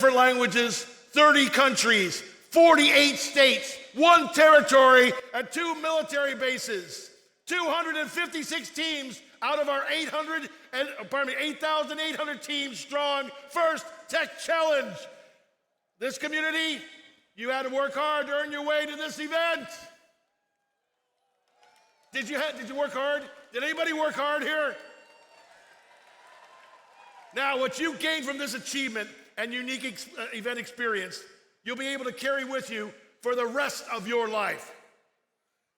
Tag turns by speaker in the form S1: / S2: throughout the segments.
S1: different languages, 30 countries, 48 states, 1 territory, and 2 military bases. 256 teams out of our 8,800 teams strong First Tech Challenge. This community, you had to work hard to earn your way to this event. Did you work hard? Did anybody work hard here? Now, what you gained from this achievement and unique event experience, you'll be able to carry with you for the rest of your life.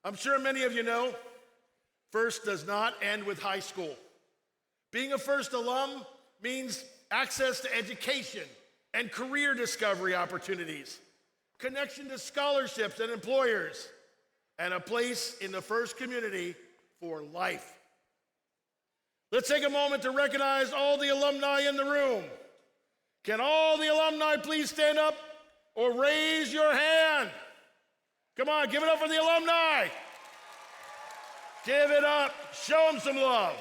S1: I'm sure many of you know, FIRST does not end with high school. Being a FIRST alum means access to education and career discovery opportunities, connection to scholarships and employers, and a place in the FIRST community for life. Let's take a moment to recognize all the alumni in the room. Can all the alumni please stand up or raise your hand? Come on, give it up for the alumni. Give it up. Show them some love.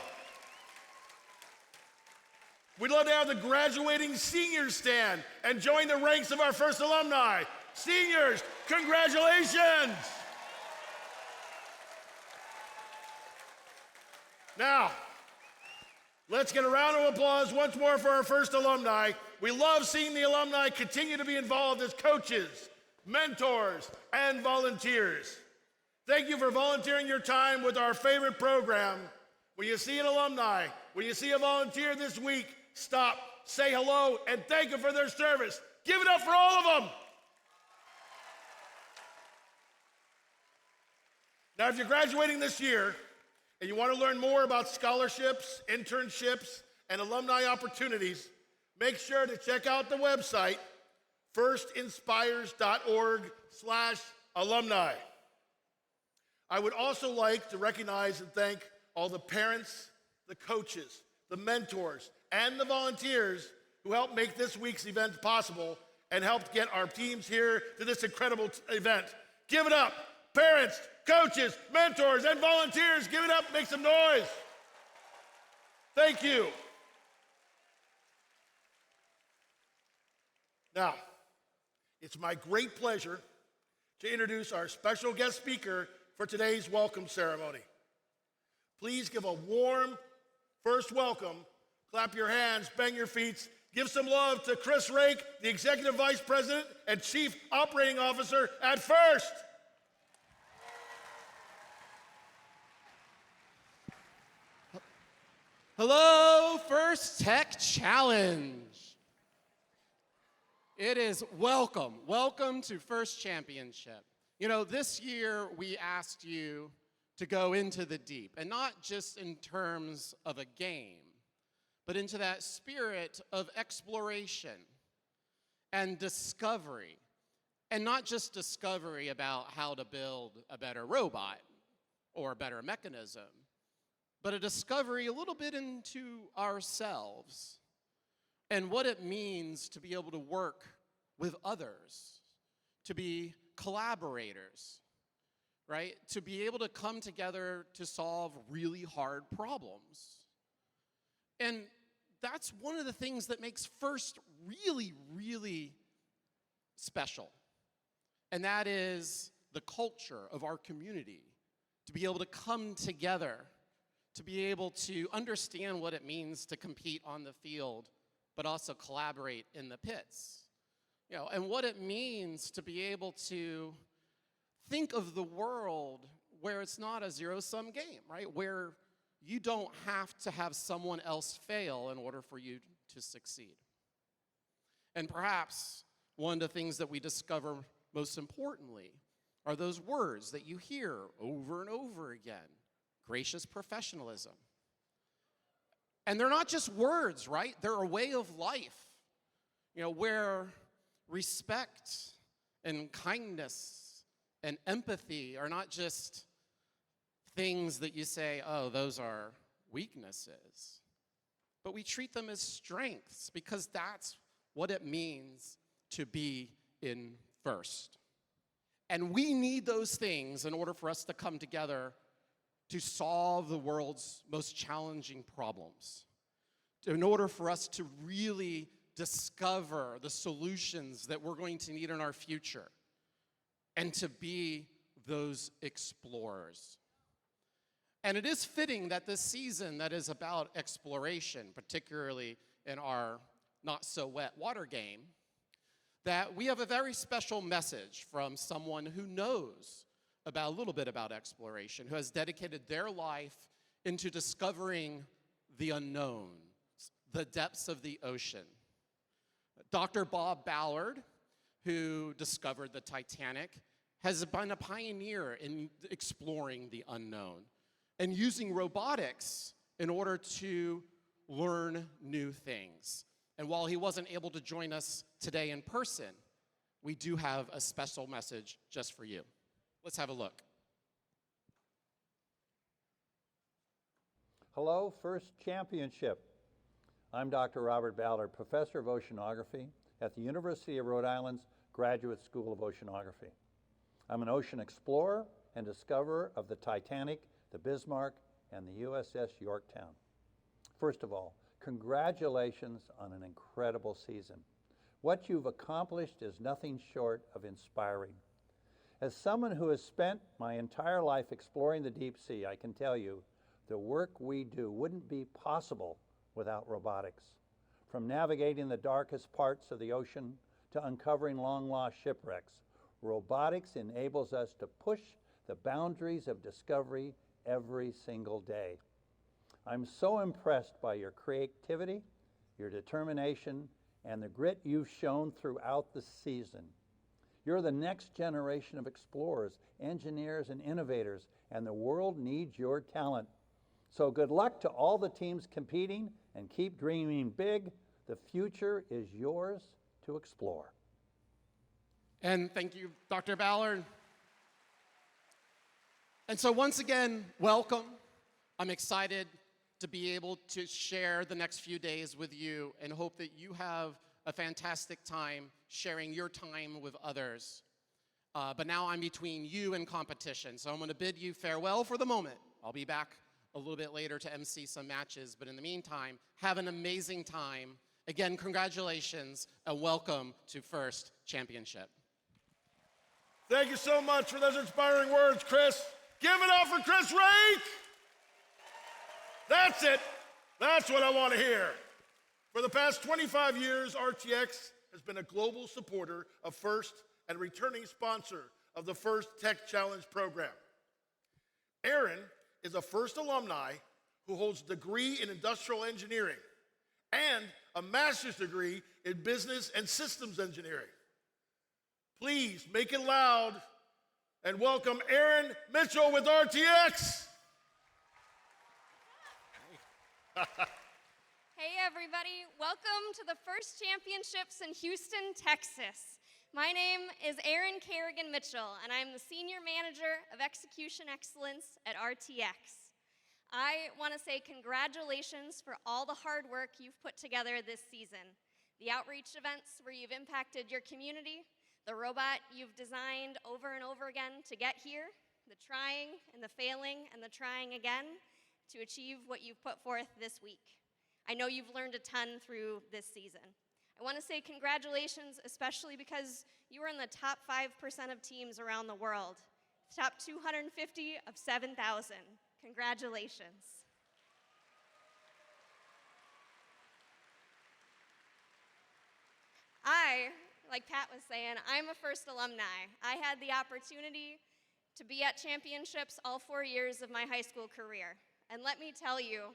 S1: We'd love to have the graduating seniors stand and join the ranks of our FIRST alumni. Seniors, congratulations. Now, let's get a round of applause once more for our FIRST alumni. We love seeing the alumni continue to be involved as coaches, mentors, and volunteers. Thank you for volunteering your time with our favorite program. When you see an alumni, when you see a volunteer this week, stop, say hello, and thank them for their service. Give it up for all of them. Now, if you're graduating this year and you want to learn more about scholarships, internships, and alumni opportunities, make sure to check out the website, firstinspires.org/alumni. I would also like to recognize and thank all the parents, the coaches, the mentors, and the volunteers who helped make this week's event possible and helped get our teams here to this incredible event. Give it up, parents, coaches, mentors, and volunteers. Give it up, make some noise. Thank you. Now, it's my great pleasure to introduce our special guest speaker for today's welcome ceremony. Please give a warm first welcome. Clap your hands, bang your feet. Give some love to Chris Rake, the Executive Vice President and Chief Operating Officer at FIRST.
S2: Hello, First Tech Challenge. It is welcome to FIRST Championship. You know, this year we asked you to go into the deep, and not just in terms of a game, but into that spirit of exploration and discovery. And not just discovery about how to build a better robot or a better mechanism, but a discovery a little bit into ourselves and what it means to be able to work with others, to be collaborators, right? To be able to come together to solve really hard problems. And that's one of the things that makes FIRST really, really special. And that is the culture of our community, to be able to come together, to be able to understand what it means to compete on the field, but also collaborate in the pits. You know, and what it means to be able to think of the world where it's not a zero-sum game, right? Where you don't have to have someone else fail in order for you to succeed. And perhaps one of the things that we discover most importantly are those words that you hear over and over again: gracious professionalism. And they're not just words, right? They're a way of life, you know, where respect and kindness and empathy are not just things that you say, oh, those are weaknesses, but we treat them as strengths because that's what it means to be in FIRST. And we need those things in order for us to come together to solve the world's most challenging problems, in order for us to really discover the solutions that we're going to need in our future, and to be those explorers. And it is fitting that this season that is about exploration, particularly in our not-so-wet water game, that we have a very special message from someone who knows a little bit about exploration, who has dedicated their life into discovering the unknown, the depths of the ocean. Dr. Bob Ballard, who discovered the Titanic, has been a pioneer in exploring the unknown and using robotics in order to learn new things. And while he wasn't able to join us today in person, we do have a special message just for you. Let's have a look.
S3: Hello, First Championship. I'm Dr. Robert Ballard, Professor of Oceanography at the University of Rhode Island's Graduate School of Oceanography. I'm an ocean explorer and discoverer of the Titanic, the Bismarck, and the USS Yorktown. First of all, congratulations on an incredible season. What you've accomplished is nothing short of inspiring. As someone who has spent my entire life exploring the deep sea, I can tell you the work we do wouldn't be possible without robotics. From navigating the darkest parts of the ocean to uncovering long-lost shipwrecks, robotics enables us to push the boundaries of discovery every single day. I'm so impressed by your creativity, your determination, and the grit you've shown throughout the season. You're the next generation of explorers, engineers, and innovators, and the world needs your talent. So good luck to all the teams competing, and keep dreaming big. The future is yours to explore.
S2: And thank you, Dr. Ballard. And so once again, welcome. I'm excited to be able to share the next few days with you and hope that you have a fantastic time sharing your time with others. But now I'm between you and competition, so I'm going to bid you farewell for the moment. I'll be back a little bit later to MC some matches, but in the meantime, have an amazing time. Again, congratulations and welcome to First Championship.
S1: Thank you so much for those inspiring words, Chris. Give it up for Chris Rake. That's it. That's what I want to hear. For the past 25 years, RTX has been a global supporter of FIRST and returning sponsor of the FIRST Tech Challenge program. Aaron is a FIRST alumni who holds a degree in industrial engineering and a master's degree in business and systems engineering. Please make it loud and welcome Aaron Mitchell with RTX.
S4: Hey everybody, welcome to the FIRST Championships in Houston, Texas. My name is Erin Kerrigan Mitchell, and I'm the Senior Manager of Execution Excellence at RTX. I want to say congratulations for all the hard work you've put together this season. The outreach events where you've impacted your community, the robot you've designed over and over again to get here, the trying and the failing and the trying again to achieve what you've put forth this week. I know you've learned a ton through this season. I want to say congratulations, especially because you were in the top 5% of teams around the world. Top 250 of 7,000. Congratulations. Like Pat was saying, I'm a FIRST alumni. I had the opportunity to be at championships all 4 years of my high school career. And let me tell you,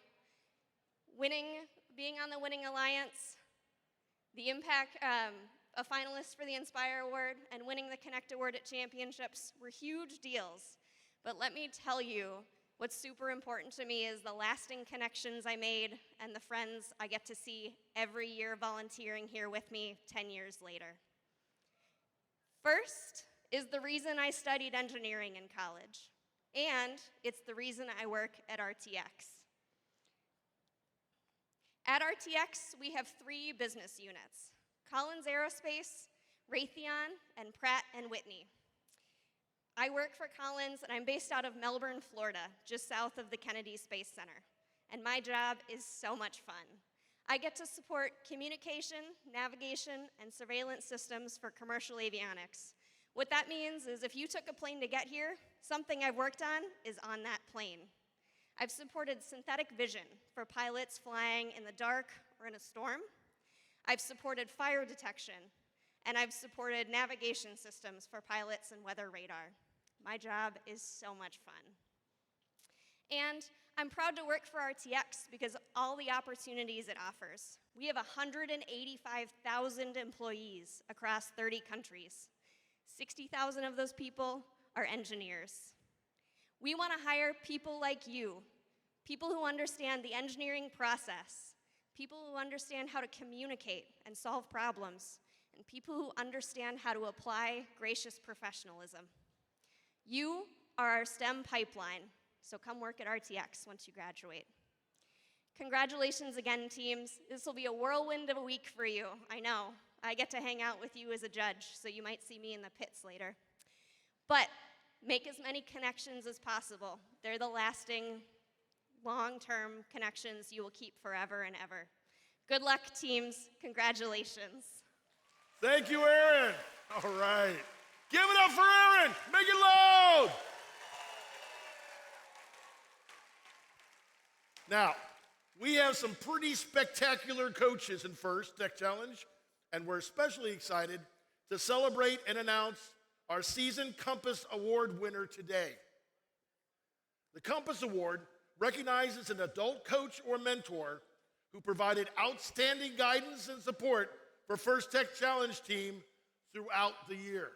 S4: being on the Winning Alliance, the impact, a finalist for the Inspire Award, and winning the Connect Award at championships were huge deals. But let me tell you, what's super important to me is the lasting connections I made and the friends I get to see every year volunteering here with me 10 years later. First is the reason I studied engineering in college, and it's the reason I work at RTX. At RTX, we have 3 business units: Collins Aerospace, Raytheon, and Pratt & Whitney. I work for Collins, and I'm based out of Melbourne, Florida, just south of the Kennedy Space Center. And my job is so much fun. I get to support communication, navigation, and surveillance systems for commercial avionics. What that means is if you took a plane to get here, something I've worked on is on that plane. I've supported synthetic vision for pilots flying in the dark or in a storm. I've supported fire detection, and I've supported navigation systems for pilots and weather radar. My job is so much fun. And I'm proud to work for RTX because of all the opportunities it offers. We have 185,000 employees across 30 countries. 60,000 of those people are engineers. We want to hire people like you, people who understand the engineering process, people who understand how to communicate and solve problems, and people who understand how to apply gracious professionalism. You are our STEM pipeline, so come work at RTX once you graduate. Congratulations again, teams. This will be a whirlwind of a week for you, I know. I get to hang out with you as a judge, so you might see me in the pits later. But make as many connections as possible. They're the lasting, long-term connections you will keep forever and ever. Good luck, teams. Congratulations.
S1: Thank you, Aaron. All right. Give it up for Aaron. Make it loud. Now, we have some pretty spectacular coaches in First Tech Challenge, and we're especially excited to celebrate and announce our Season Compass Award winner today. The Compass Award recognizes an adult coach or mentor who provided outstanding guidance and support for First Tech Challenge team throughout the year.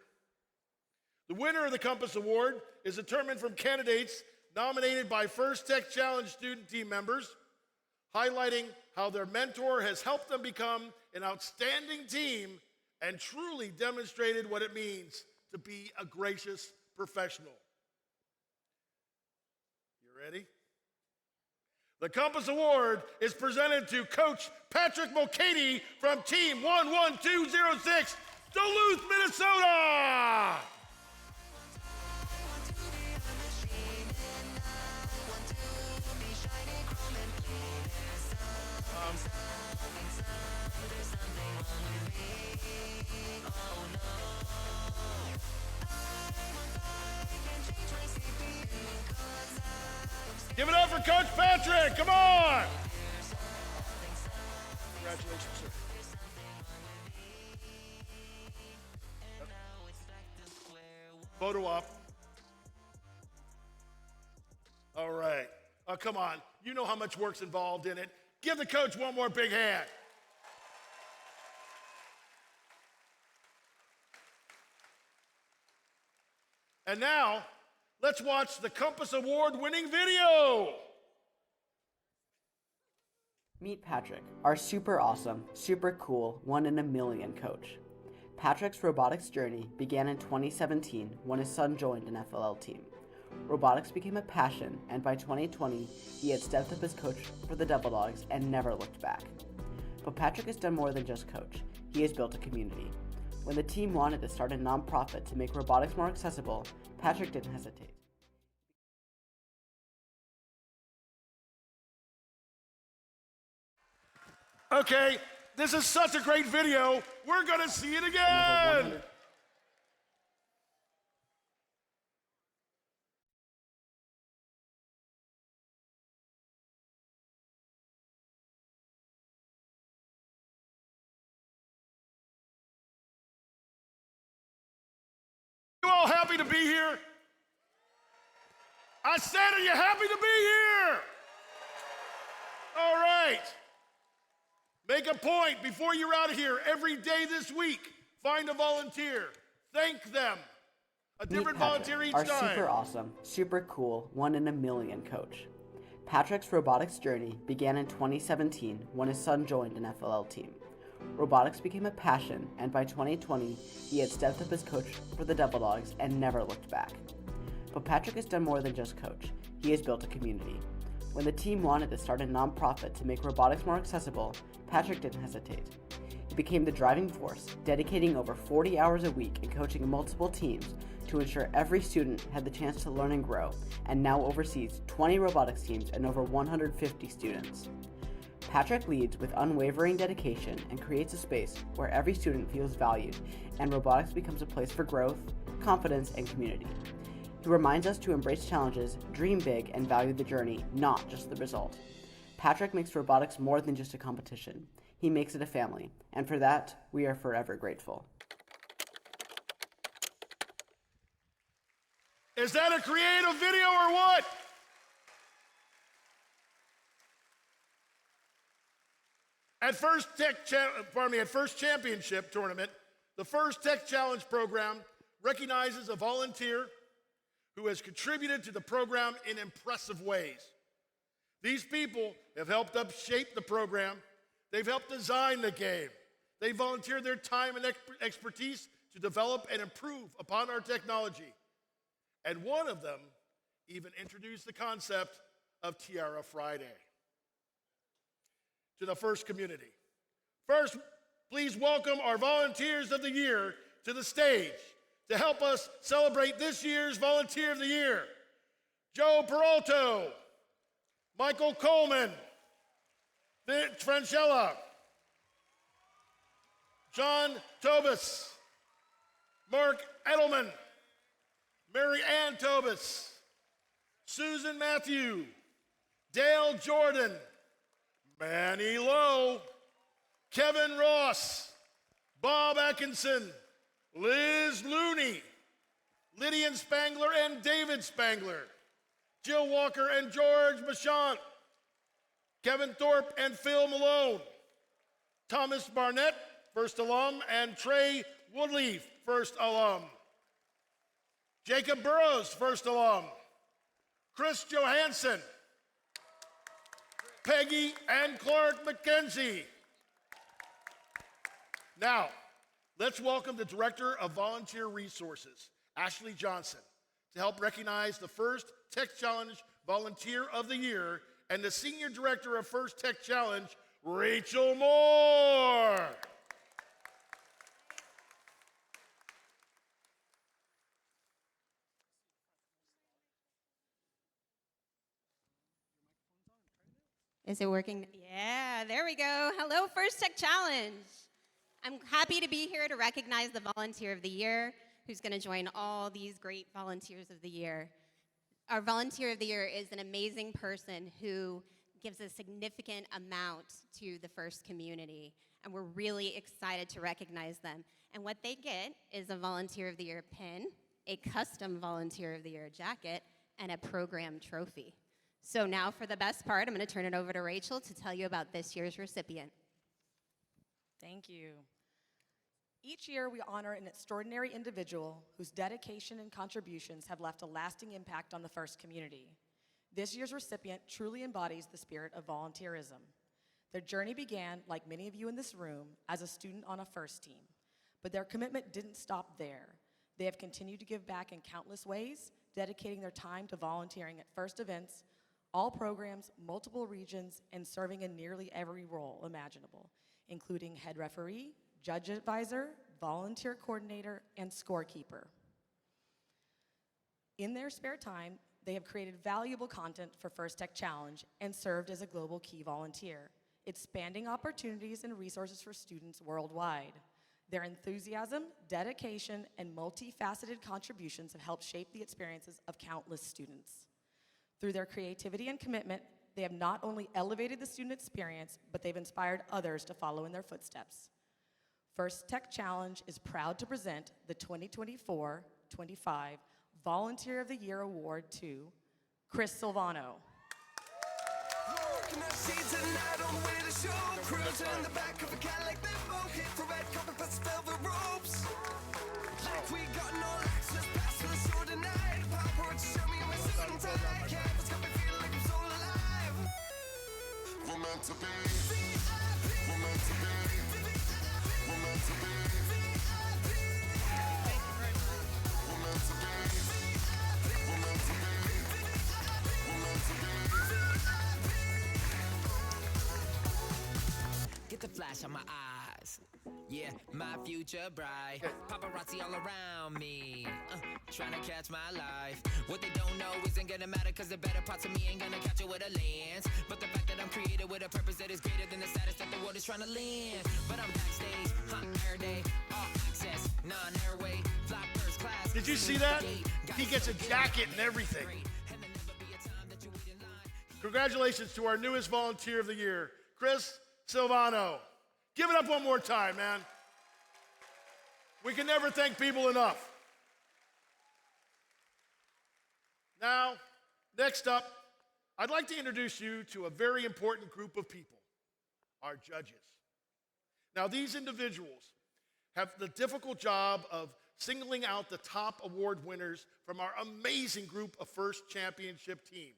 S1: The winner of the Compass Award is determined from candidates nominated by First Tech Challenge student team members, highlighting how their mentor has helped them become an outstanding team and truly demonstrated what it means to be a gracious professional. You ready? The Compass Award is presented to Coach Patrick Mulcahy from Team 11206, Duluth, Minnesota. Give it up for Coach Patrick, come on! Congratulations, sir. Photo op. All right. Oh, come on. You know how much work's involved in it. Give the coach one more big hand. And now, let's watch the Compass Award-winning video.
S5: Meet Patrick, our super awesome, super cool, one-in-a-million coach. Patrick's robotics journey began in 2017 when his son joined an FLL team. Robotics became a passion, and by 2020, he had stepped up as coach for the Devil Dogs and never looked back. But Patrick has done more than just coach. He has built a community. When the team wanted to start a nonprofit to make robotics more accessible, Patrick didn't hesitate.
S1: Okay, this is such a great video. We're gonna see it again. You all happy to be here? I said, are you happy to be here? All right. Make a point before you're out of here. Every day this week, find a volunteer. Thank them. A different volunteer each
S5: our
S1: time.
S5: Super awesome, super cool, one-in-a-million coach. Patrick's robotics journey began in 2017 when his son joined an FLL team. Robotics became a passion, and by 2020, he had stepped up as coach for the Devil Dogs and never looked back. But Patrick has done more than just coach. He has built a community. When the team wanted to start a nonprofit to make robotics more accessible, Patrick didn't hesitate. He became the driving force, dedicating over 40 hours a week and coaching multiple teams to ensure every student had the chance to learn and grow, and now oversees 20 robotics teams and over 150 students. Patrick leads with unwavering dedication and creates a space where every student feels valued and robotics becomes a place for growth, confidence, and community. He reminds us to embrace challenges, dream big, and value the journey, not just the result. Patrick makes robotics more than just a competition. He makes it a family, and for that, we are forever grateful.
S1: Is that a creative video or what? At First Championship Tournament, the First Tech Challenge program recognizes a volunteer who has contributed to the program in impressive ways. These people have helped us shape the program. They've helped design the game. They volunteered their time and expertise to develop and improve upon our technology. And one of them even introduced the concept of Tiara Friday to the FIRST community. First, please welcome our Volunteers of the Year to the stage to help us celebrate this year's Volunteer of the Year. Joe Peralto, Michael Coleman, Francella, John Tobis, Mark Edelman, Mary Ann Tobis, Susan Matthew, Dale Jordan, Manny Lowe, Kevin Ross, Bob Atkinson, Liz Looney, Lydian Spangler and David Spangler, Jill Walker and George Machant, Kevin Thorpe and Phil Malone, Thomas Barnett, first alum, and Trey Woodleaf, first alum, Jacob Burrows, first alum, Chris Johansson, Peggy and Clark McKenzie. Now, let's welcome the Director of Volunteer Resources, Ashley Johnson, to help recognize the First Tech Challenge Volunteer of the Year and the Senior Director of First Tech Challenge, Rachel Moore.
S6: Is it working? Yeah, there we go. Hello, First Tech Challenge. I'm happy to be here to recognize the Volunteer of the Year, who's going to join all these great Volunteers of the Year. Our Volunteer of the Year is an amazing person who gives a significant amount to the FIRST community, and we're really excited to recognize them. And what they get is a Volunteer of the Year pin, a custom Volunteer of the Year jacket, and a program trophy. So now for the best part, I'm going to turn it over to Rachel to tell you about this year's recipient.
S7: Thank you. Each year, we honor an extraordinary individual whose dedication and contributions have left a lasting impact on the FIRST community. This year's recipient truly embodies the spirit of volunteerism. Their journey began, like many of you in this room, as a student on a FIRST team. But their commitment didn't stop there. They have continued to give back in countless ways, dedicating their time to volunteering at FIRST events, all programs, multiple regions, and serving in nearly every role imaginable, including head referee, judge advisor, volunteer coordinator, and scorekeeper. In their spare time, they have created valuable content for First Tech Challenge and served as a global key volunteer, expanding opportunities and resources for students worldwide. Their enthusiasm, dedication, and multifaceted contributions have helped shape the experiences of countless students. Through their creativity and commitment, they have not only elevated the student experience, but they've inspired others to follow in their footsteps. First Tech Challenge is proud to present the 2024-25 Volunteer of the Year Award to Chris Silvano.
S8: Get the flash on my eyes. Yeah. Yeah, my future bright. Paparazzi all around me. Trying to catch my life. What they don't know isn't gonna matter, cause the better parts of me ain't gonna catch it with a lens. But the fact that I'm created with a purpose that is greater than the status that the world is trying to lend. But I'm backstage, air day, all access, non-airway, fly first class.
S1: Did you see that? He gets a jacket and everything. Congratulations to our newest volunteer of the year, Chris Silvano. Give it up one more time, man. We can never thank people enough. Now, next up, I'd like to introduce you to a very important group of people, our judges. Now, these individuals have the difficult job of singling out the top award winners from our amazing group of first championship teams.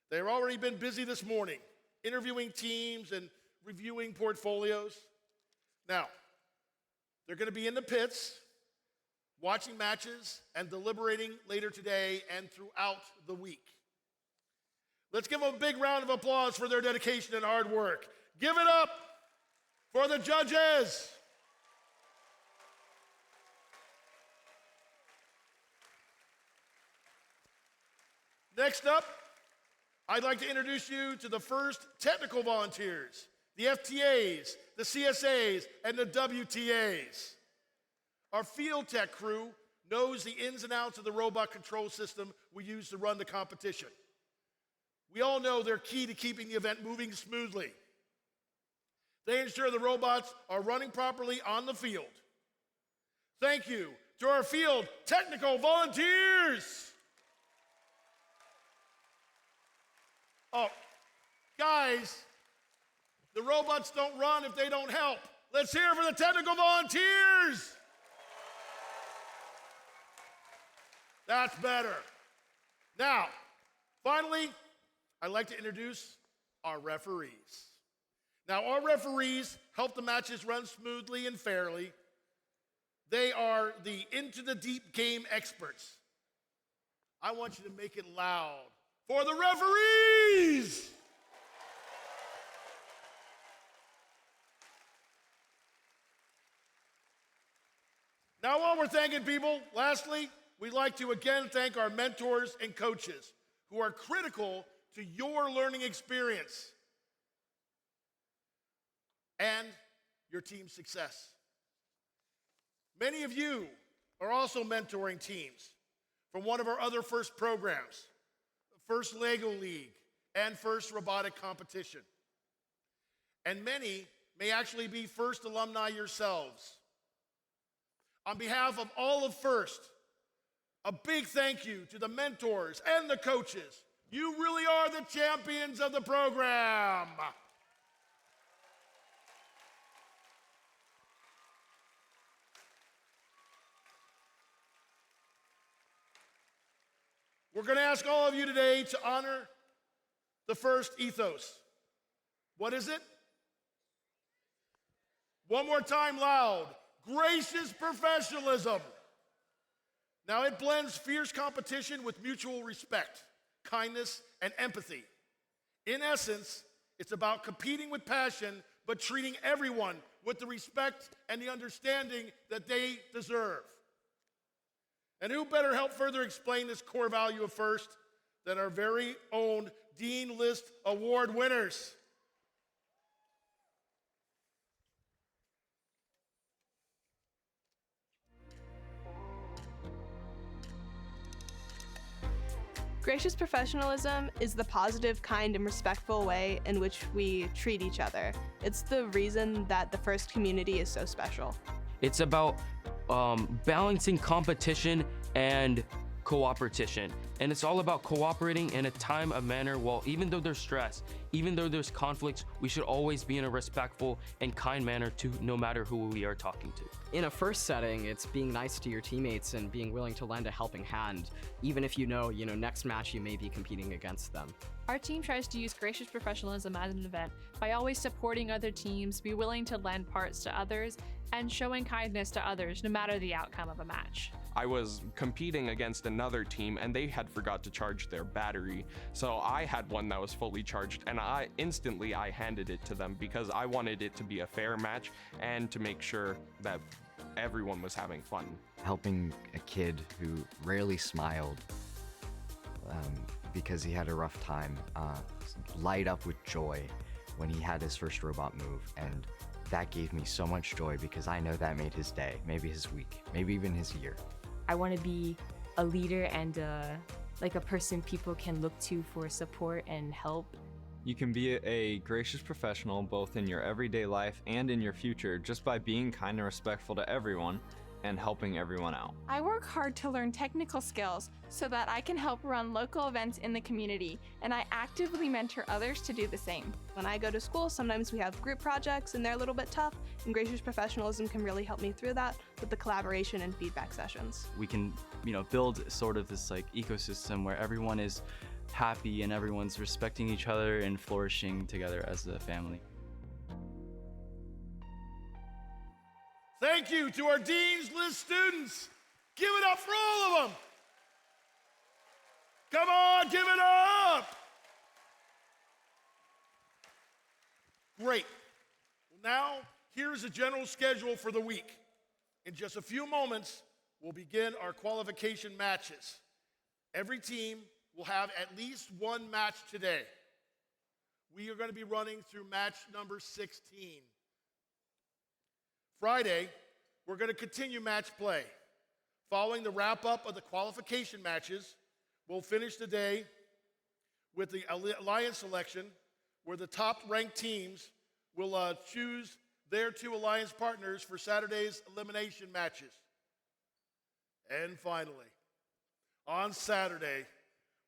S1: They've already been busy this morning, interviewing teams and reviewing portfolios. Now, they're going to be in the pits, watching matches and deliberating later today and throughout the week. Let's give them a big round of applause for their dedication and hard work. Give it up for the judges. Next up, I'd like to introduce you to the first technical volunteers, the FTAs, the CSAs, and the WTAs. Our field tech crew knows the ins and outs of the robot control system we use to run the competition. We all know they're key to keeping the event moving smoothly. They ensure the robots are running properly on the field. Thank you to our field technical volunteers. Oh, guys, the robots don't run if they don't help. Let's hear it for the technical volunteers. That's better. Now, finally, I'd like to introduce our referees. Now, our referees help the matches run smoothly and fairly. They are the into the deep game experts. I want you to make it loud for the referees. Now, while we're thanking people, lastly, we'd like to again thank our mentors and coaches who are critical to your learning experience and your team's success. Many of you are also mentoring teams from one of our other FIRST programs, First Lego League and First Robotic Competition. And many may actually be FIRST alumni yourselves. On behalf of all of FIRST, a big thank you to the mentors and the coaches. You really are the champions of the program. We're going to ask all of you today to honor the FIRST ethos. What is it? One more time loud. Gracious professionalism. Now, it blends fierce competition with mutual respect, kindness, and empathy. In essence, it's about competing with passion, but treating everyone with the respect and the understanding that they deserve. And who better help further explain this core value of FIRST than our very own Dean List Award winners?
S9: Gracious professionalism is the positive, kind, and respectful way in which we treat each other. It's the reason that the FIRST community is so special.
S10: It's about balancing competition and cooperation. And it's all about cooperating in a time of manner. Well, even though there's stress, even though there's conflicts, we should always be in a respectful and kind manner to no matter who we are talking to.
S11: In a FIRST setting, it's being nice to your teammates and being willing to lend a helping hand, even if you know, next match you may be competing against them.
S12: Our team tries to use gracious professionalism at an event by always supporting other teams, be willing to lend parts to others, and showing kindness to others no matter the outcome of a match.
S13: I was competing against another team and they had forgot to charge their battery. So I had one that was fully charged and I handed it to them because I wanted it to be a fair match and to make sure that everyone was having fun.
S14: Helping a kid who rarely smiled because he had a rough time light up with joy when he had his first robot move, and that gave me so much joy because I know that made his day, maybe his week, maybe even his year.
S15: I want to be a leader and like a person people can look to for support and help.
S16: You can be a gracious professional both in your everyday life and in your future just by being kind and respectful to everyone and helping everyone out.
S9: I work hard to learn technical skills so that I can help run local events in the community, and I actively mentor others to do the same. When I go to school, sometimes we have group projects and they're a little bit tough, and Gracious Professionalism can really help me through that with the collaboration and feedback sessions.
S17: We can, build sort of this ecosystem where everyone is happy and everyone's respecting each other and flourishing together as a family.
S1: Thank you to our Dean's List students. Give it up for all of them. Come on, give it up. Great. Well, now, here's the general schedule for the week. In just a few moments, we'll begin our qualification matches. Every team will have at least one match today. We are going to be running through match number 16. Friday, we're going to continue match play. Following the wrap-up of the qualification matches, we'll finish the day with the alliance selection, where the top-ranked teams will choose their 2 alliance partners for Saturday's elimination matches. And finally, on Saturday,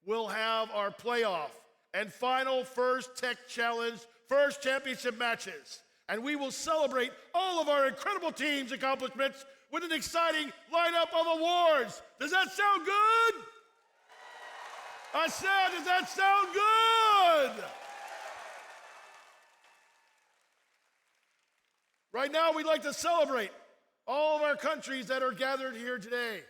S1: we'll have our playoff and final First Tech Challenge First Championship matches. And we will celebrate all of our incredible team's accomplishments with an exciting lineup of awards. Does that sound good? I said, does that sound good? Right now, we'd like to celebrate all of our countries that are gathered here today.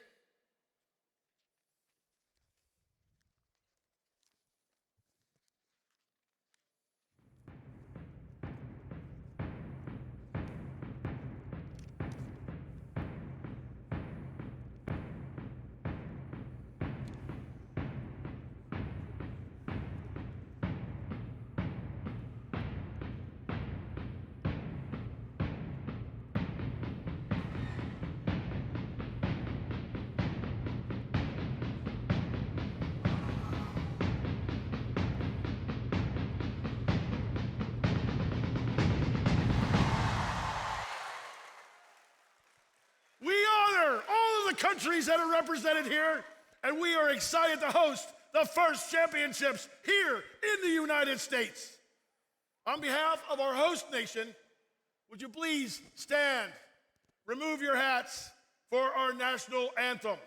S1: Countries that are represented here, and we are excited to host the first championships here in the United States. On behalf of our host nation, would you please stand, remove your hats for our national anthem.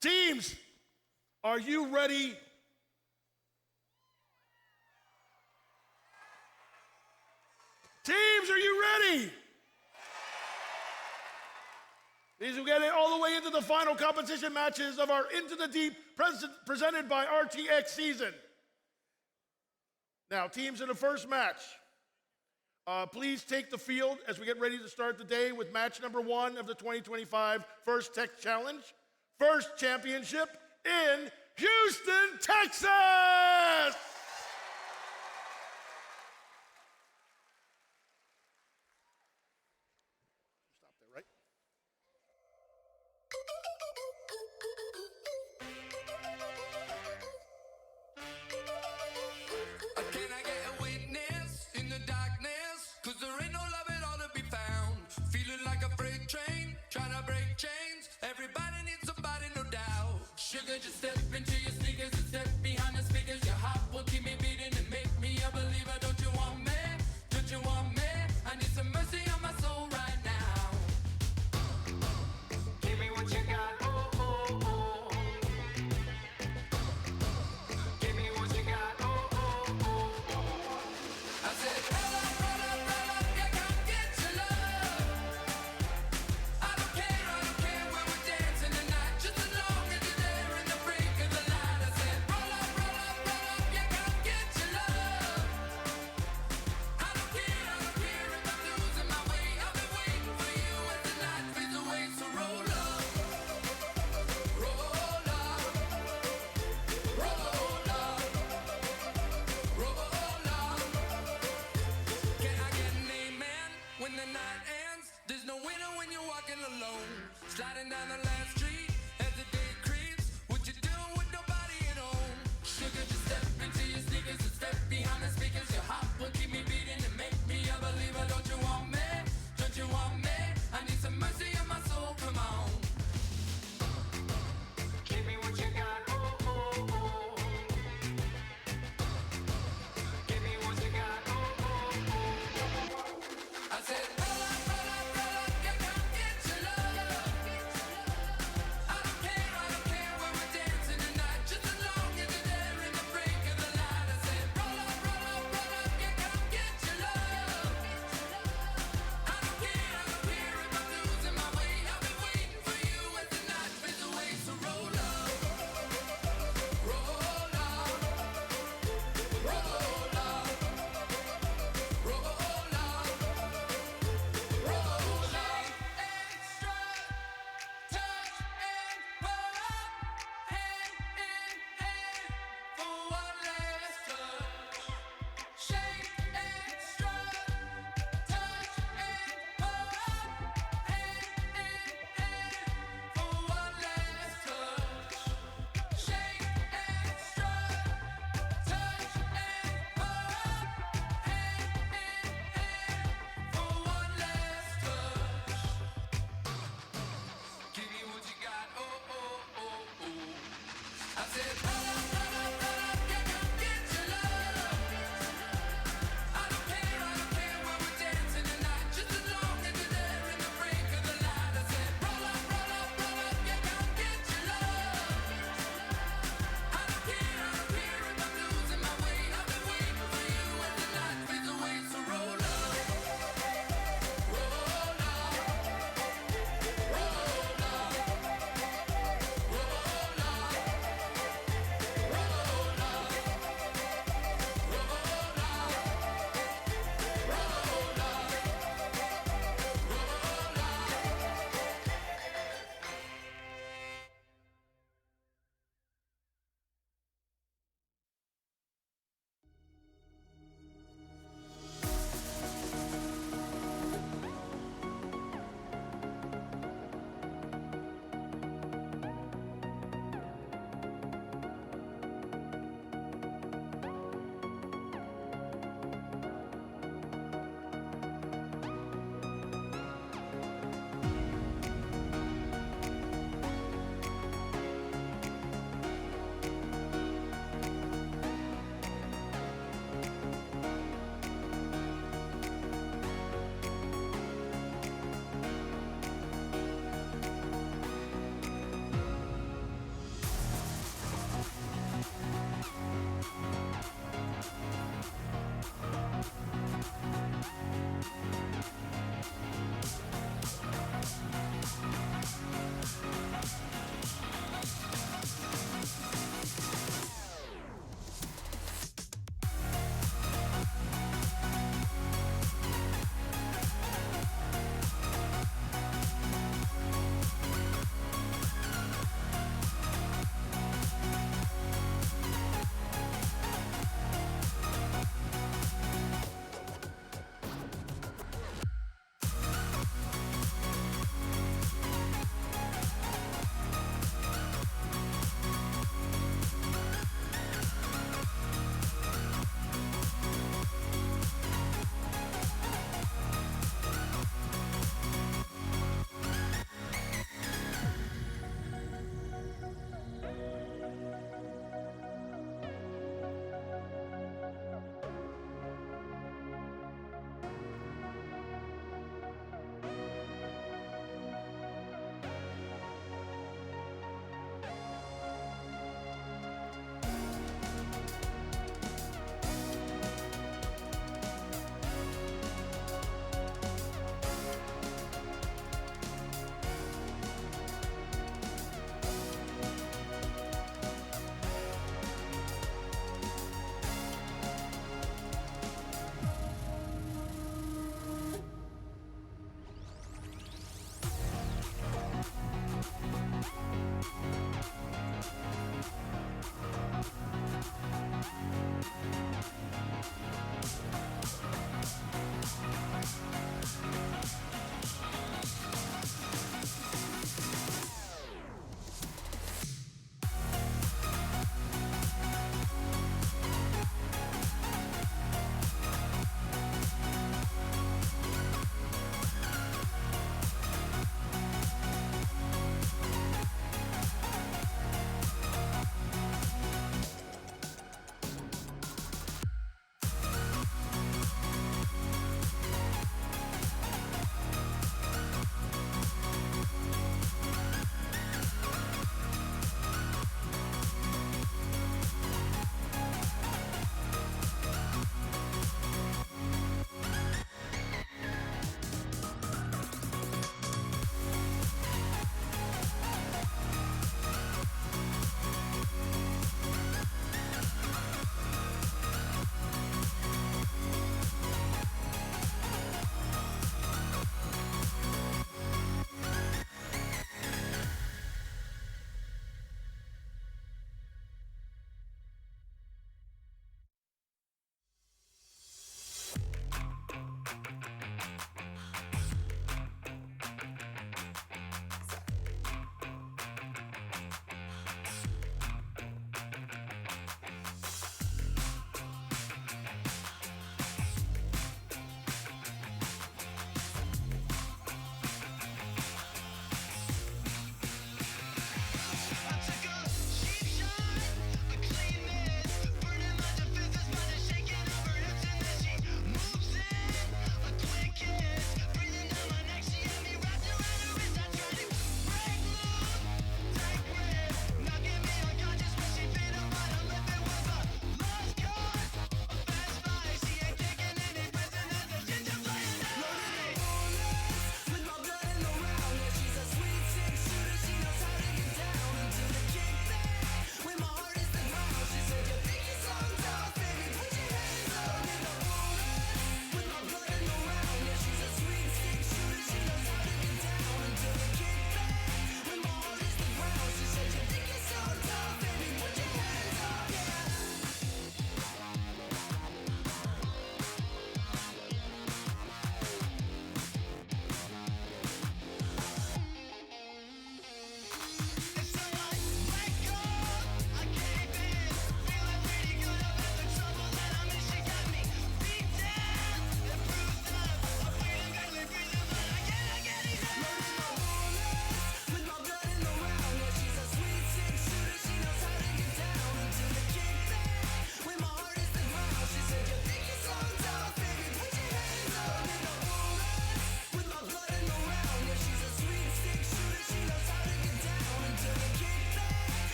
S1: Teams, are you ready? Teams, are you ready? These will get it all the way into the final competition matches of our Into the Deep presented by RTX season. Now, teams in the first match, please take the field as we get ready to start the day with match number 1 of the 2025 First Tech Challenge, First Championship in Houston, Texas! Stop there, right?
S18: Can I get a witness in the darkness? Cause there ain't no love at all to be found. Feeling like a freight train, trying to break chains. Everybody needs somebody, no doubt. Sugar, just step into your sneakers and step behind the speakers. Your heart will keep me beating and make me a believer. Don't you want me? Don't you want me? I need some mercy on my soul right now. Give me what you got, oh, oh, oh. Give me what you got, oh, oh, oh. I said, roll up, yeah, come get your love. I don't care where we're dancing tonight, just as long as you're there in the break of the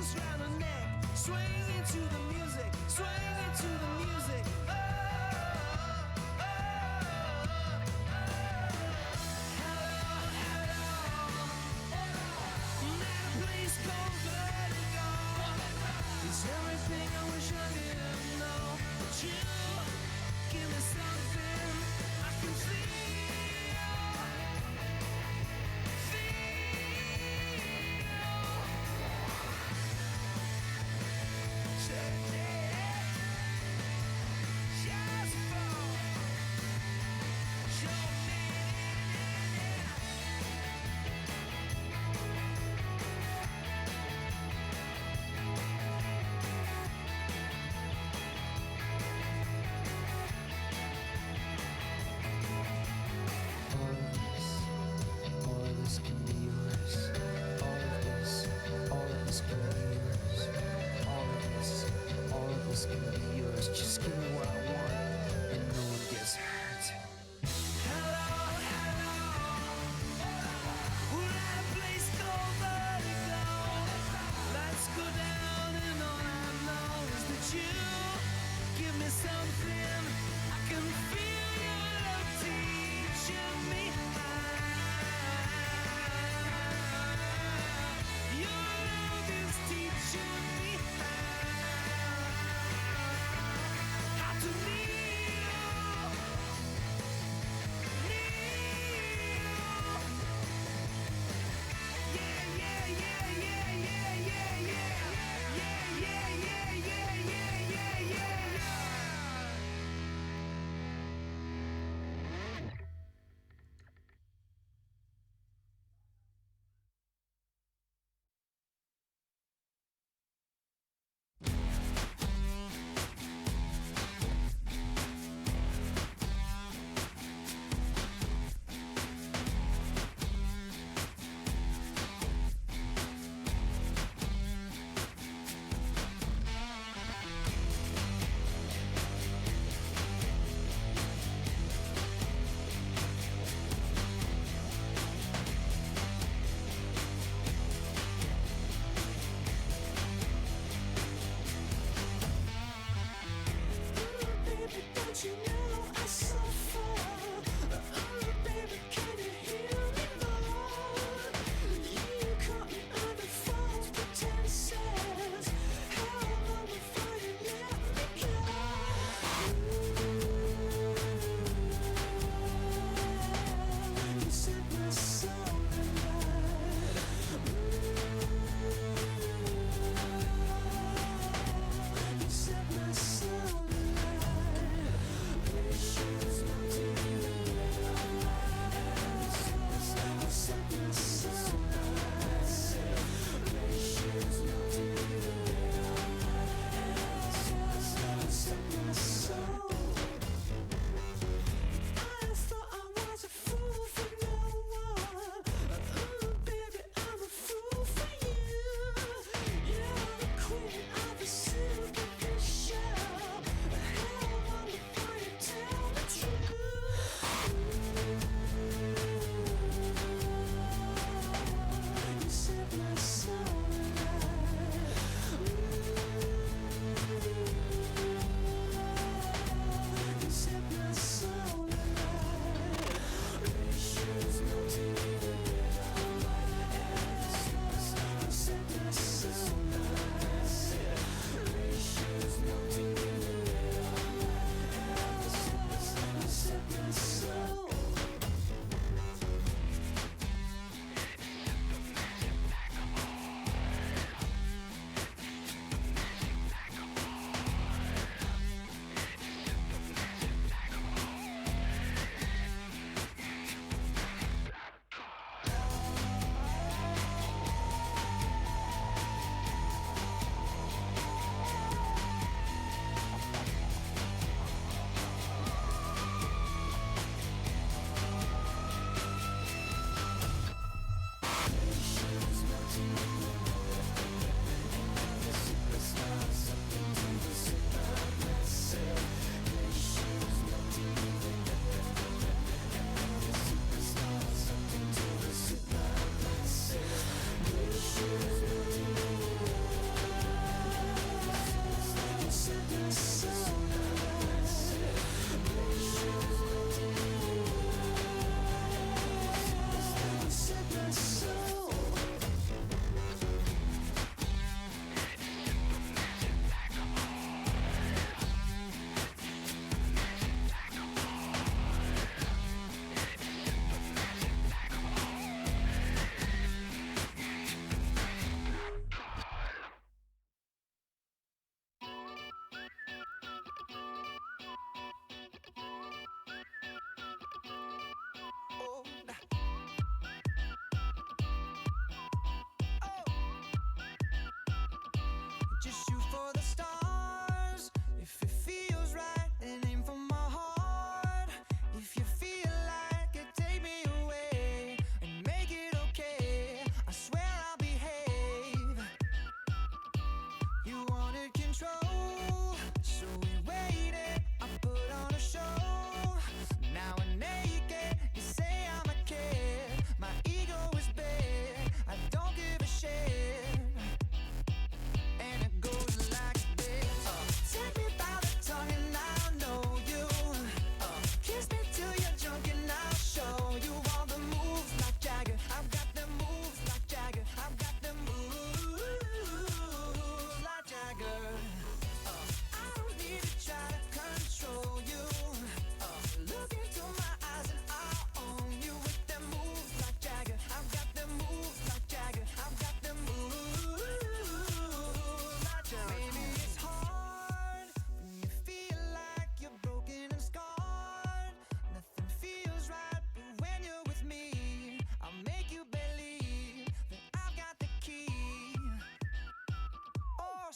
S18: arms round her neck, swing into the music, swing into the music. Oh, oh, oh, oh. Hello, hello. That place called vertigo. It's everything I wish I didn't know. But you give me something I can feel.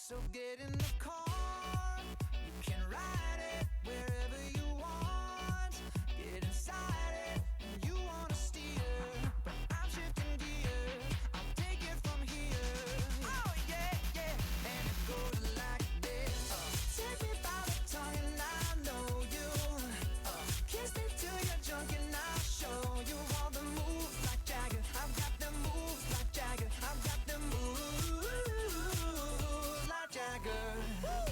S18: So get in the car, you can ride it wherever you want. Get inside it, and you wanna steer, but I'm shifting gears. I'll take it from here. Oh yeah, yeah, and it goes like this. Take me by the tongue and I know you. Kiss me till you're drunk and I'll show you all the moves like Jagger. I've got the moves like Jagger. I've got the moves like Jagger.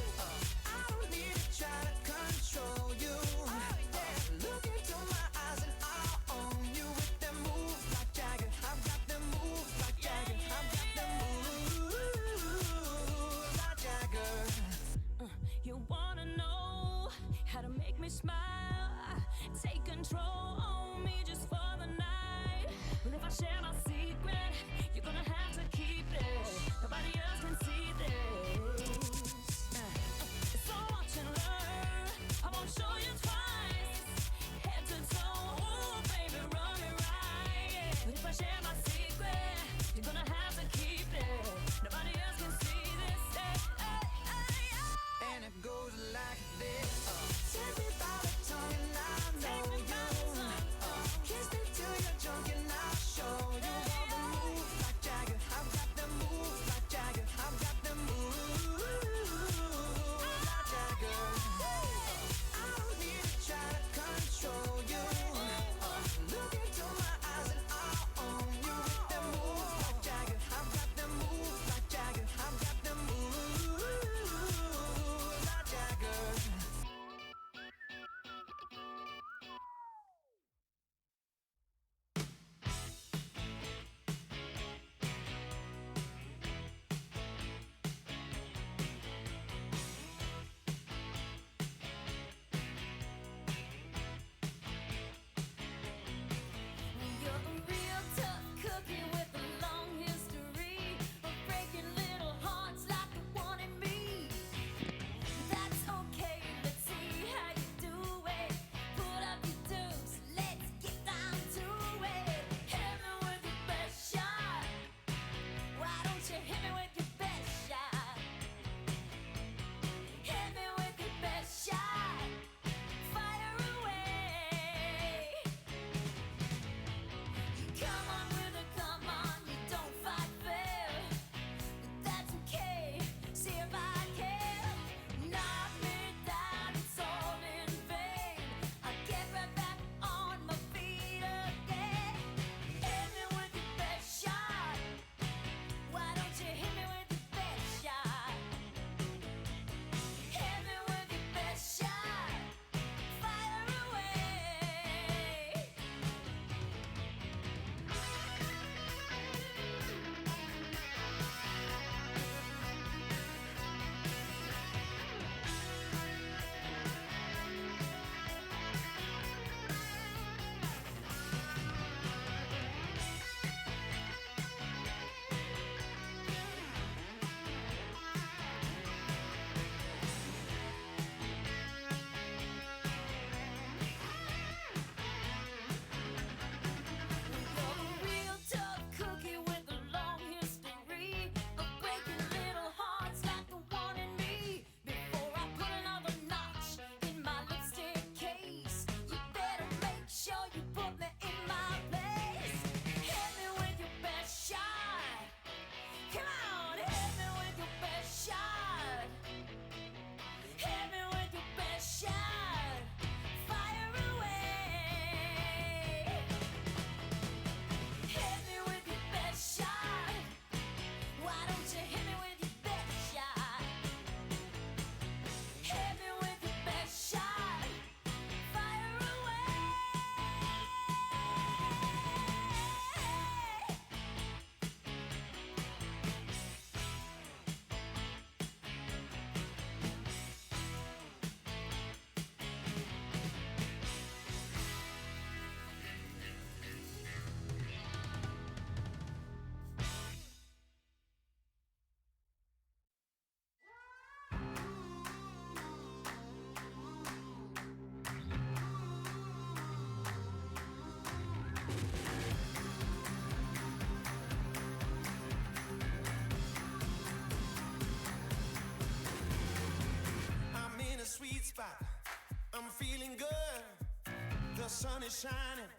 S18: the sun is shining,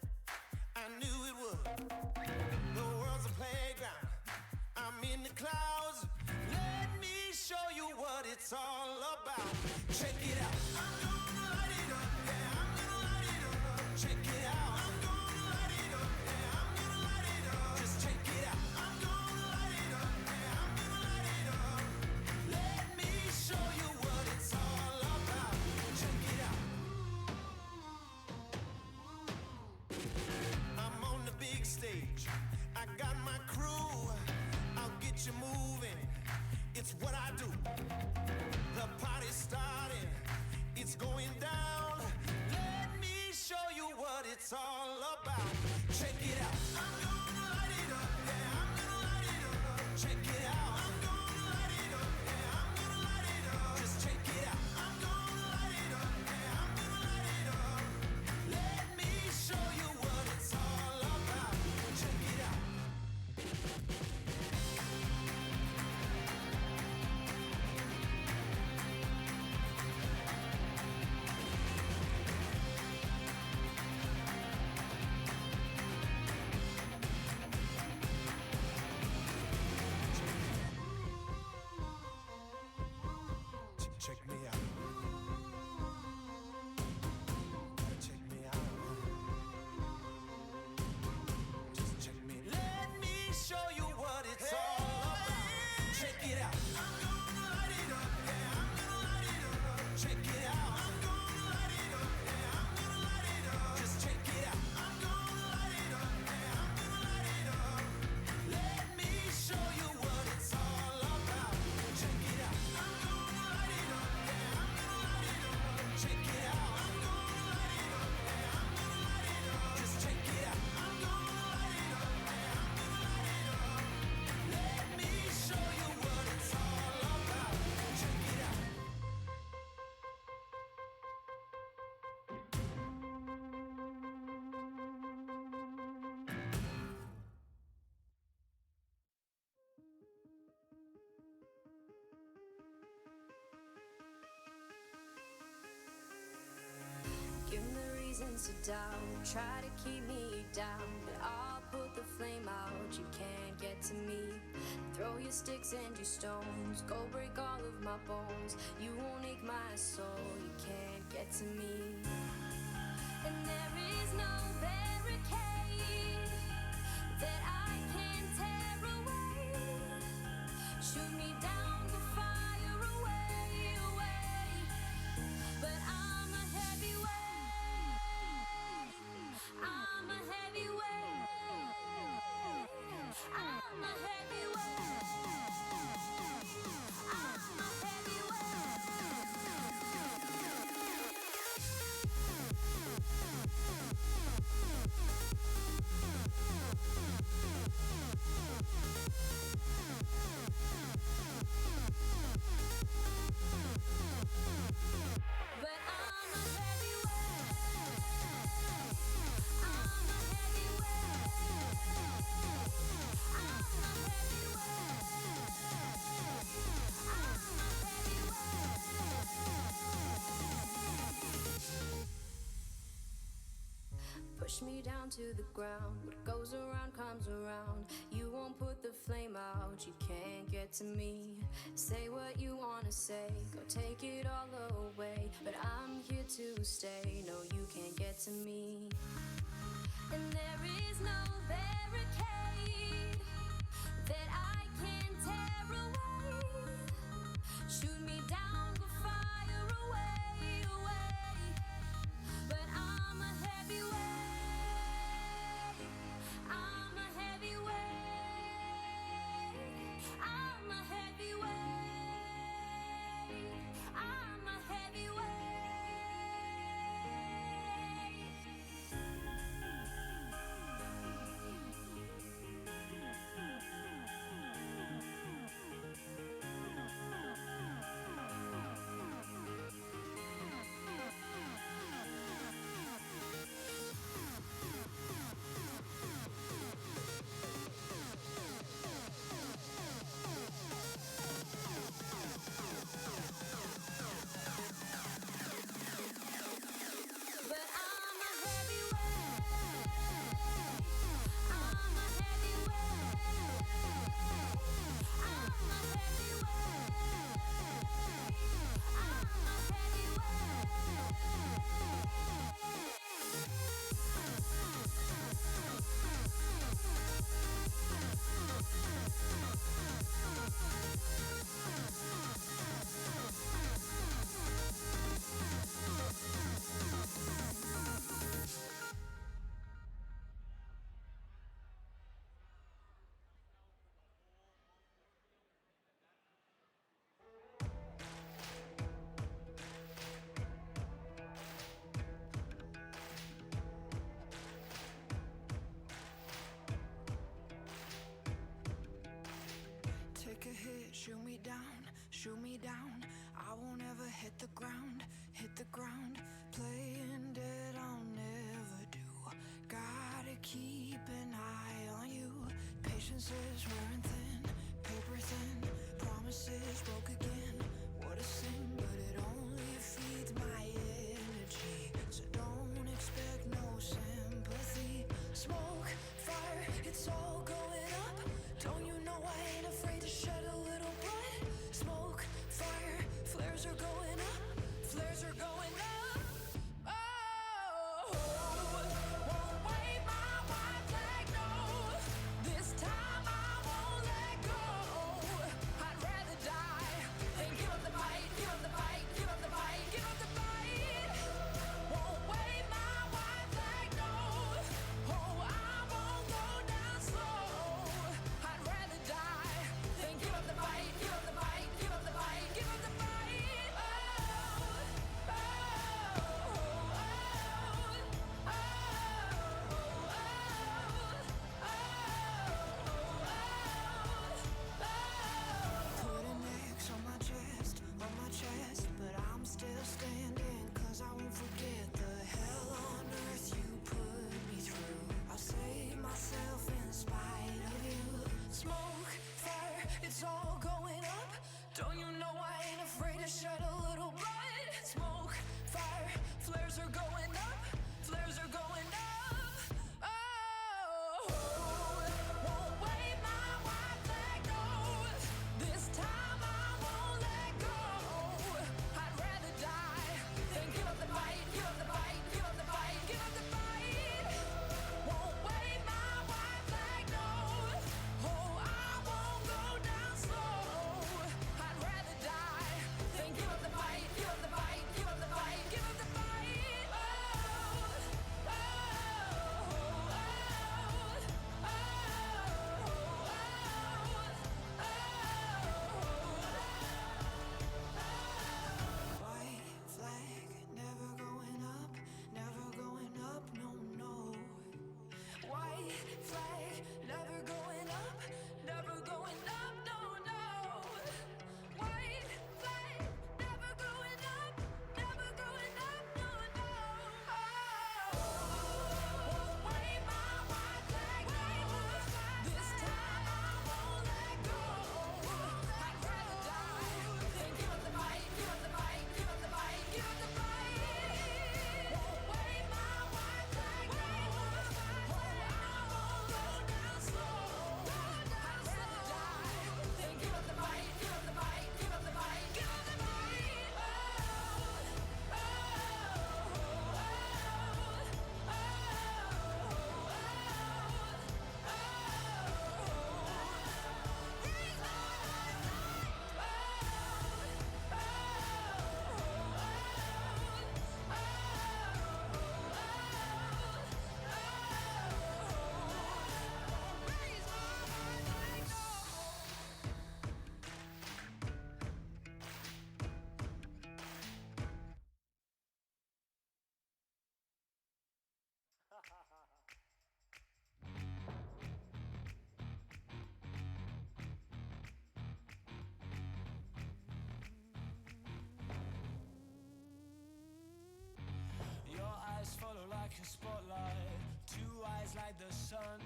S18: I knew it would. The world's a playground, I'm in the clouds. Let me show you what it's all about. Check it out. I'm gonna light it up, yeah, I'm gonna light it up. Check it out. I'm gonna light it up, yeah, I'm gonna light it up. Just check it out. I'm gonna light it up, yeah, I'm gonna light it up. Let me show you what it's all about. Check it out. I'm on the big stage, I got my crew. I'll get you moving, it's what I do. The party's starting, it's going down. Let me show you what it's all about. Check it out. I'm gonna light it up, yeah, I'm gonna light it up. Check it out. I'm gonna light it up, yeah, I'm gonna light it up. Just check it out. I'm gonna light it up, yeah, I'm gonna light it up. Let me show you what it's all about. Check it out. Check me out. Check me out. Just check me. Let me show you what it's all about. Check it out. I'm gonna light it up, yeah, I'm gonna light it up. Check it out. I'm gonna light it up, yeah, I'm gonna light it up. Just check it out. I'm gonna light it up, yeah, I'm gonna light it up. Let me show you what it's all about. Check it out. I'm gonna light it up, yeah, I'm gonna light it up. Check it out. I'm gonna light it up, yeah, I'm gonna light it up. Just check it out. I'm gonna light it up, yeah, I'm gonna light it up. Let me show you what it's all about. Check it out.
S19: Give me reasons to doubt, try to keep me down, but I'll put the flame out, you can't get to me. Throw your sticks and your stones, go break all of my bones. You won't ache my soul, you can't get to me. And there is no barricade that I can tear away. Shoot me down to fire away, away. But I'm a heavyweight. I'm a heavyweight. I'm a heavyweight. I'm a But I'm a heavyweight. I'm a heavyweight. I'm a heavyweight. I'm a heavyweight. Push me down to the ground. What goes around comes around. You won't put the flame out. You can't get to me. Say what you wanna say. Go take it all away. But I'm here to stay. No, you can't get to me. And there is no barricade that I can tear away. Shoot me down, go fire away, away. But I'm a heavyweight. I'm a heavyweight. I'm a heavyweight. I'm a heavyweight.
S18: shoot me down. I won't ever hit the ground, playing dead I'll never do. Gotta keep an eye on you. Patience is wearing thin, paper thin, promises broke again. What a sin, but it only feeds my energy. So don't expect no sympathy. Smoke, fire, it's all going up. Don't you know I ain't afraid to shed a little blood? Smoke, fire, flares are going up, flares are going up. Oh, won't wave my white flag, no. This time I won't let go. I'd rather die than give up the fight, give up the fight, give up the fight, give up the fight. Won't wave my white flag, no. Oh, I won't go down slow. I'd rather die than give up the fight, give up the fight, give up the fight, give up the fight. Put an X on my chest, but I'm still standing, 'cause I won't forget the hell on earth you put me through. I'll save myself in spite of you. Smoke, fire, it's all going up. Don't you know I ain't afraid to shed a little blood? Smoke, fire, flares are going up, flares are going up. Oh, won't wave my white flag, no. This time I won't let go. I'd rather die than give up the fight, give up the fight, give up the fight, give up the fight. Won't wave my white flag, no. Oh, I won't go down slow. I'd rather die than give up the fight, give up the fight, give up the fight, give up the fight. Oh, white flag, never going up, no, no. White flag, never going up, no, no. White flag, never going up, no, no. Won't wave my white flag, no. This time I won't let go. I'd rather die than give up the fight, give up the fight, give up the fight, give up the fight. Won't wave my white flag, no. Oh, I won't go down slow. I'd rather die than give up the fight, give up the fight, give up the fight, give up the fight.
S20: Your eyes follow like a spotlight, two eyes like the sun.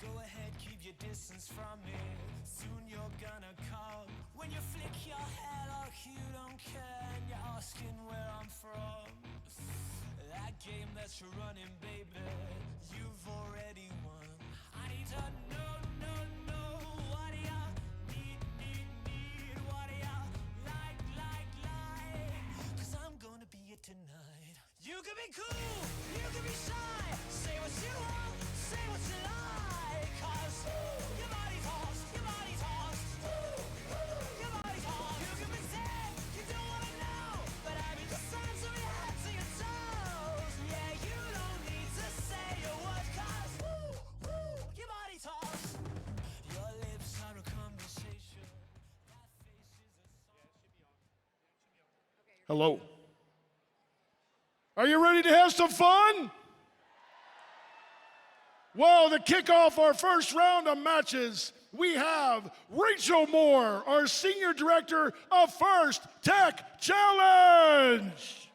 S20: Go ahead, keep your distance from me, soon you're gonna come. When you flick your hair like you don't care, and you're asking where I'm from. That game that you're running, baby, you've already won. I need to know, what do ya need, what do ya like, 'cause I'm gonna be it tonight. You can be cool, you can be shy, say what you want, say what you like, 'cause your body talks, your body talks, your body talks. You can pretend you don't wanna know, but I mean the signs of your head to your toes. Yeah, you don't need to say a word, 'cause your body talks. Your lips are a conversation.
S1: Hello. Are you ready to have some fun? Well, to kick off our first round of matches, we have Rachel Moore, our Senior Director of First Tech Challenge.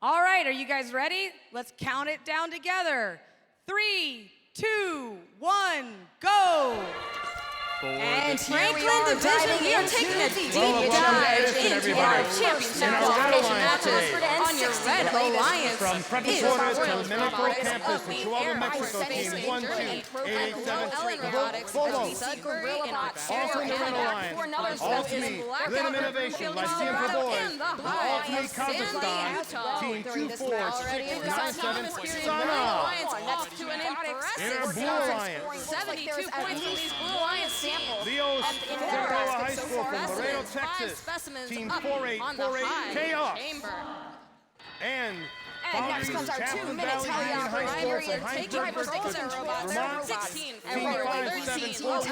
S7: All right, are you guys ready? Let's count it down together. 3, 2, 1, go! And Franklin Division, we are taking a deep dive into our championship qualification matches on your Red Alliance.
S1: From Preparatoria to Minnesota Campus, the Chihuahua, Mexico team 12887. Bobo, also in the Red Alliance. All to me, Rhythm Innovation, Lyceum for Boys. All to me, Kazakhstan, team 24697. Sana. In our Blue Alliance.
S7: 72 points from these Blue Alliance samples.
S1: Leo's Figueroa High School from Laredo, Texas. Team 4848 Chaos. And
S7: next comes our 2-minute teleoperator period. Take drivers Vermont,
S1: Vermont,
S7: 16
S1: and 571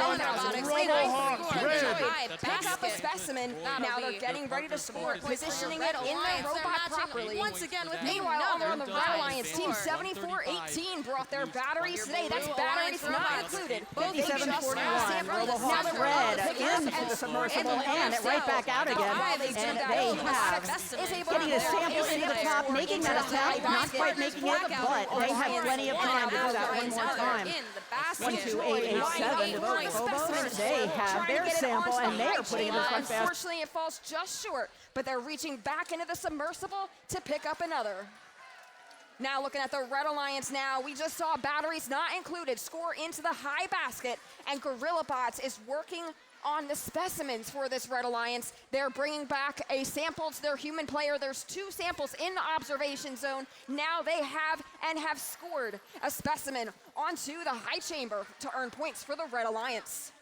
S1: Robohawks.
S7: Pick up a specimen. Now they're getting ready to score, positioning it in their robot properly. Once again, with meanwhile, over on the Red Alliance, Team 7418 brought their batteries today. That's batteries not included.
S5: 5741, Robohawks red into the submersible and it right back out again. And they have getting a sample into the top, making that attack. Not quite making it, but they have plenty of time to do that one more time. 12887 to vote Phobos. They have their sample and they are putting it in the front basket.
S7: Unfortunately, it falls just short, but they're reaching back into the submersible to pick up another. Now looking at the Red Alliance now, we just saw batteries not included score into the high basket, and Gorilla Bots is working on the specimens for this Red Alliance. They're bringing back a sample to their human player. There's 2 samples in the observation zone. Now they have scored a specimen onto the high chamber to earn points for the Red Alliance.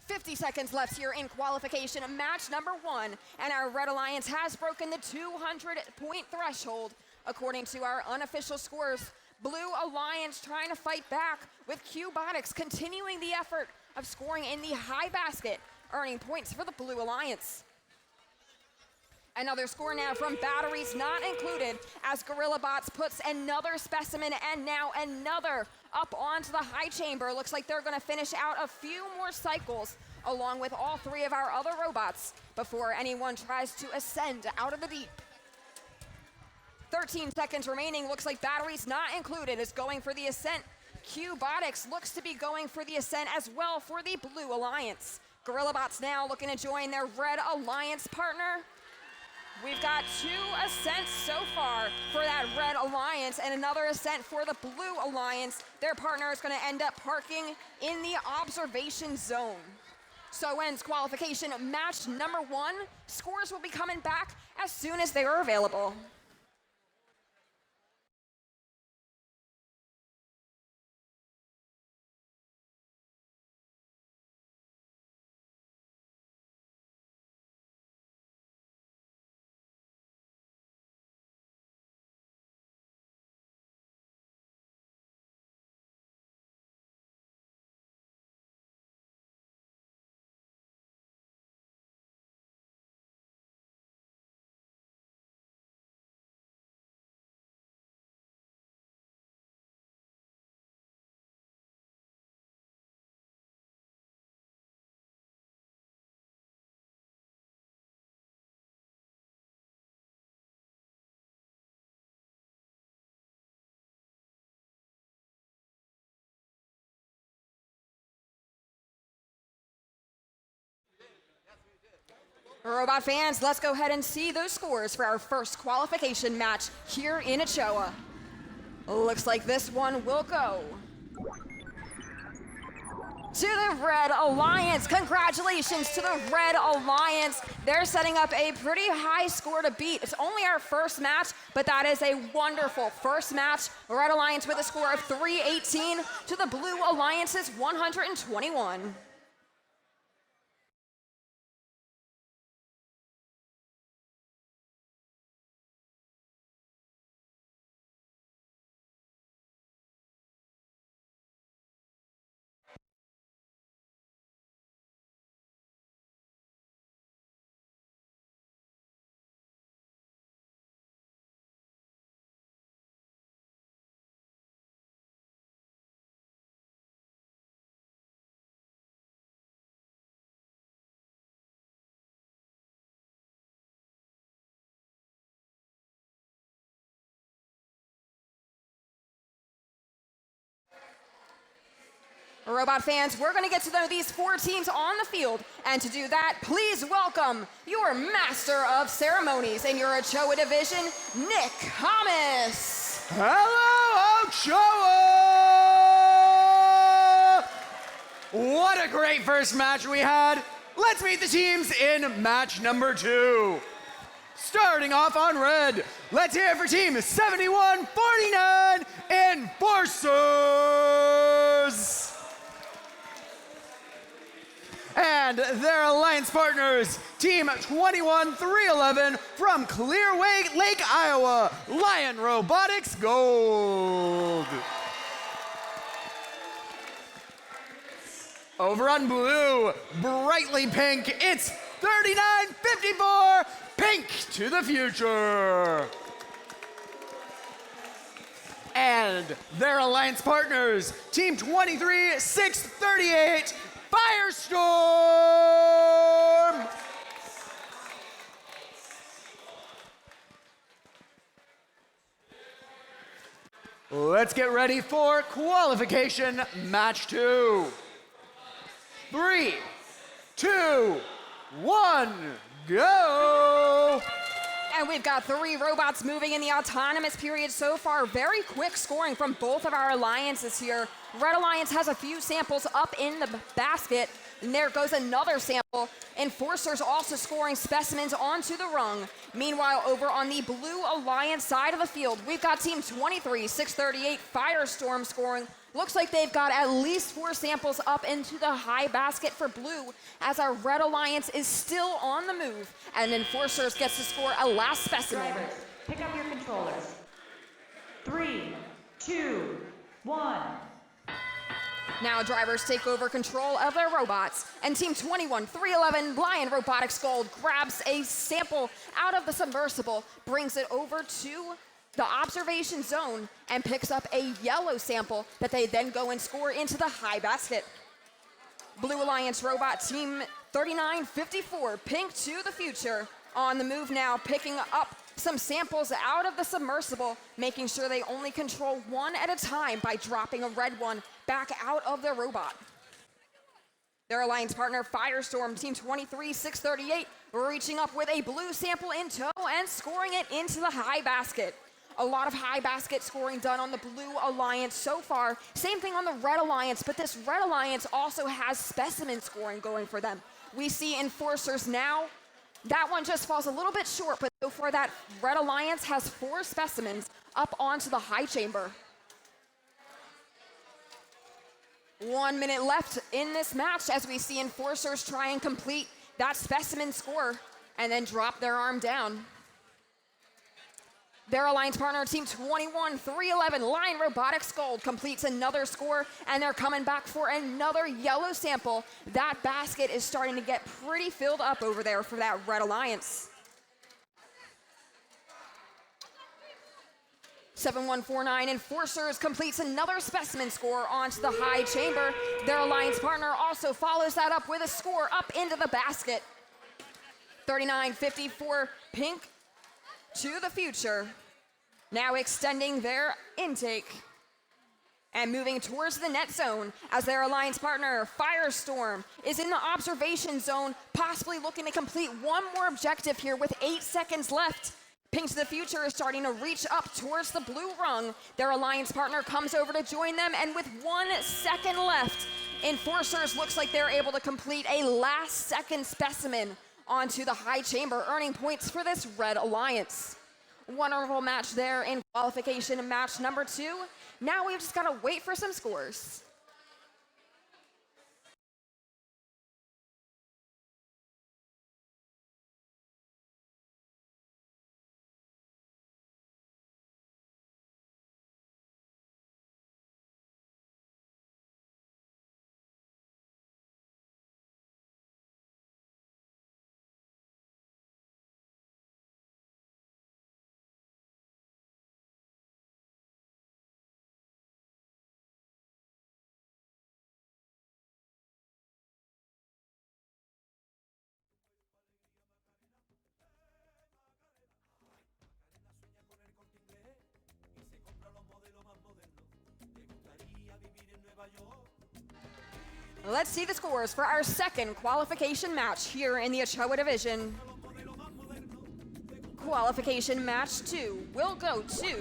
S7: 50 seconds left here in qualification, match number 1, and our Red Alliance has broken the 200-point threshold according to our unofficial scores. Blue Alliance trying to fight back with Q-Botics continuing the effort of scoring in the high basket, earning points for the Blue Alliance. Another score now from batteries not included as Gorilla Bots puts another specimen and now another up onto the high chamber. Looks like they're going to finish out a few more cycles along with all 3 of our other robots before anyone tries to ascend out of the deep. 13 seconds remaining. Looks like batteries not included is going for the ascent. Q-Botics looks to be going for the ascent as well for the Blue Alliance. Gorilla Bots now looking to join their Red Alliance partner. We've got 2 ascents so far for that Red Alliance and another ascent for the Blue Alliance. Their partner is going to end up parking in the observation zone. So ends qualification match number 1. Scores will be coming back as soon as they are available. Robot fans, let's go ahead and see those scores for our first qualification match here in Ochoa. Looks like this one will go to the Red Alliance. Congratulations to the Red Alliance. They're setting up a pretty high score to beat. It's only our first match, but that is a wonderful first match. Red Alliance with a score of 318 to the Blue Alliance's 121.
S21: Robot fans, we're going to get to know these 4 teams on the field. And to do that, please welcome your Master of Ceremonies in your Ochoa division, Nick Hamas.
S22: Hello, Ochoa! What a great first match we had. Let's meet the teams in match number 2. Starting off on red, let's hear it for team 7149 Enforcers! And their alliance partners, team 21311 from Clear Lake, Iowa, Lion Robotics Gold. Over on blue, brightly pink, it's 3954, Pink to the Future. And their alliance partners, team 23638, Firestorm. Let's get ready for qualification match 2. 3, 2, 1, go!
S21: And we've got 3 robots moving in the autonomous period so far. Very quick scoring from both of our alliances here. Red Alliance has a few samples up in the basket. And there goes another sample. Enforcers also scoring specimens onto the rung. Meanwhile, over on the Blue Alliance side of the field, we've got team 23-638 Firestorm scoring. Looks like they've got at least 4 samples up into the high basket for Blue, as our Red Alliance is still on the move, and Enforcers gets to score a last specimen.
S23: Drivers, pick up your controllers. 3, 2, 1.
S21: Now drivers take over control of their robots, and team 21-311 Lion Robotics Gold grabs a sample out of the submersible, brings it over to the observation zone, and picks up a yellow sample that they then go and score into the high basket. Blue Alliance robot team 3954, Pink to the Future, on the move now, picking up some samples out of the submersible, making sure they only control one at a time by dropping a red one back out of their robot. Their alliance partner, Firestorm, team 23-638, reaching up with a blue sample in tow and scoring it into the high basket. A lot of high basket scoring done on the Blue Alliance so far. Same thing on the Red Alliance, but this Red Alliance also has specimen scoring going for them. We see Enforcers now. That one just falls a little bit short, but so far that Red Alliance has 4 specimens up onto the high chamber. 1 minute left in this match as we see Enforcers try and complete that specimen score and then drop their arm down. Their alliance partner, team 21-311 Lion Robotics Gold, completes another score, and they're coming back for another yellow sample. That basket is starting to get pretty filled up over there for that Red Alliance. 7149 Enforcers completes another specimen score onto the high chamber. Their alliance partner also follows that up with a score up into the basket. 3954 Pink to the Future, now extending their intake and moving towards the net zone as their alliance partner, Firestorm, is in the observation zone, possibly looking to complete one more objective here with 8 seconds left. Pink to the Future is starting to reach up towards the blue rung. Their alliance partner comes over to join them, and with 1 second left, Enforcers looks like they're able to complete a last second specimen onto the high chamber, earning points for this Red Alliance. Wonderful match there in qualification match number 2. Now we've just got to wait for some scores. Let's see the scores for our second qualification match here in the Ochoa division. Qualification match 2 will go to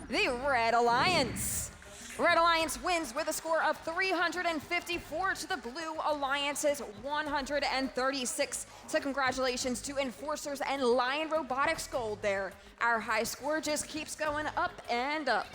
S21: the Red Alliance. Red Alliance wins with a score of 354 to the Blue Alliance's 136. So congratulations to Enforcers and Lion Robotics Gold there. Our high score just keeps going up and up.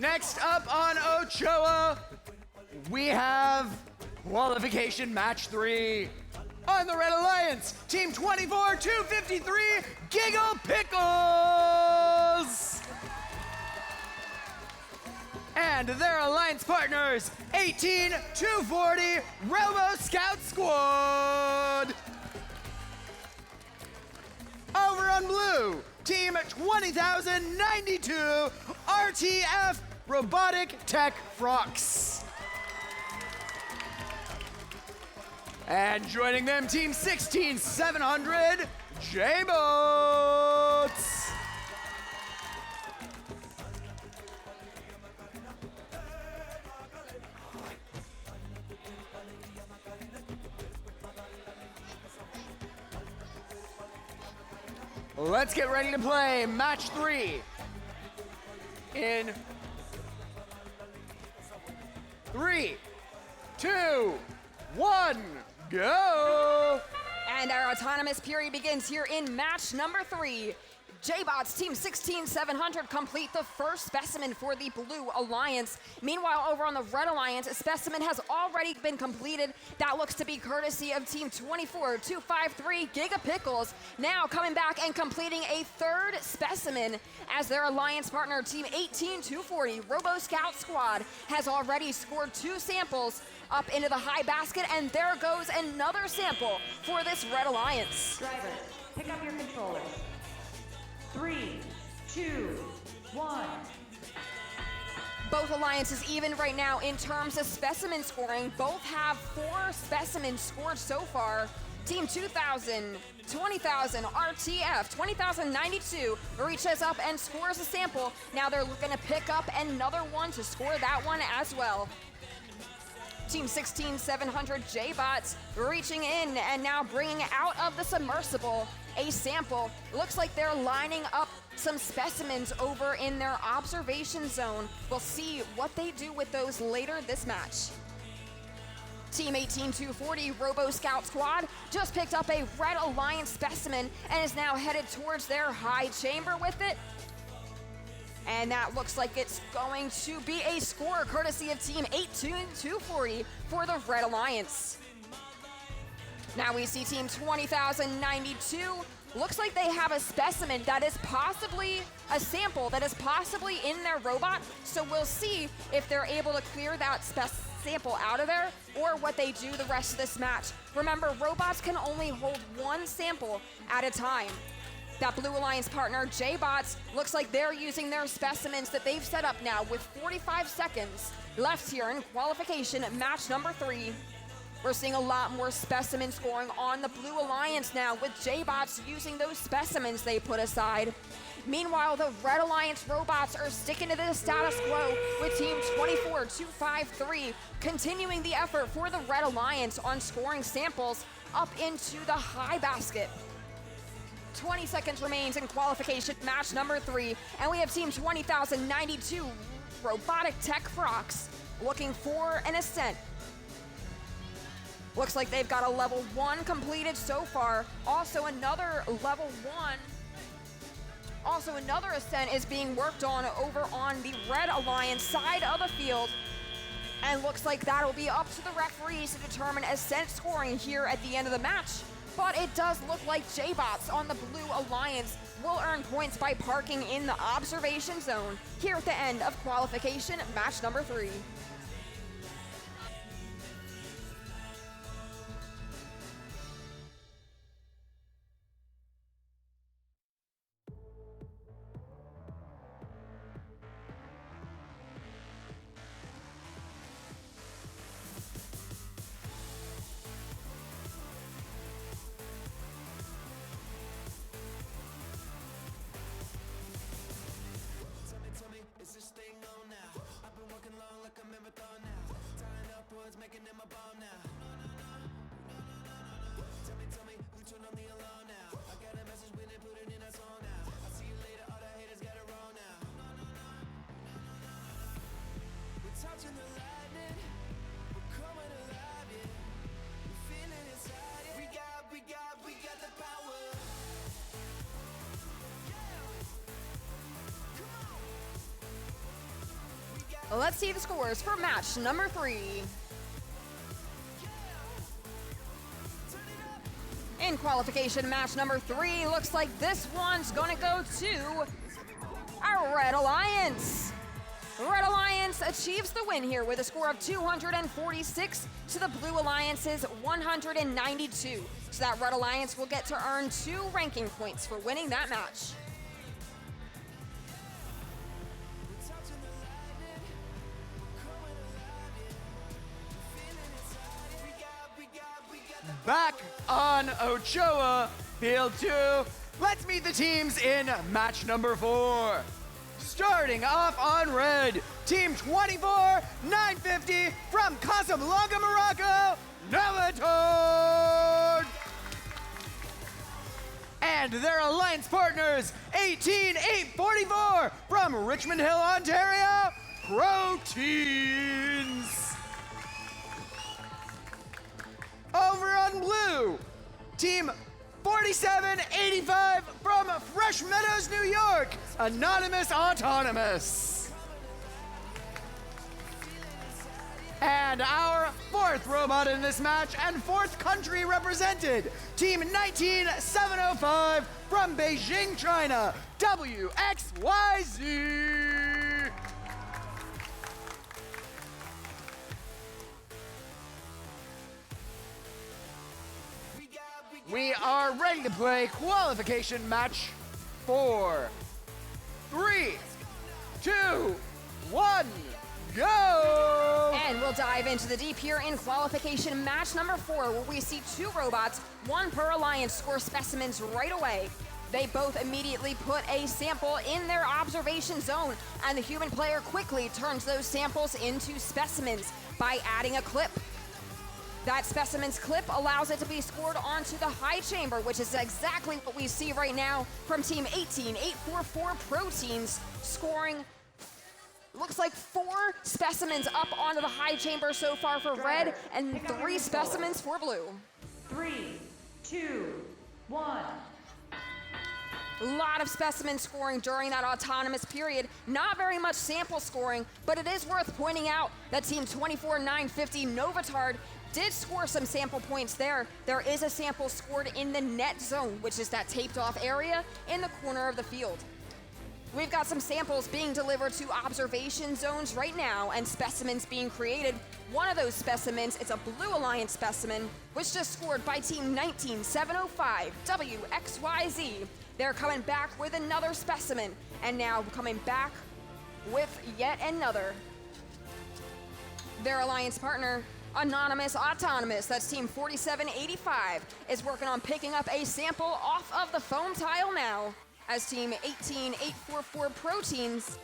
S22: Next up on Ochoa, we have qualification match 3. On the Red Alliance, Team 24-253, Giggle Pickles! And their alliance partners, 18-240, Robo Scout Squad! Over on blue, Team 20,092, RTF Robotic Tech Frocks. And joining them, Team 16,700, J-Boats. Let's get ready to play match 3 in 3, 2, 1, go!
S21: And our autonomous period begins here in match number 3. J-Bots Team 16,700 complete the first specimen for the Blue Alliance. Meanwhile, over on the Red Alliance, a specimen has already been completed. That looks to be courtesy of Team 24-253, Giga Pickles. Now coming back and completing a third specimen as their alliance partner, Team 18-240, Robo Scout Squad, has already scored 2 samples up into the high basket, and there goes another sample for this Red Alliance.
S23: Driver, pick up your controllers. 3, 2, 1.
S21: Both alliances even right now in terms of specimen scoring. Both have 4 specimens scored so far. Team 2,000, 20,000, RTF, 20,092 reaches up and scores a sample. Now they're looking to pick up another one to score that one as well. Team 16,700 J-Bots reaching in and now bringing out of the submersible a sample. Looks like they're lining up some specimens over in their observation zone. We'll see what they do with those later this match. Team 18-240 Robo Scout Squad just picked up a Red Alliance specimen and is now headed towards their high chamber with it. And that looks like it's going to be a score courtesy of Team 18-240 for the Red Alliance. Now we see Team 20,092. Looks like they have a specimen that is possibly a sample that is possibly in their robot. So we'll see if they're able to clear that sample out of there or what they do the rest of this match. Remember, robots can only hold 1 sample at a time. That Blue Alliance partner, J-Bots, looks like they're using their specimens that they've set up now with 45 seconds left here in qualification match number 3. We're seeing a lot more specimen scoring on the Blue Alliance now, with J-Bots using those specimens they put aside. Meanwhile, the Red Alliance robots are sticking to the status quo, with Team 24-253 continuing the effort for the Red Alliance on scoring samples up into the high basket. 20 seconds remains in qualification match number 3, and we have Team 20,092 Robotic Tech Frocks looking for an ascent. Looks like they've got a level 1 completed so far. Also another level 1. Also another ascent is being worked on over on the Red Alliance side of the field. And looks like that'll be up to the referees to determine ascent scoring here at the end of the match. But it does look like J-Bots on the Blue Alliance will earn points by parking in the observation zone here at the end of qualification match number 3. Let's see the scores for match number 3. In qualification match number 3, looks like this one's gonna go to our Red Alliance. Red Alliance achieves the win here with a score of 246 to the Blue Alliance's 192. So that Red Alliance will get to earn 2 ranking points for winning that match.
S22: Back on Ochoa, field 2. Let's meet the teams in match number 4. Starting off on red, team 24, 950 from Casablanca, Morocco, Novatard. And their alliance partners, 18844 from Richmond Hill, Ontario, Proteins. Over on blue, team 4785 from Fresh Meadows, New York, Anonymous Autonomous. And our 4th robot in this match and 4th country represented, team 19705 from Beijing, China, WXYZ. We are ready to play qualification match 4. 3, 2, 1, go!
S21: And we'll dive into the deep here in qualification match number 4, where we see 2 robots, 1 per alliance, score specimens right away. They both immediately put a sample in their observation zone, and the human player quickly turns those samples into specimens by adding a clip. That specimen's clip allows it to be scored onto the high chamber, which is exactly what we see right now from team 18844 Proteins, scoring, looks like 4 specimens up onto the high chamber so far for red, and 3 specimens for blue.
S23: 3, 2, 1.
S21: A lot of specimen scoring during that autonomous period. Not very much sample scoring, but it is worth pointing out that team 24950 Novatard did score some sample points there. There is a sample scored in the net zone, which is that taped off area in the corner of the field. We've got some samples being delivered to observation zones right now and specimens being created. One of those specimens is a Blue Alliance specimen, which just scored by team 19705 WXYZ. They're coming back with another specimen, and now coming back with yet another. Their alliance partner, Anonymous Autonomous, that's team 4785, is working on picking up a sample off of the foam tile now, as team 18844 Proteins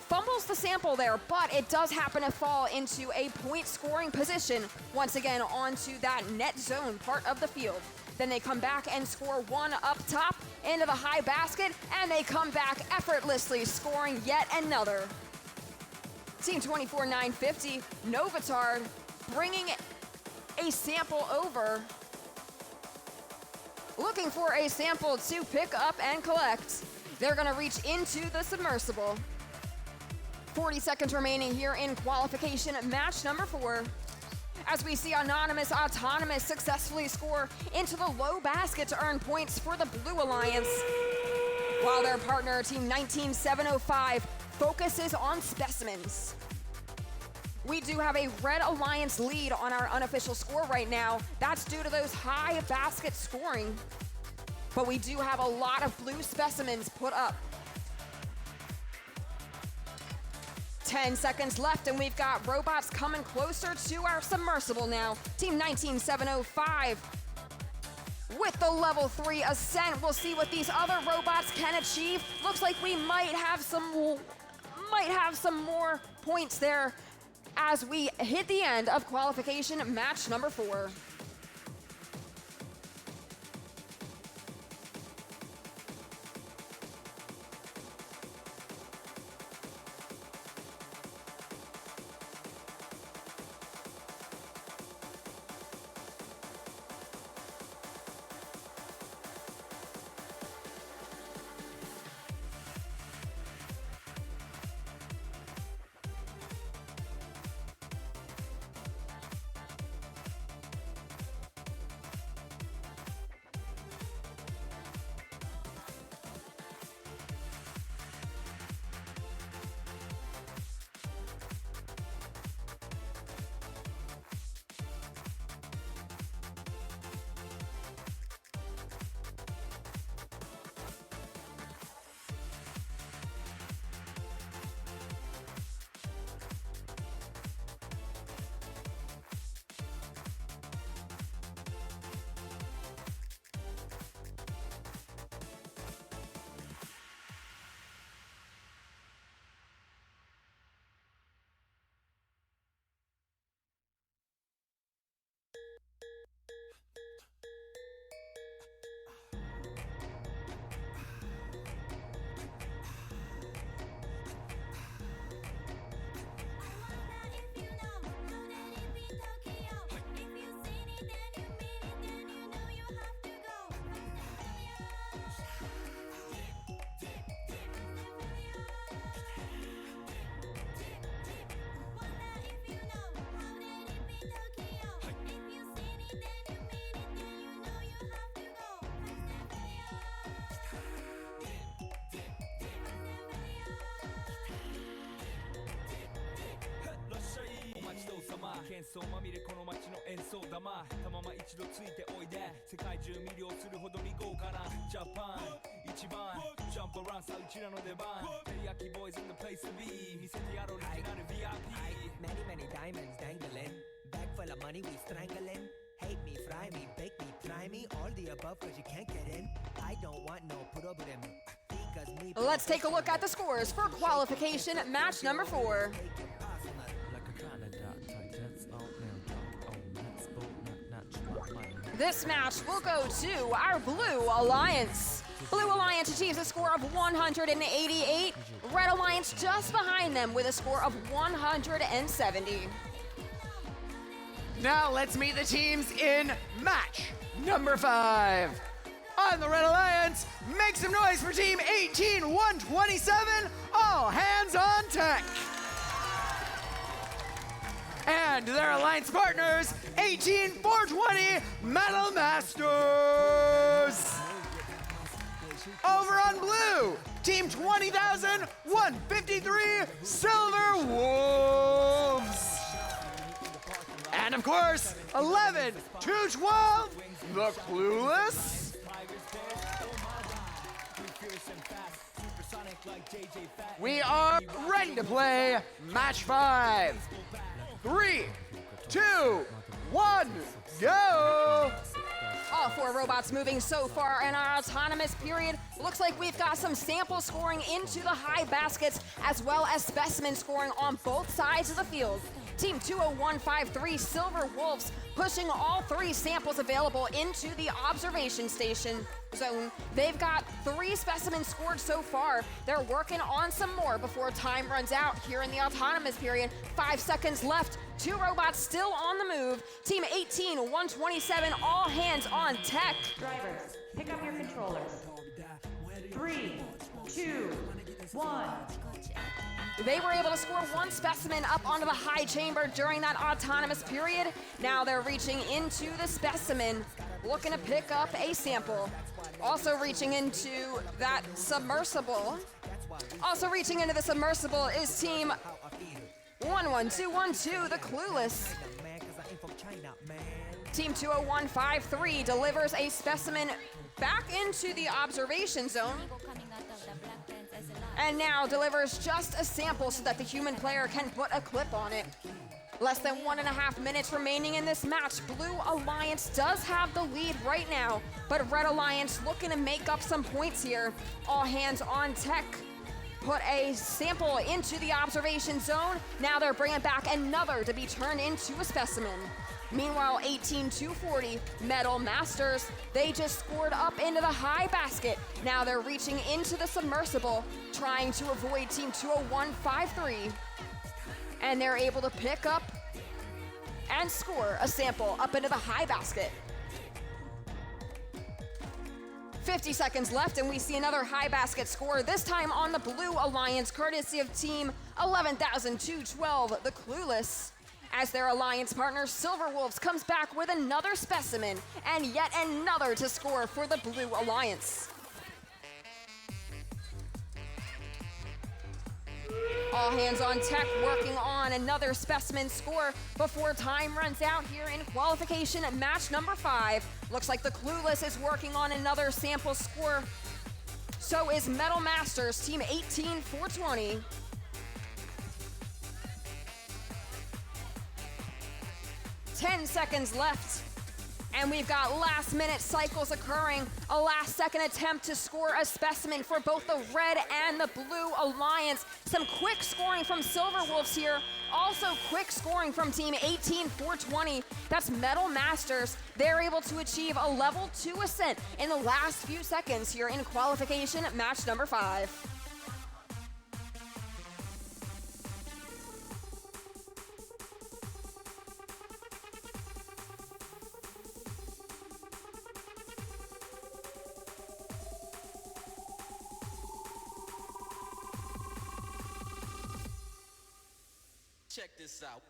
S21: fumbles the sample there, but it does happen to fall into a point scoring position, once again onto that net zone part of the field. Then they come back and score 1 up top into the high basket, and they come back effortlessly, scoring yet another. Team 24950, Novatard, bringing a sample over, looking for a sample to pick up and collect. They're gonna reach into the submersible. 40 seconds remaining here in qualification match number 4. As we see Anonymous Autonomous successfully score into the low basket to earn points for the Blue Alliance, while their partner, team 19705, focuses on specimens. We do have a Red Alliance lead on our unofficial score right now. That's due to those high basket scoring. But we do have a lot of blue specimens put up. 10 seconds left, and we've got robots coming closer to our submersible now. Team 19705 with the level 3 ascent. We'll see what these other robots can achieve. Looks like we might have some more points there as we hit the end of qualification match number 4.
S20: 幻想まみれこの街の演奏玉たまま一度ついておいで世界中魅了するほどに豪華なジャパン一番ジャンプアランさうちらの出番テリヤキボーイズ in the place to be 見せてやろうオリジナル VIP
S8: Many, many diamonds dangling. Bag full of money, we strangling. Hate me, fry me, bake me, try me. All the above, cause you can't get in. I don't want no problem. Because me.
S21: Let's take a look at the scores for qualification match number 4. This match will go to our Blue Alliance. Blue Alliance achieves a score of 188. Red Alliance just behind them with a score of 170.
S22: Now let's meet the teams in match number 5. On the Red Alliance, make some noise for Team 18127, all hands on deck. And their alliance partners, 18420 Metal Masters. Over on blue, Team 20153 Silver Wolves. And of course, 11212 the Clueless. We are ready to play match 5. 3, 2, 1, go!
S21: All 4 robots moving so far in our autonomous period. Looks like we've got some sample scoring into the high baskets as well as specimen scoring on both sides of the field. Team 20153 Silver Wolves pushing all 3 samples available into the observation station zone. They've got 3 specimens scored so far. They're working on some more before time runs out here in the autonomous period. 5 seconds left. 2 robots still on the move. Team 18127, all hands on tech.
S23: Drivers, pick up your controllers. 3, 2, 1.
S21: They were able to score 1 specimen up onto the high chamber during that autonomous period. Now they're reaching into the specimen, looking to pick up a sample. Also reaching into that submersible. Also reaching into the submersible is Team 11212, the Clueless. Team 20153 delivers a specimen back into the observation zone. And now delivers just a sample so that the human player can put a clip on it. Less than 1.5 minutes remaining in this match. Blue Alliance does have the lead right now, but Red Alliance looking to make up some points here. All hands on tech. Put a sample into the observation zone. Now they're bringing back another to be turned into a specimen. Meanwhile, 18240 Metal Masters, they just scored up into the high basket. Now they're reaching into the submersible, trying to avoid Team 20153. And they're able to pick up and score a sample up into the high basket. 50 seconds left, and we see another high basket score, this time on the Blue Alliance, courtesy of Team 11212, the Clueless. As their alliance partner, Silver Wolves, comes back with another specimen and yet another to score for the Blue Alliance. All hands on tech, working on another specimen score before time runs out here in qualification at match number 5. Looks like the Clueless is working on another sample score. So is Metal Masters, Team 18420. 10 seconds left, and we've got last-minute cycles occurring. A last-second attempt to score a specimen for both the Red and the Blue Alliance. Some quick scoring from Silver Wolves here. Also quick scoring from Team 18420. That's Metal Masters. They're able to achieve a level 2 ascent in the last few seconds here in qualification match number 5.
S8: Check this out.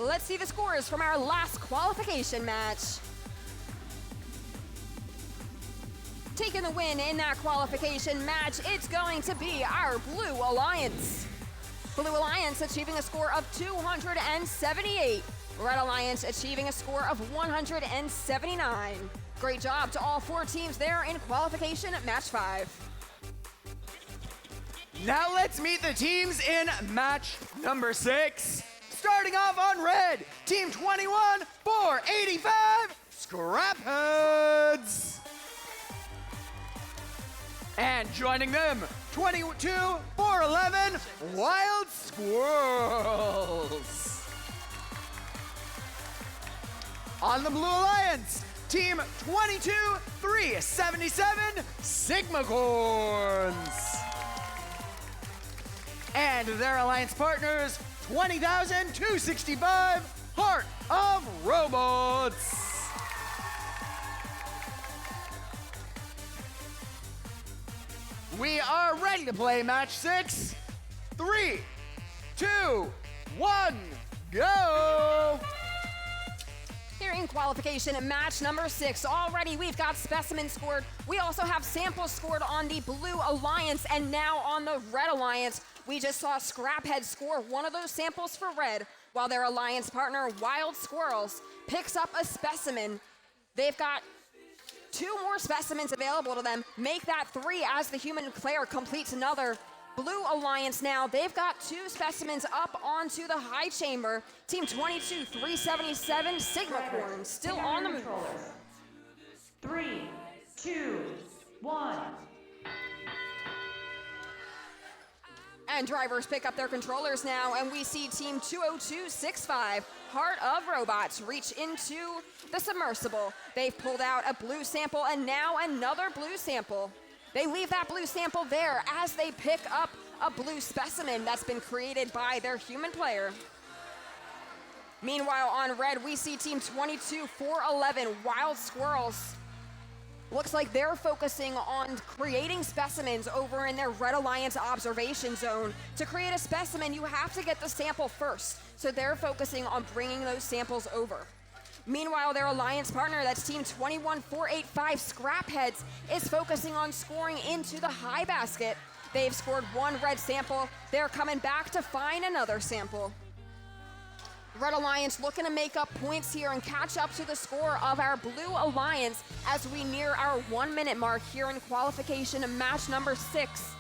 S21: let's see the scores from our last qualification match. Taking the win in that qualification match, it's going to be our Blue Alliance. Blue Alliance achieving a score of 278. Red Alliance achieving a score of 179. Great job to all 4 teams there in qualification at match 5.
S22: Now let's meet the teams in match number 6. Starting off on red, Team 21, 485, Scrapheads. And joining them, 22, 411, Wild Squirrels. On the Blue Alliance, Team 22, 377, Sigma Corns. And their alliance partners, 20,265, Heart of Robots. We are ready to play match 6. 3, 2, 1, go!
S21: Here in qualification at match number 6, already we've got specimens scored. We also have samples scored on the Blue Alliance, and now on the Red Alliance. We just saw Scraphead score one of those samples for Red, while their alliance partner, Wild Squirrels, picks up a specimen. They've got 2 more specimens available to them. Make that 3 as the human player completes another. Blue Alliance now, they've got 2 specimens up onto the high chamber. Team 22, 377, Sigma Corn, still on the move.
S23: 3, 2, 1.
S21: And drivers pick up their controllers now, and we see Team 20265, Heart of Robots, reach into the submersible. They've pulled out a blue sample and now another blue sample. They leave that blue sample there as they pick up a blue specimen that's been created by their human player. Meanwhile, on red, we see Team 22-411, Wild Squirrels. Looks like they're focusing on creating specimens over in their Red Alliance observation zone. To create a specimen, you have to get the sample first, so they're focusing on bringing those samples over. Meanwhile, their alliance partner, that's Team 21-485, Scrapheads, is focusing on scoring into the high basket. They've scored 1 red sample. They're coming back to find another sample. Red Alliance looking to make up points here and catch up to the score of our Blue Alliance as we near our 1-minute mark here in qualification of match number 6.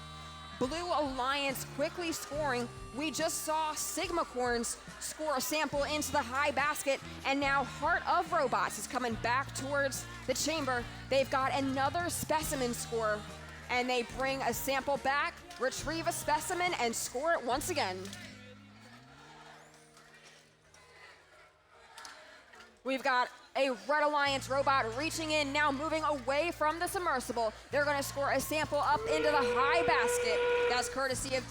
S21: Blue Alliance quickly scoring. We just saw Sigma Corns score a sample into the high basket, and now Heart of Robots is coming back towards the chamber. They've got another specimen score, and they bring a sample back, retrieve a specimen, and score it once again. We've got a Red Alliance robot reaching in, now moving away from the submersible. They're gonna score a sample up into the high basket. That's courtesy of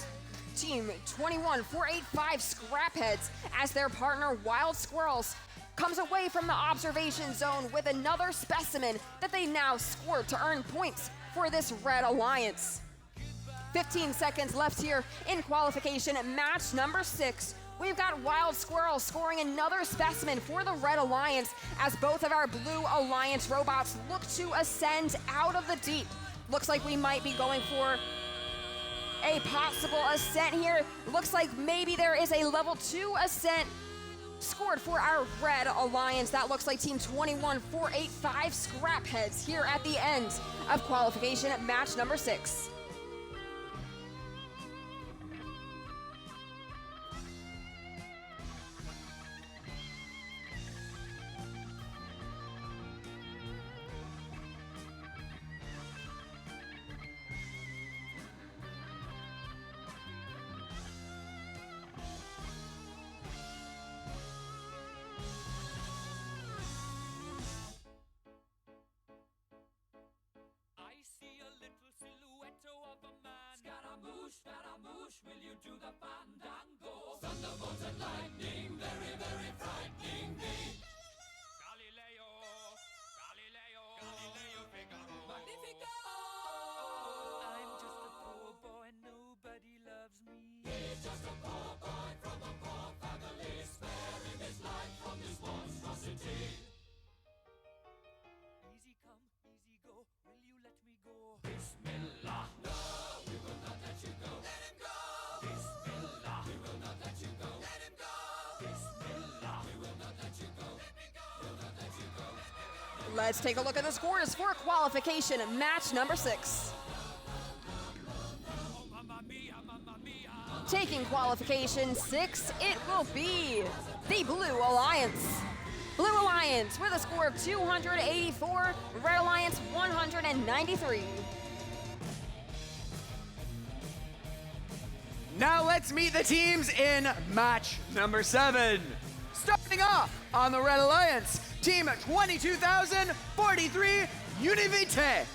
S21: Team 21-485 Scrapheads as their partner Wild Squirrels comes away from the observation zone with another specimen that they now scored to earn points for this Red Alliance. 15 seconds left here in qualification at match number 6. We've got Wild Squirrels scoring another specimen for the Red Alliance as both of our Blue Alliance robots look to ascend out of the deep. Looks like we might be going for a possible ascent here. Looks like maybe there is a level 2 ascent scored for our Red Alliance. That looks like Team 21-485 Scrapheads here at the end of qualification at match number 6.
S18: Scaramouche, will you do the fandango? Thunderbolt and lightning, very, very frightening me. Galileo, Galileo, Galileo Figaro. Magnifico! I'm just a poor boy, nobody loves me. He's just a poor boy from a poor family, sparing his life.
S21: Let's take a look at the scores for qualification match number 6. Taking qualification 6, it will be the Blue Alliance. Blue Alliance with a score of 284, Red Alliance 193.
S22: Now let's meet the teams in match number 7. Starting off on the Red Alliance, Team 22,043 Univite.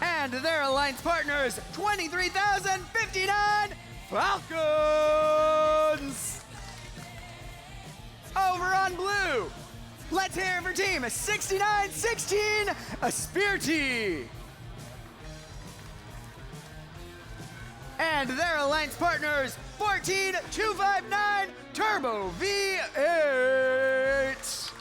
S22: And their alliance partners, 23,059 Falcons. Over on blue, let's hear it for Team 6916 Aspirti. And their alliance partners, 14259 Turbo V8.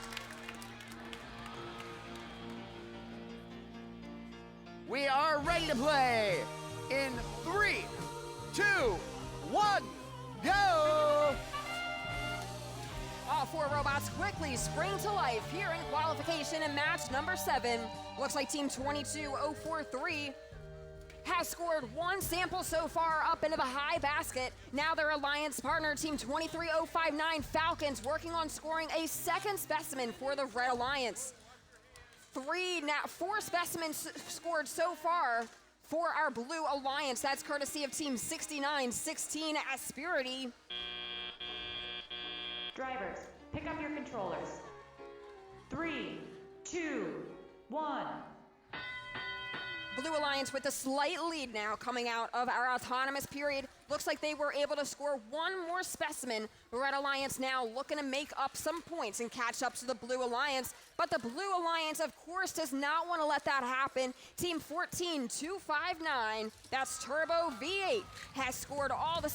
S22: We are ready to play in 3, 2, 1, go!
S21: All 4 robots quickly spring to life here in qualification in match number 7. Looks like Team 22043 has scored 1 sample so far up into the high basket. Now their alliance partner, Team 23059 Falcons, working on scoring a second specimen for the Red Alliance. 4 specimens scored so far for our Blue Alliance. That's courtesy of Team 6916 Aspirity.
S23: Drivers, pick up your controllers. 3, 2, 1.
S21: Blue Alliance with a slight lead now coming out of our autonomous period. Looks like they were able to score 1 more specimen. Red Alliance now looking to make up some points and catch up to the Blue Alliance. But the Blue Alliance, of course, does not want to let that happen. Team 14259, that's Turbo V8, has scored all the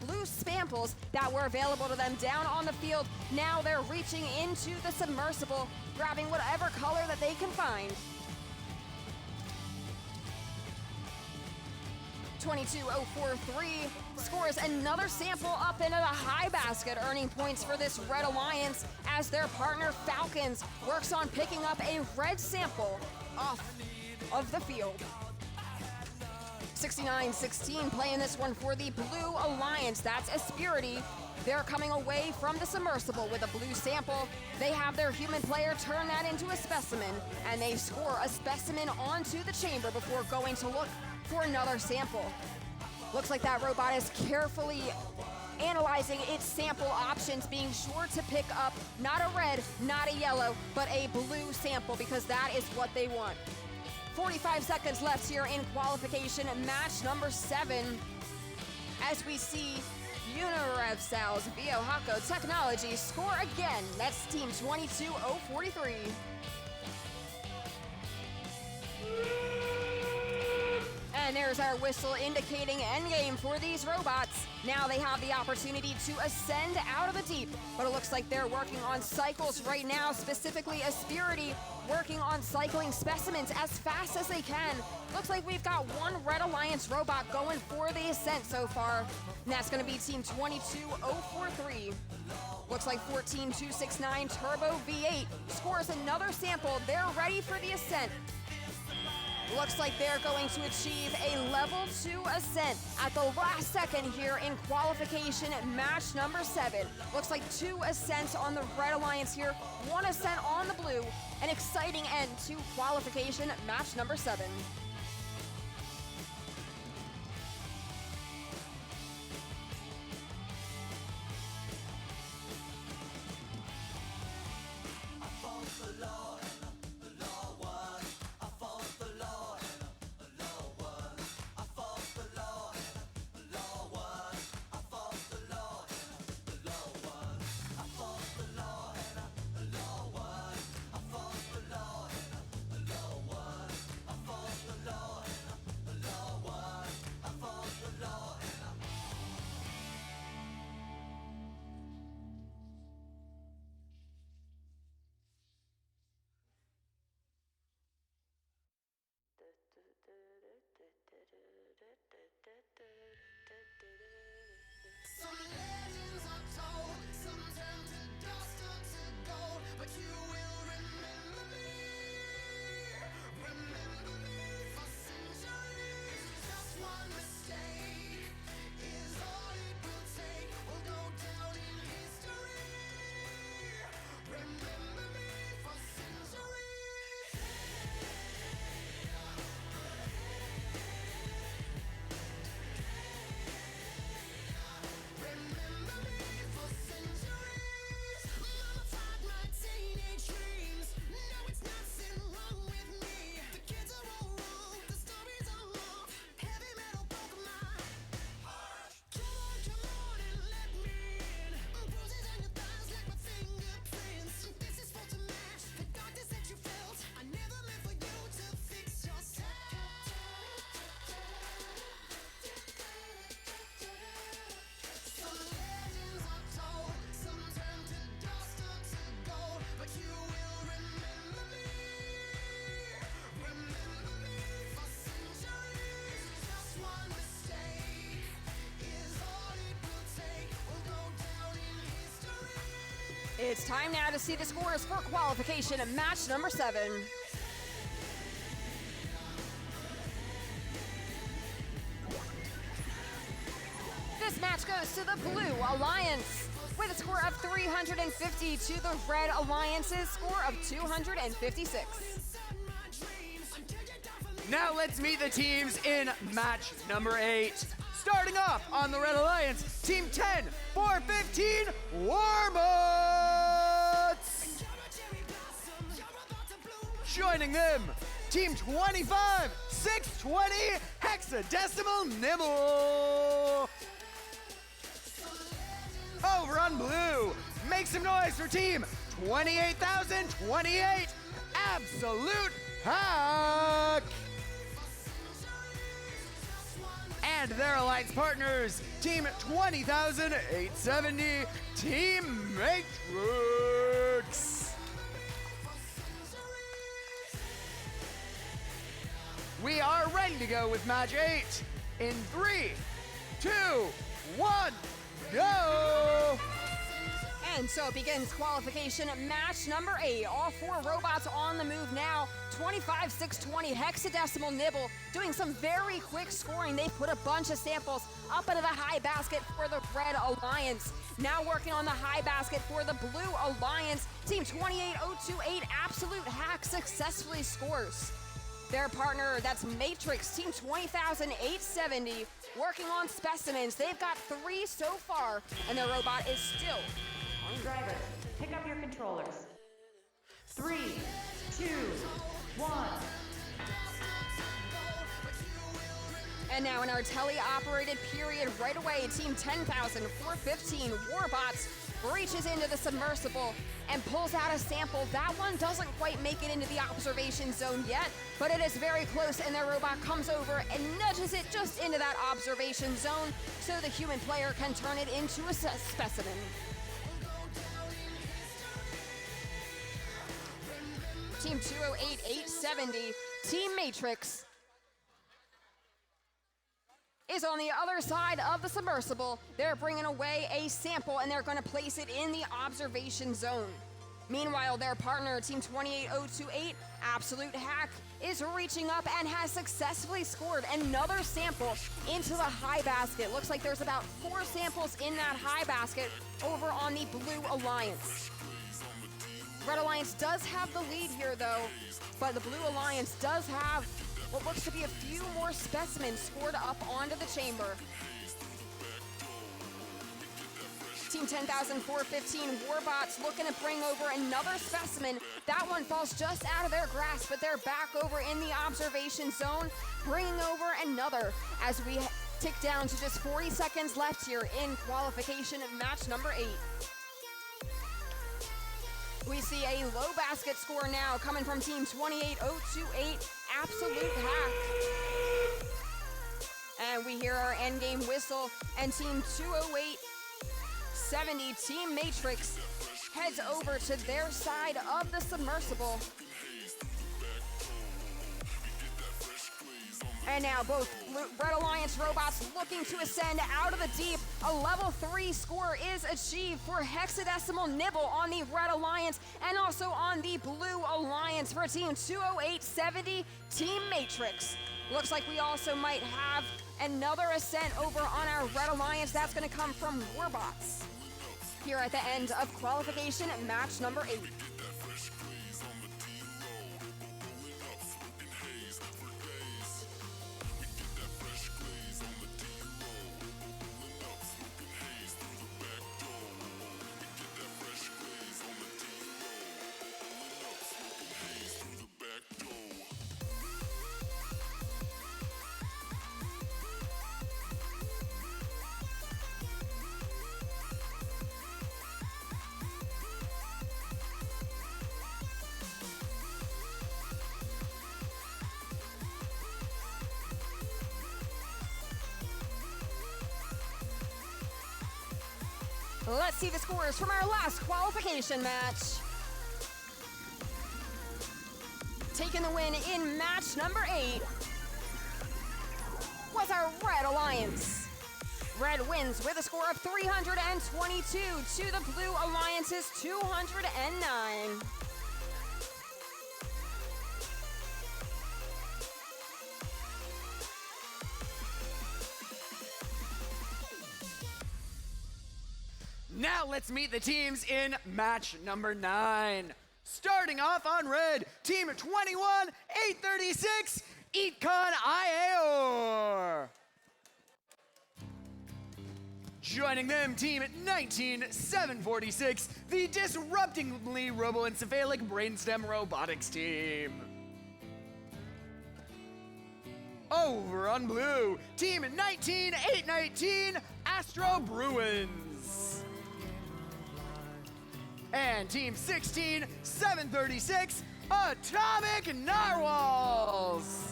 S21: blue samples that were available to them down on the field. Now they're reaching into the submersible, grabbing whatever color that they can find. 22043 scores another sample up into the high basket, earning points for this Red Alliance as their partner Falcons works on picking up a red sample off of the field. 6916 playing this one for the Blue Alliance. That's Aspirity. They're coming away from the submersible with a blue sample. They have their human player turn that into a specimen, and they score a specimen onto the chamber before going to look for another sample. Looks like that robot is carefully analyzing its sample options, being sure to pick up not a red, not a yellow, but a blue sample, because that is what they want. 45 seconds left here in qualification, match number 7. As we see Unirev Sal's Biohako Technology score again. That's Team 22043. And there's our whistle indicating endgame for these robots. Now they have the opportunity to ascend out of the deep, but it looks like they're working on cycles right now, specifically Aspirity working on cycling specimens as fast as they can. Looks like we've got 1 Red Alliance robot going for the ascent so far, and that's gonna be Team 22043. Looks like 14269 Turbo V8 scores another sample. They're ready for the ascent. Looks like they're going to achieve a level 2 ascent at the last second here in qualification match number 7. Looks like 2 ascents on the Red Alliance here, 1 ascent on the blue. An exciting end to qualification match number 7. It's time now to see the scores for qualification at match number 7. This match goes to the Blue Alliance with a score of 350 to the Red Alliance's score of 256.
S22: Now let's meet the teams in match number 8. Starting off on the Red Alliance, Team 10, 415, Warmots! Joining them, Team 25, 620, Hexadecimal Nibble! Over on blue, make some noise for Team 28,028, Absolute Hack! And their alliance partners, Team 20,870, Team Matrix. We are ready to go with match 8 in 3, 2, 1, go!
S21: And so begins qualification at match number 8. All 4 robots on the move now. 25, 620, Hexadecimal Nibble doing some very quick scoring. They put a bunch of samples up into the high basket for the Red Alliance. Now working on the high basket for the Blue Alliance. Team 28028 Absolute Hack successfully scores. Their partner, that's Matrix, Team 20,870, working on specimens. They've got 3 so far, and their robot is still on
S23: Drivers, pick up your controllers. 3, 2, 1.
S21: And now in our tele-operated period right away, Team 10,415 Warbots reaches into the submersible and pulls out a sample. That one doesn't quite make it into the observation zone yet, but it is very close, and their robot comes over and nudges it just into that observation zone so the human player can turn it into a specimen. Team 208-870, Team Matrix, is on the other side of the submersible. They're bringing away a sample, and they're going to place it in the observation zone. Meanwhile, their partner, Team 28028, Absolute Hack, is reaching up and has successfully scored another sample into the high basket. Looks like there's about 4 samples in that high basket over on the Blue Alliance. Red Alliance does have the lead here, though, but the Blue Alliance does have what looks to be a few more specimens scored up onto the chamber. Team 10,415 Warbots looking to bring over another specimen. That one falls just out of their grasp, but they're back over in the observation zone, bringing over another as we tick down to just 40 seconds left here in qualification of match number 8. We see a low basket score now coming from Team 28028, Absolute Hack. And we hear our endgame whistle, and Team 208-70, Team Matrix, heads over to their side of the submersible. And now both Red Alliance robots looking to ascend out of the deep. A level 3 score is achieved for Hexadecimal Nibble on the Red Alliance and also on the Blue Alliance for Team 208-70, Team Matrix. Looks like we also might have another ascent over on our Red Alliance. That's going to come from Warbots here at the end of qualification at match number 8. Let's see the scores from our last qualification match. Taking the win in match number 8 was our Red Alliance. Red wins with a score of 322 to the Blue Alliance's 209.
S22: Now let's meet the teams in match number 9. Starting off on red, team 21, 836, Itcon Iaor. Joining them, team 19, 746, the disruptingly roboencephalic brainstem robotics team. Over on blue, team 19, 819, Astro Bruins. And team 16, 736, Atomic Narwhals.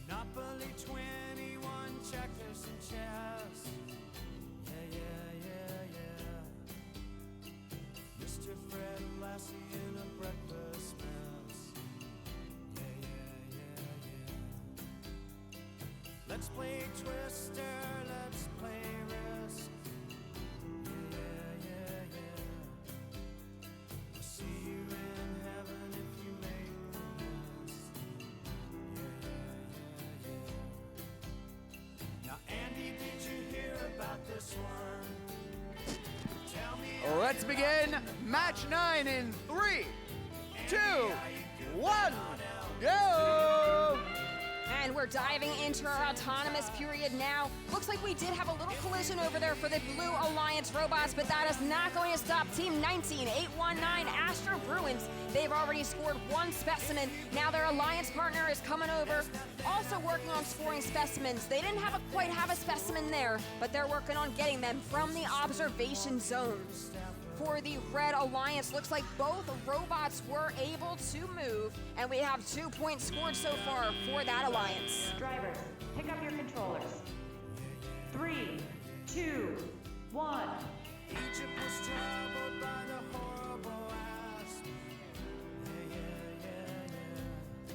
S20: Monopoly 21, checkers and chess. Yeah. Mr. Fred Lassie in a breakfast mess. Yeah. Let's play Twister, let's play Risk. Yeah. I'll see you in heaven if you make the list. Now, Andy, did you hear about this one? Tell me.
S22: Let's begin match 9 in 3, 2, 1, go!
S21: And we're diving into our autonomous period now. Looks like we did have a little collision over there for the Blue Alliance robots, but that is not going to stop Team 19, 819, Astro Bruins. They've already scored 1 specimen. Now their alliance partner is coming over, also working on scoring specimens. They didn't quite have a specimen there, but they're working on getting them from the observation zone. For the Red Alliance, looks like both robots were able to move, and we have 2 points scored so far for that alliance.
S23: Drivers, pick up your controllers. 3, 2, 1.
S20: Egypt was troubled by the horrible asp.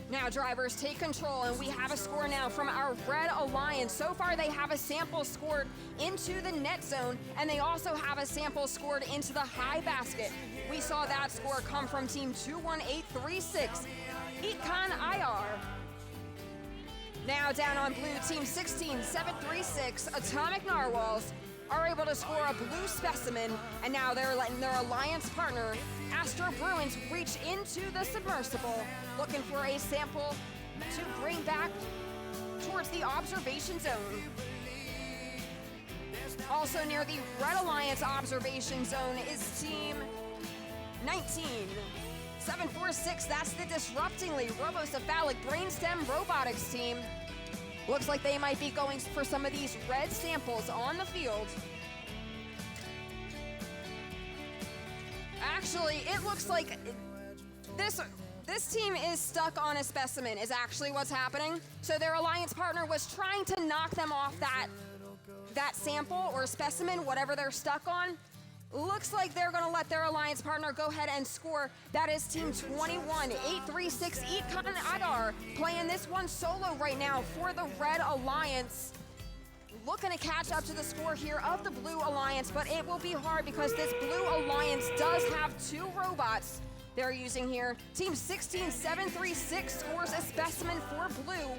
S21: Now drivers take control, and we have a score now from our Red Alliance. So far they have a sample scored into the net zone, and they also have a sample scored into the high basket. We saw that score come from team 21836, Itcon IR. Now down on blue, team 16736, Atomic Narwhals, are able to score a blue specimen, and now they're letting their alliance partner, Astro Bruins, reach into the submersible, looking for a sample to bring back towards the observation zone. Also near the Red Alliance observation zone is team 19. 746, that's the disruptingly robocephalic brainstem robotics team. Looks like they might be going for some of these red samples on the field. Actually, it looks like this team is stuck on a specimen is actually what's happening. So their alliance partner was trying to knock them off that sample or specimen, whatever they're stuck on. Looks like they're going to let their alliance partner go ahead and score. That is team 21, 836, Itcon IR, playing this one solo right now for the Red Alliance. Looking to catch up to the score here of the Blue Alliance, but it will be hard because this Blue Alliance does have 2 robots they're using here. Team 16736 scores a specimen for blue,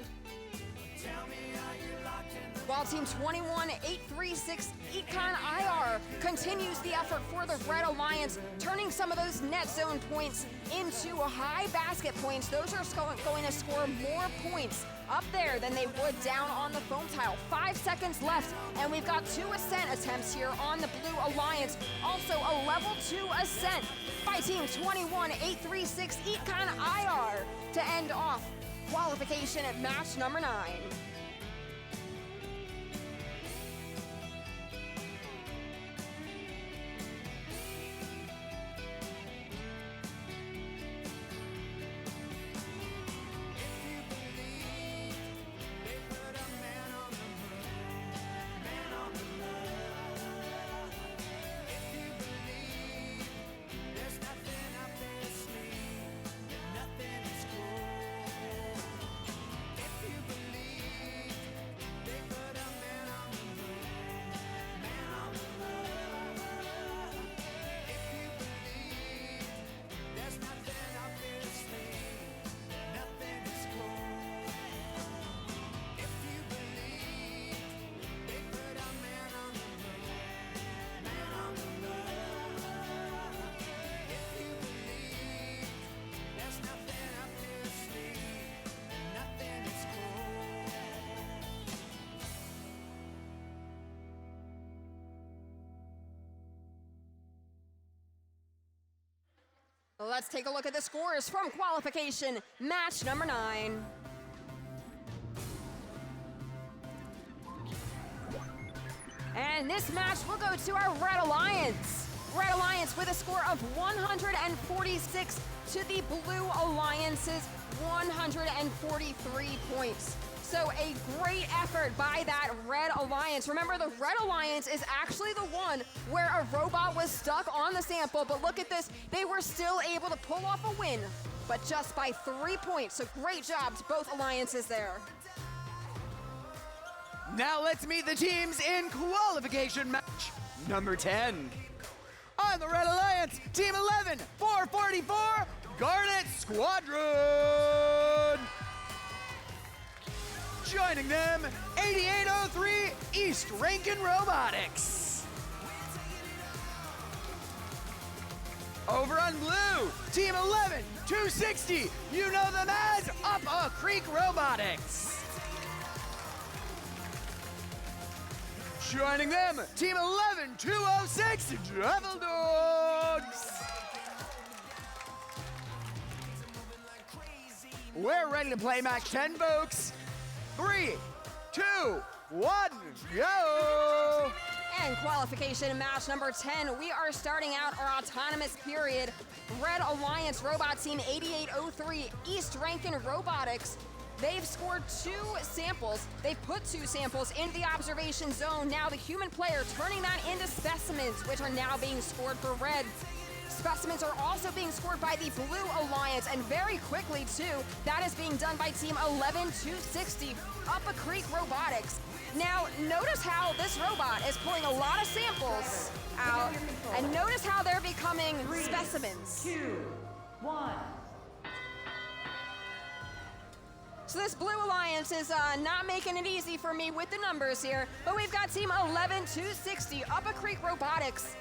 S21: while team 21836, Itcon IR, continues the effort for the Red Alliance, turning some of those net zone points into high basket points. Those are going to score more points up there than they would down on the foam tile. 5 seconds left, and we've got 2 ascent attempts here on the Blue Alliance. Also a level 2 ascent by team 21836, Itcon IR, to end off qualification at match number 9. Let's take a look at the scores from qualification match number 9. And this match will go to our Red Alliance. Red Alliance with a score of 146 to the Blue Alliance's 143 points. So a great effort by that Red Alliance. Remember, the Red Alliance is actually the one where a robot was stuck on the sample, but look at this, they were still able to pull off a win, but just by 3 points. So great job to both alliances there.
S22: Now let's meet the teams in qualification match number 10. On the Red Alliance, Team 11, 444, Garnet Squadron. Joining them, 8803, East Rankin Robotics. Over on blue, Team 11, 260, you know them as Up a Creek Robotics. Joining them, Team 11, 206, Devil Dogs. We're ready to play match 10, folks. 3, 2, 1, go!
S21: And qualification match number 10, we are starting out our autonomous period. Red Alliance Robot Team 8803, East Rankin Robotics. They've scored 2 samples. They've put 2 samples into the observation zone. Now the human player turning that into specimens, which are now being scored for red. Specimens are also being scored by the Blue Alliance, and very quickly too. That is being done by Team 11260, Up a Creek Robotics. Now, notice how this robot is pulling a lot of samples out, and notice how they're becoming specimens.
S23: 2, 1.
S21: So this Blue Alliance is not making it easy for me with the numbers here, but we've got Team 11260, Up a Creek Robotics.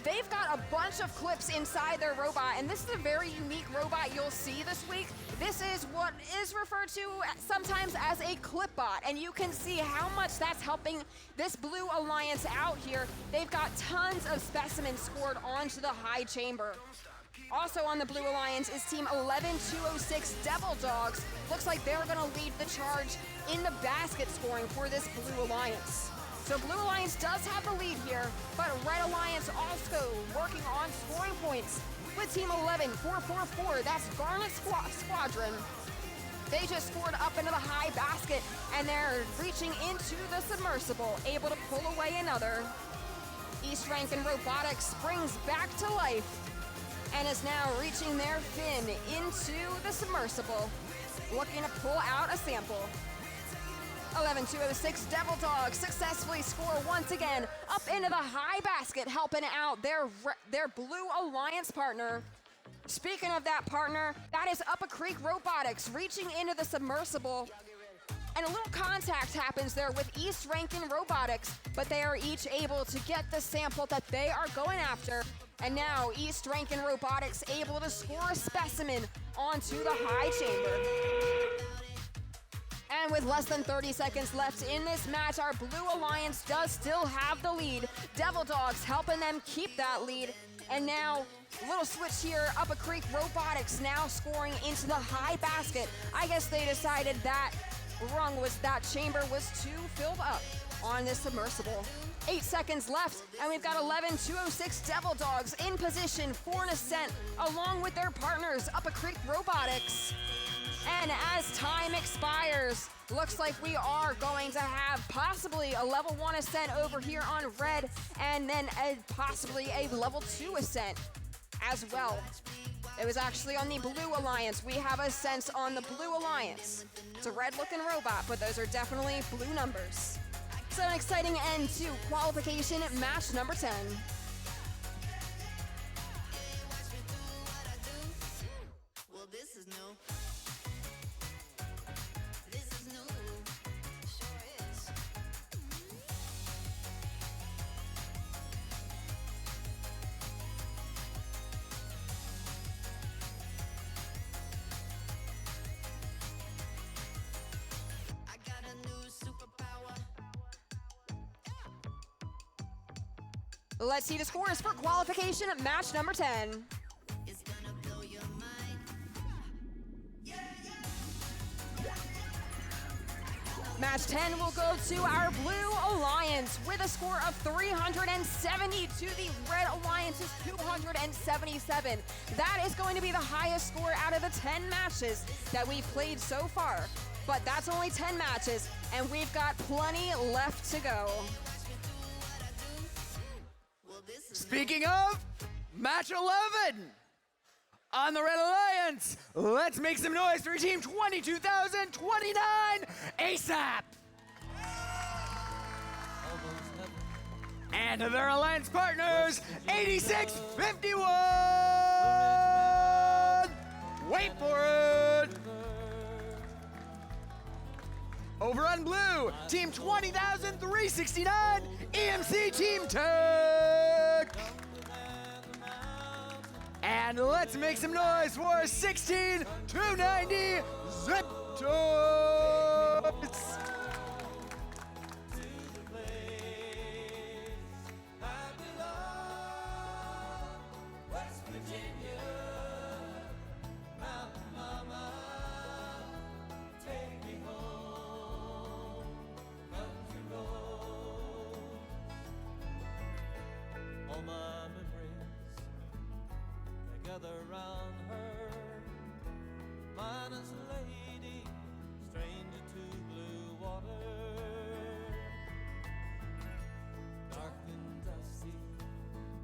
S21: They've got a bunch of clips inside their robot, and this is a very unique robot you'll see this week. This is what is referred to sometimes as a clip bot, and you can see how much that's helping this Blue Alliance out here. They've got tons of specimens scored onto the high chamber. Also on the Blue Alliance is Team 11206 Devil Dogs. Looks like they're gonna lead the charge in the basket scoring for this Blue Alliance. So Blue Alliance does have the lead here, but Red Alliance also working on scoring points with Team 11444. That's Garnet Squadron. They just scored up into the high basket, and they're reaching into the submersible, able to pull away another. East Rankin Robotics springs back to life and is now reaching their fin into the submersible, looking to pull out a sample. 11206 Devil Dogs successfully score once again up into the high basket, helping out their Blue Alliance partner. Speaking of that partner, that is Up a Creek Robotics reaching into the submersible. And a little contact happens there with East Rankin Robotics, but they are each able to get the sample that they are going after. And now East Rankin Robotics able to score a specimen onto the high chamber. And with less than 30 seconds left in this match, our Blue Alliance does still have the lead. Devil Dogs helping them keep that lead. And now, a little switch here, Up a Creek Robotics now scoring into the high basket. I guess they decided that that chamber was too filled up on this submersible. 8 seconds left, and we've got 11206 Devil Dogs in position for an ascent, along with their partners, Up a Creek Robotics. And as time expires, looks like we are going to have possibly a level 1 ascent over here on red, and then possibly a level 2 ascent as well. It was actually on the Blue Alliance. We have ascents on the Blue Alliance. It's a red-looking robot, but those are definitely blue numbers. So an exciting end to qualification match number 10.
S2: Well, this is new.
S21: Let's see the scores for qualification match number 10.
S2: It's gonna blow your
S21: Match 10 will go to our Blue Alliance with a score of 370 to the Red Alliance's 277. That is going to be the highest score out of the 10 matches that we've played so far. But that's only 10 matches, and we've got plenty left to go.
S22: Speaking of, match 11! On the Red Alliance, let's make some noise for Team 22,029 ASAP! And their alliance partners, 8651! Wait for it! Over on blue, Team 20,369 EMC Team Tech! And let's make some noise for 16,290 Zip Toys!
S3: All my memories, they gather round her. Minus a lady, stranger to blue water. Dark and dusty,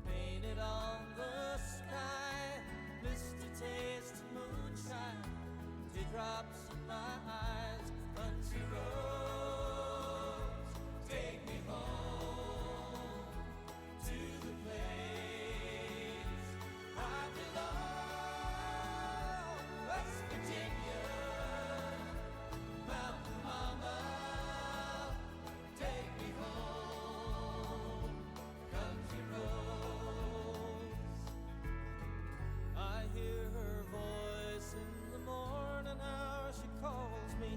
S3: painted on the sky. Misty taste of moonshine, teardrops in my eyes. Country roads, take me home to the place I belong. West Virginia, Mountain Mama, take me home. Country roads. I hear her voice in the morning hour. She calls me.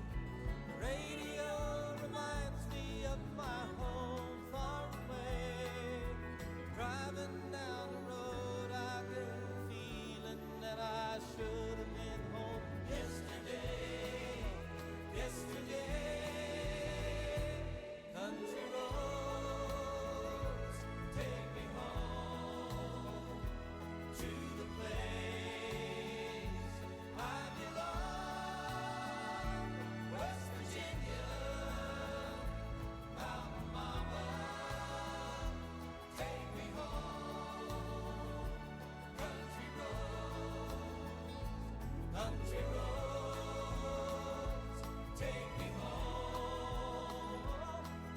S3: The radio reminds me of my home far away. Driving down the road, I get a feeling that I should have been home yesterday. Country roads, take me home to the place I belong. West Virginia, Mountain Mama, take me home. Country roads, take me home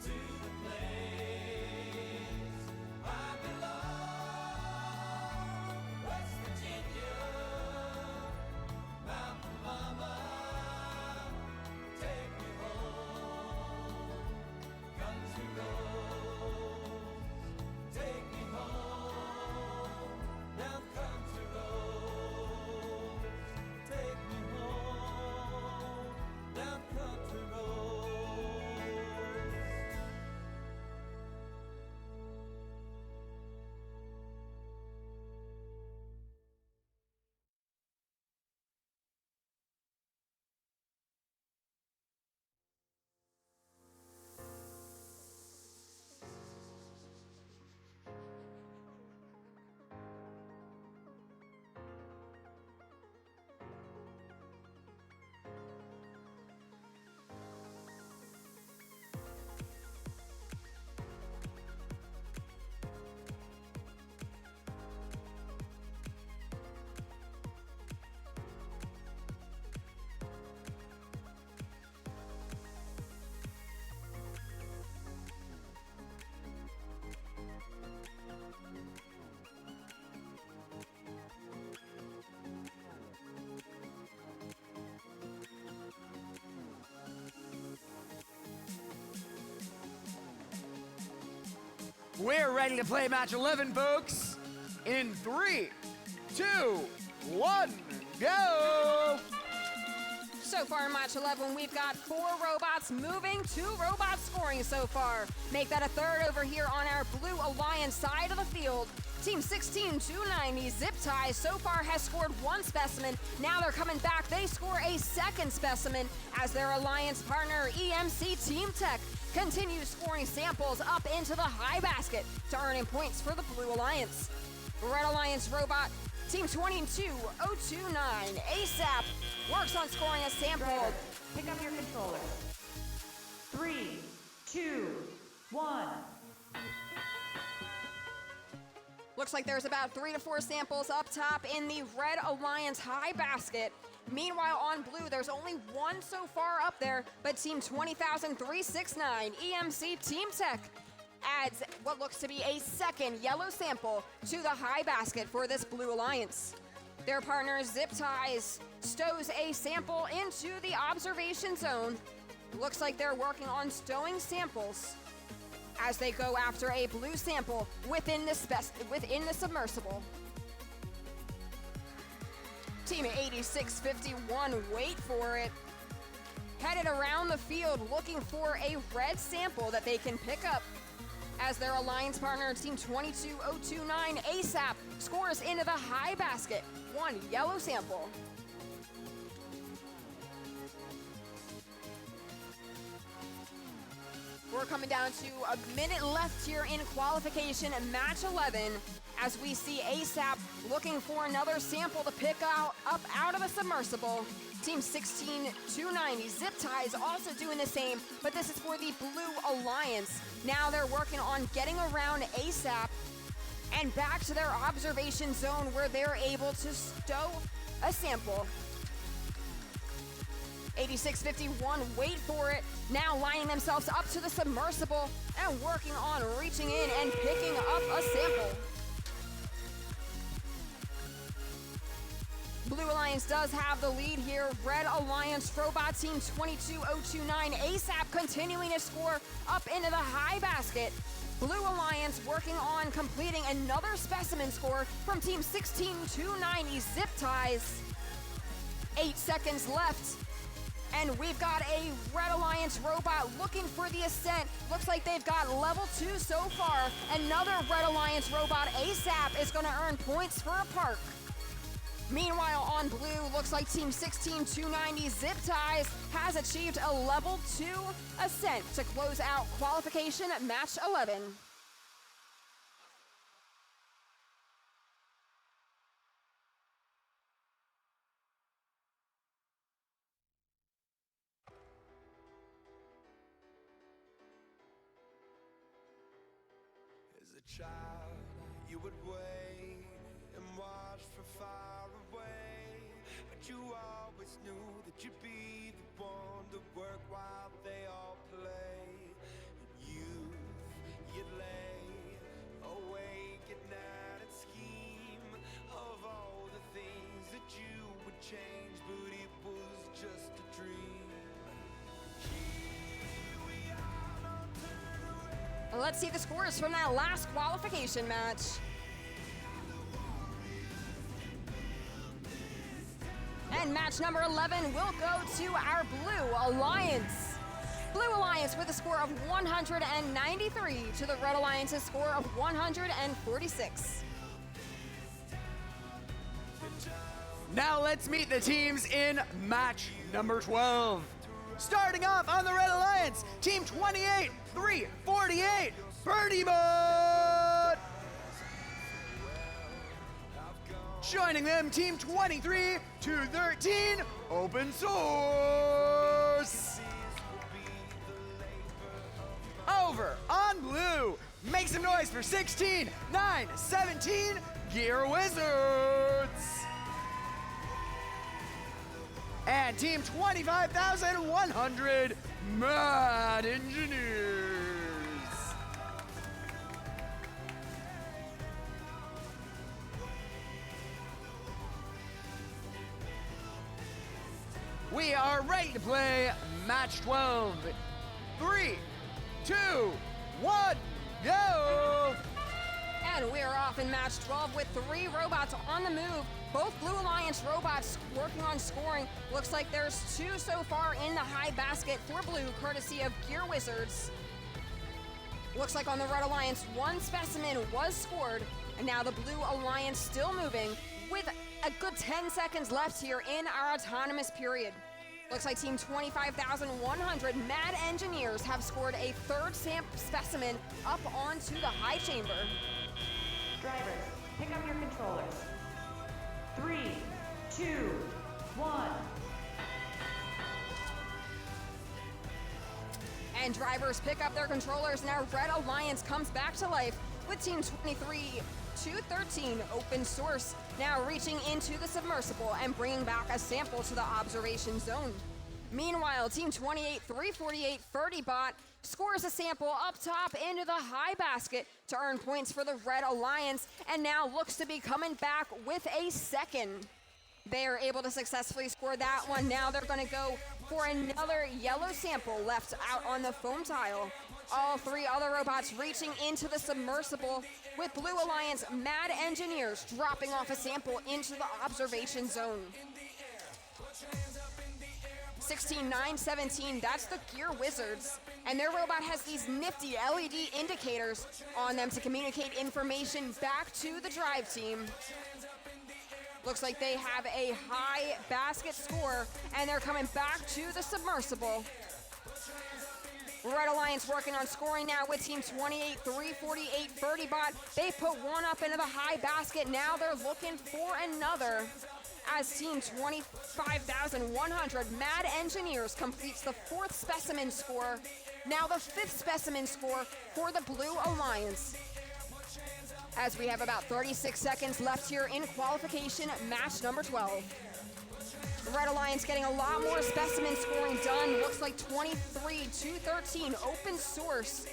S3: to the place I belong. West Virginia, Mountain Mama, take me home. Country roads, take me home. Down country roads, take me home. Down country roads.
S22: We're ready to play match 11, folks. In 3, 2, 1, go!
S21: So far in match 11, we've got 4 robots moving, 2 robots scoring so far. Make that a third over here on our Blue Alliance side of the field. Team 16-290 Zip Ties so far has scored 1 specimen. Now they're coming back. They score a 2nd specimen as their alliance partner EMC Team Tech continues scoring samples up into the high basket to earning points for the Blue Alliance. Red Alliance robot Team 22029 ASAP works on scoring a sample.
S23: Driver, pick up your controller. 3, 2, 1.
S21: Looks like there's about 3 to 4 samples up top in the Red Alliance high basket. Meanwhile, on blue, there's only 1 so far up there, but Team 20369 EMC Team Tech adds what looks to be a 2nd yellow sample to the high basket for this Blue Alliance. Their partner Zip Ties stows a sample into the observation zone. Looks like they're working on stowing samples as they go after a blue sample within the submersible. Team 8651, wait for it. Headed around the field looking for a red sample that they can pick up as their alliance partner, Team 22029 ASAP, scores into the high basket. 1 yellow sample. We're coming down to a minute left here in qualification and match 11 as we see ASAP looking for another sample to pick up out of a submersible. Team 16290 Zip Ties also doing the same, but this is for the Blue Alliance. Now they're working on getting around ASAP and back to their observation zone where they're able to stow a sample. 8651, wait for it. Now lining themselves up to the submersible and working on reaching in and picking up a sample. Blue Alliance does have the lead here. Red Alliance robot Team 22029 ASAP continuing to score up into the high basket. Blue Alliance working on completing another specimen score from Team 16290 Zip Ties. 8 seconds left. And we've got a Red Alliance robot looking for the ascent. Looks like they've got level 2 so far. Another Red Alliance robot ASAP is going to earn points for a park. Meanwhile, on blue, looks like Team 16290 Zip Ties has achieved a level 2 ascent to close out qualification at match 11.
S3: As a child, you would wait and watch from far away, but you always knew that you'd be the one to work while they all play. In youth, you'd lay awake at night and scheme of all the things that you would change, but it was just a dream.
S21: Let's see the scores from that last qualification match. And match number 11 will go to our Blue Alliance. Blue Alliance with a score of 193 to the Red Alliance's score of 146.
S22: Now let's meet the teams in match number 12. Starting off on the Red Alliance, Team 28348 Birdie Mode. Joining them, Team 23213 Open Source. Over on blue, make some noise for 16917 Gear Wizards. And Team 25100 Mad Engineers. We are ready to play match 12. 3, 2, 1, go!
S21: And we're off in match 12 with 3 robots on the move. Both Blue Alliance robots working on scoring. Looks like there's 2 so far in the high basket for Blue, courtesy of Gear Wizards. Looks like on the Red Alliance, 1 specimen was scored, and now the Blue Alliance still moving with a good 10 seconds left here in our autonomous period. Looks like Team 25,100 Mad Engineers have scored a 3rd specimen up onto the high chamber.
S23: Drivers, pick up your controllers. 3, 2, 1.
S21: And drivers pick up their controllers. Now Red Alliance comes back to life with Team 23-213 open source. Now reaching into the submersible and bringing back a sample to the observation zone. Meanwhile, Team 28-348 Fertibot scores a sample up top into the high basket to earn points for the Red Alliance, and now looks to be coming back with a 2nd. They are able to successfully score that one. Now they're going to go for another yellow sample left out on the foam tile. All 3 other robots reaching into the submersible, with Blue Alliance Mad Engineers dropping off a sample into the observation zone. 16-9-17, that's the Gear Wizards. And their robot has these nifty LED indicators on them to communicate information back to the drive team. Looks like they have a high basket score, and they're coming back to the submersible. Red Alliance working on scoring now with Team 28-348 Fertibot. They put 1 up into the high basket. Now they're looking for another, as Team 25,100 Mad Engineers completes the 4th specimen score. Now the 5th specimen score for the Blue Alliance. As we have about 36 seconds left here in qualification, match number 12. The Red Alliance getting a lot more specimen scoring done. Looks like 23-213 open source.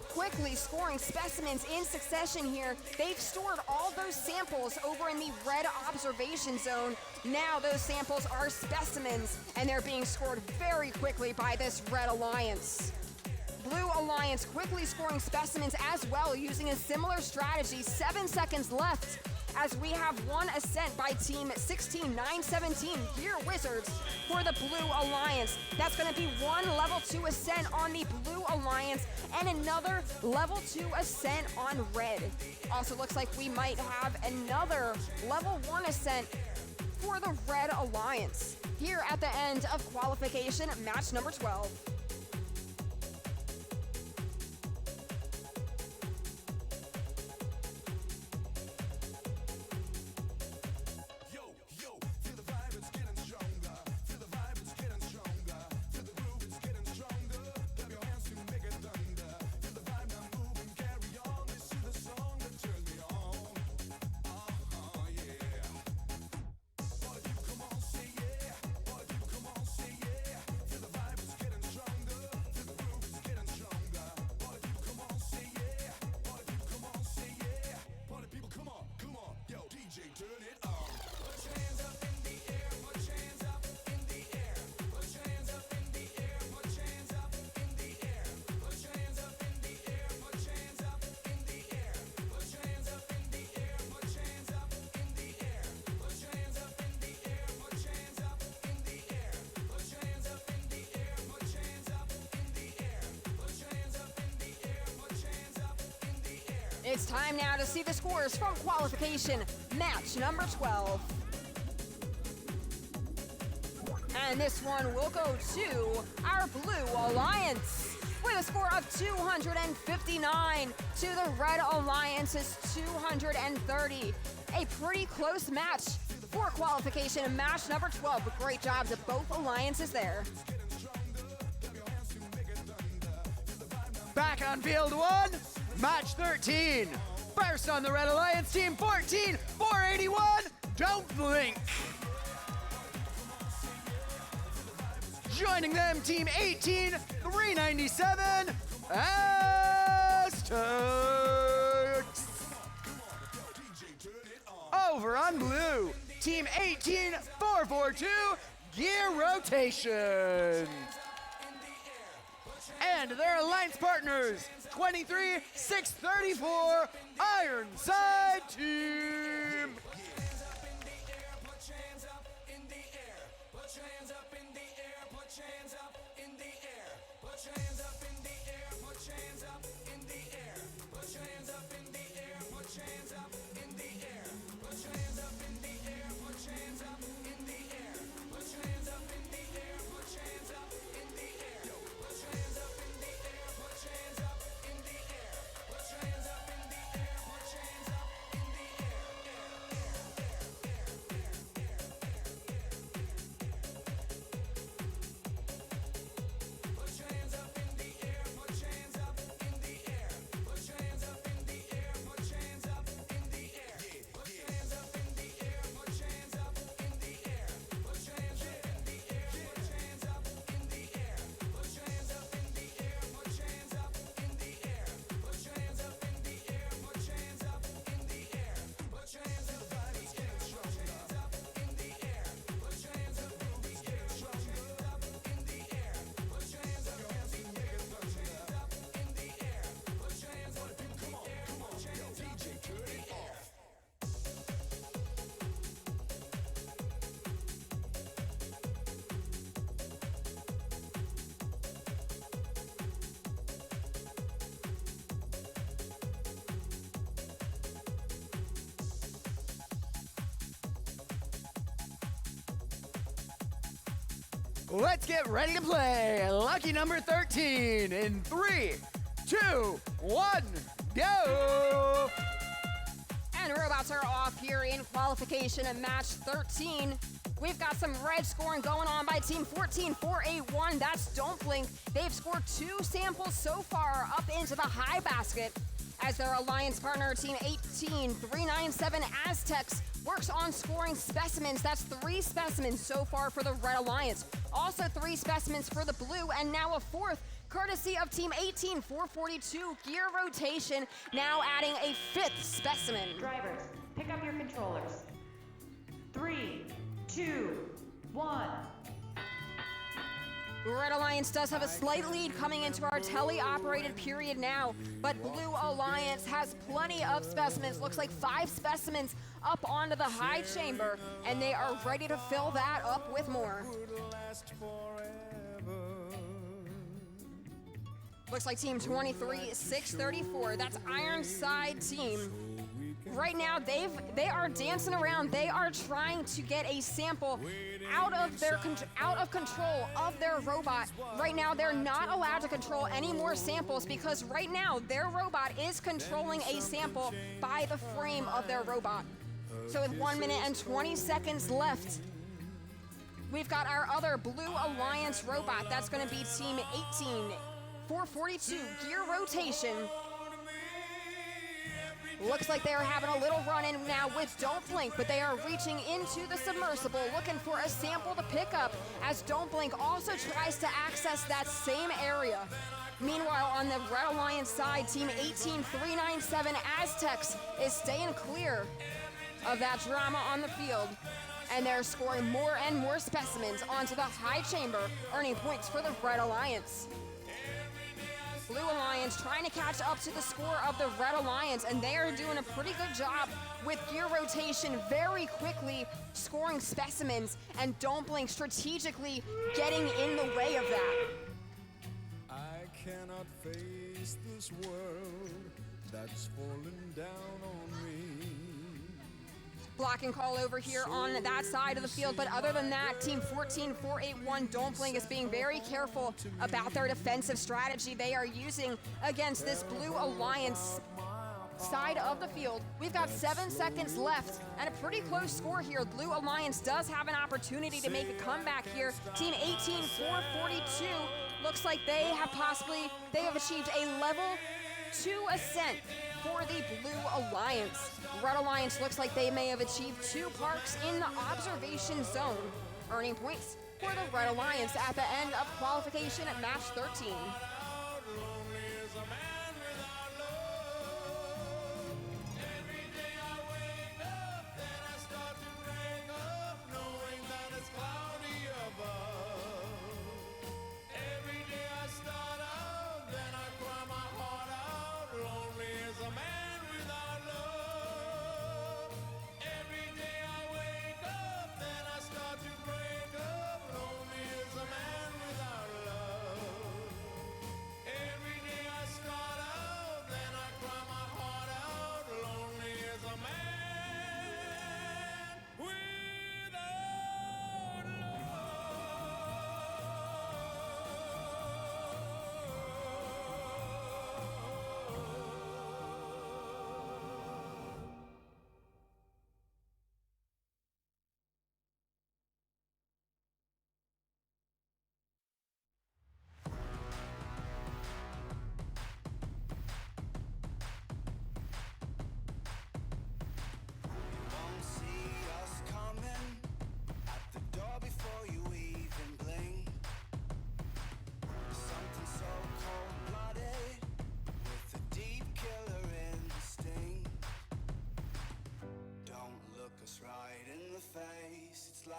S21: Quickly scoring specimens in succession here. They've stored all those samples over in the red observation zone. Now those samples are specimens, and they're being scored very quickly by this Red Alliance. Blue Alliance quickly scoring specimens as well, using a similar strategy. 7 seconds left as we have 1 ascent by Team 16-9-17 Gear Wizards for the Blue Alliance. That's going to be 1 level 2 ascent on the Blue Alliance and another level 2 ascent on Red. Also looks like we might have another level 1 ascent for the Red Alliance here at the end of qualification match number 12. It's time now to see the scores from qualification match number 12. And this one will go to our Blue Alliance with a score of 259 to the Red Alliance's 230. A pretty close match for qualification match number 12. Great job to both alliances there.
S22: Back on field 1, match 13. First on the Red Alliance, Team 14-481, Don't Blink. Joining them, Team 18-397, Aztecs. Over on blue, Team 18-442, Gear Rotation. and their alliance partners, 23-634 Ironside Team. Let's get ready to play lucky number 13 in 3, 2, 1, go!
S21: And robots are off here in qualification at match 13. We've got some red scoring going on by team 14-481. That's Don't Blink. They've scored 2 samples so far up into the high basket as their alliance partner, team 18-397 Aztecs, works on scoring specimens. That's 3 specimens so far for the Red Alliance. Also 3 specimens for the blue, and now a 4th, courtesy of team 18-442 Gear Rotation, now adding a 5th specimen.
S23: Drivers, pick up your controllers. 3, 2, 1.
S21: Red Alliance does have a slight lead coming into our tele-operated period now, but Blue Alliance has plenty of specimens. Looks like 5 specimens up onto the high chamber, and they are ready to fill that up with more. Looks like team 23-634, that's Ironside team. Right now, they are dancing around. They are trying to get a sample out of control of their robot. Right now, they're not allowed to control any more samples because right now, their robot is controlling a sample by the frame of their robot. So with 1 minute and 20 seconds left, we've got our other Blue Alliance robot. That's going to be team 18-442 Gear Rotation. Looks like they are having a little run-in now with Don't Blink, but they are reaching into the submersible, looking for a sample to pick up, as Don't Blink also tries to access that same area. Meanwhile, on the Red Alliance side, team 18-397 Aztecs is staying clear of that drama on the field, and they're scoring more and more specimens onto the high chamber, earning points for the Red Alliance. Blue Alliance trying to catch up to the score of the Red Alliance, and they are doing a pretty good job with Gear Rotation very quickly scoring specimens, and Don't Blink strategically getting in the way of that.
S4: I cannot face this world that's falling down on me.
S21: Blocking call over here on that side of the field, but other than that, team 14-481 Don't Blink is being very careful about their defensive strategy they are using against this Blue Alliance side of the field. We've got 7 seconds left and a pretty close score here. Blue Alliance does have an opportunity to make a comeback here. Team 18-442 looks like they have achieved a level 2 ascent for the Blue Alliance. Red Alliance looks like they may have achieved 2 parks in the observation zone, earning points for the Red Alliance at the end of qualification at match 13.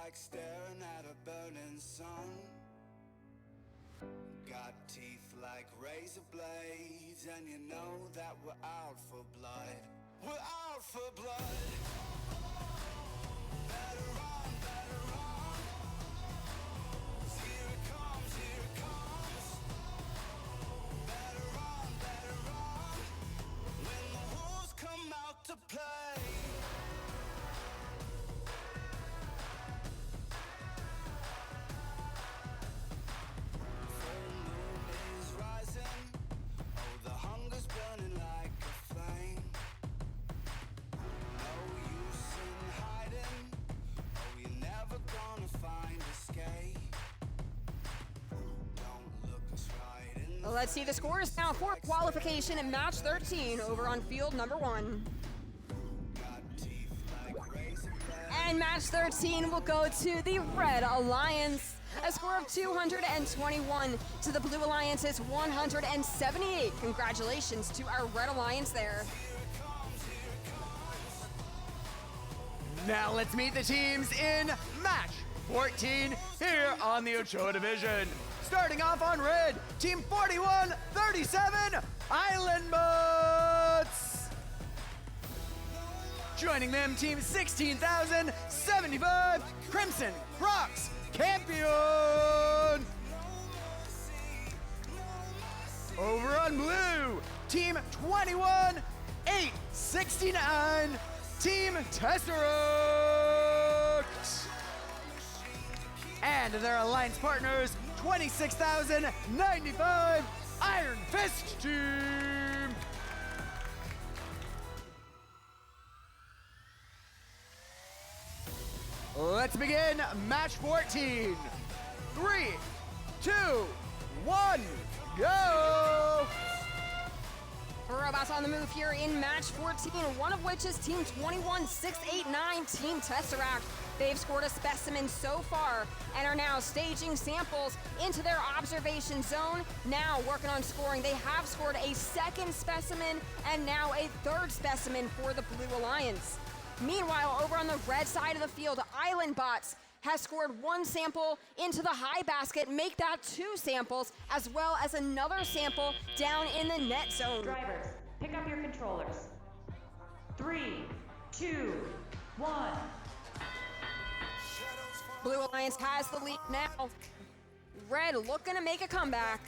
S6: like staring at a burning sun. Got teeth like razor blades, and you know that we're out for blood. We're out for blood. Better run, better run. 'Cause here it comes, here it comes. Better run, better run. When the wolves come out to play. Full moon is rising. Oh, the hunger's burning like a flame. No use in hiding. Oh, you're never gonna find escape. Don't look us right in the
S21: Let's see the scores now for qualification in match 13 over on field number 1. And match 13 will go to the Red Alliance. A score of 221 to the Blue Alliance's 178. Congratulations to our Red Alliance there.
S22: Now let's meet the teams in match 14 here on the Ochoa division. Starting off on red, team 4137, Island Boats. Joining them, team 16,075, Crimson Crocs Campion. Over on blue, team 21,869, Team Tesseract. And their alliance partners, 26,095, Iron Fist Team. Let's begin match 14. 3, 2, 1, go!
S21: Robots on the move here in match 14, one of which is Team 21689, Team Tesseract. They've scored a specimen so far and are now staging samples into their observation zone. Now working on scoring. They have scored a second specimen and now a third specimen for the Blue Alliance. Meanwhile, over on the red side of the field, Island Bots has scored one sample into the high basket, make that 2 samples, as well as another sample down in the net zone.
S23: Drivers, pick up your controllers. 3, 2, 1.
S21: Blue Alliance has the lead now. Red looking to make a comeback.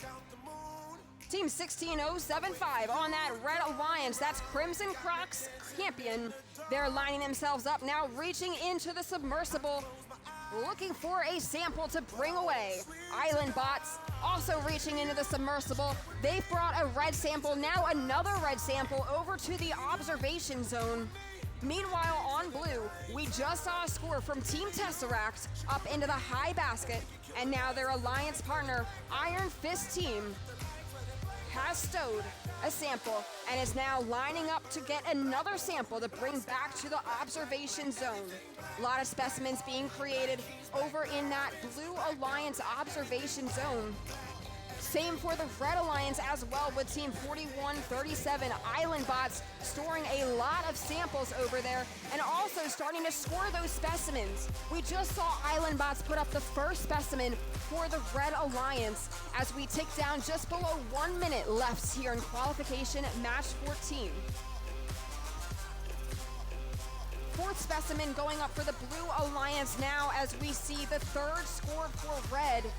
S21: Team 16075 on that Red Alliance. That's Crimson Crocs Champion. They're lining themselves up now, reaching into the submersible, looking for a sample to bring away. Island Bots also reaching into the submersible. They brought a red sample, now another red sample over to the observation zone. Meanwhile, on blue, we just saw a score from Team Tesseract up into the high basket, and now their alliance partner, Iron Fist Team, has stowed a sample and is now lining up to get another sample to bring back to the observation zone. A lot of specimens being created over in that Blue Alliance observation zone. Same for the Red Alliance as well, with Team 4137 Island Bots storing a lot of samples over there and also starting to score those specimens. We just saw Island Bots put up the first specimen for the Red Alliance as we tick down just below 1 minute left here in qualification match 14. Fourth specimen going up for the Blue Alliance now as we see the third score for Red.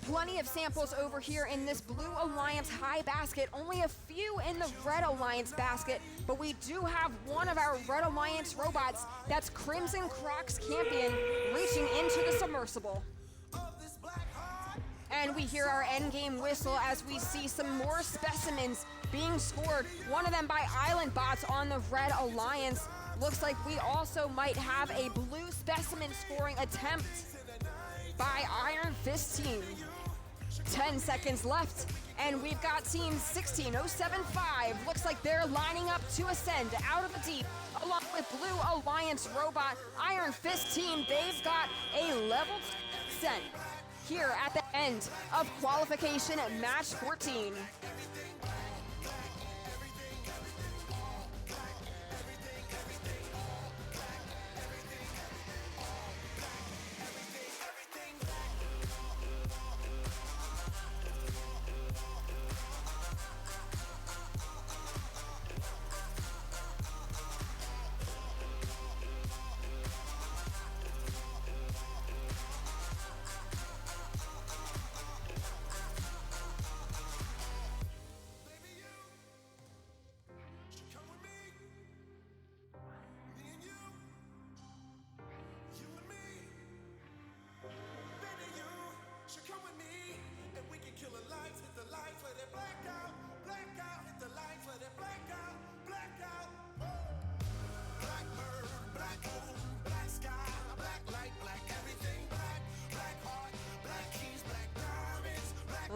S21: Plenty of samples over here in this Blue Alliance high basket. Only a few in the Red Alliance basket, but we do have one of our Red Alliance robots. That's Crimson Crocs Champion reaching into the submersible. And we hear our endgame whistle as we see some more specimens being scored. One of them by Island Bots on the Red Alliance. Looks like we also might have a blue specimen scoring attempt by Iron Fist Team. 10 seconds left, and we've got Team 16075. Looks like they're lining up to ascend out of the deep, along with Blue Alliance robot Iron Fist Team. They've got a level descent here at the end of qualification at match 14.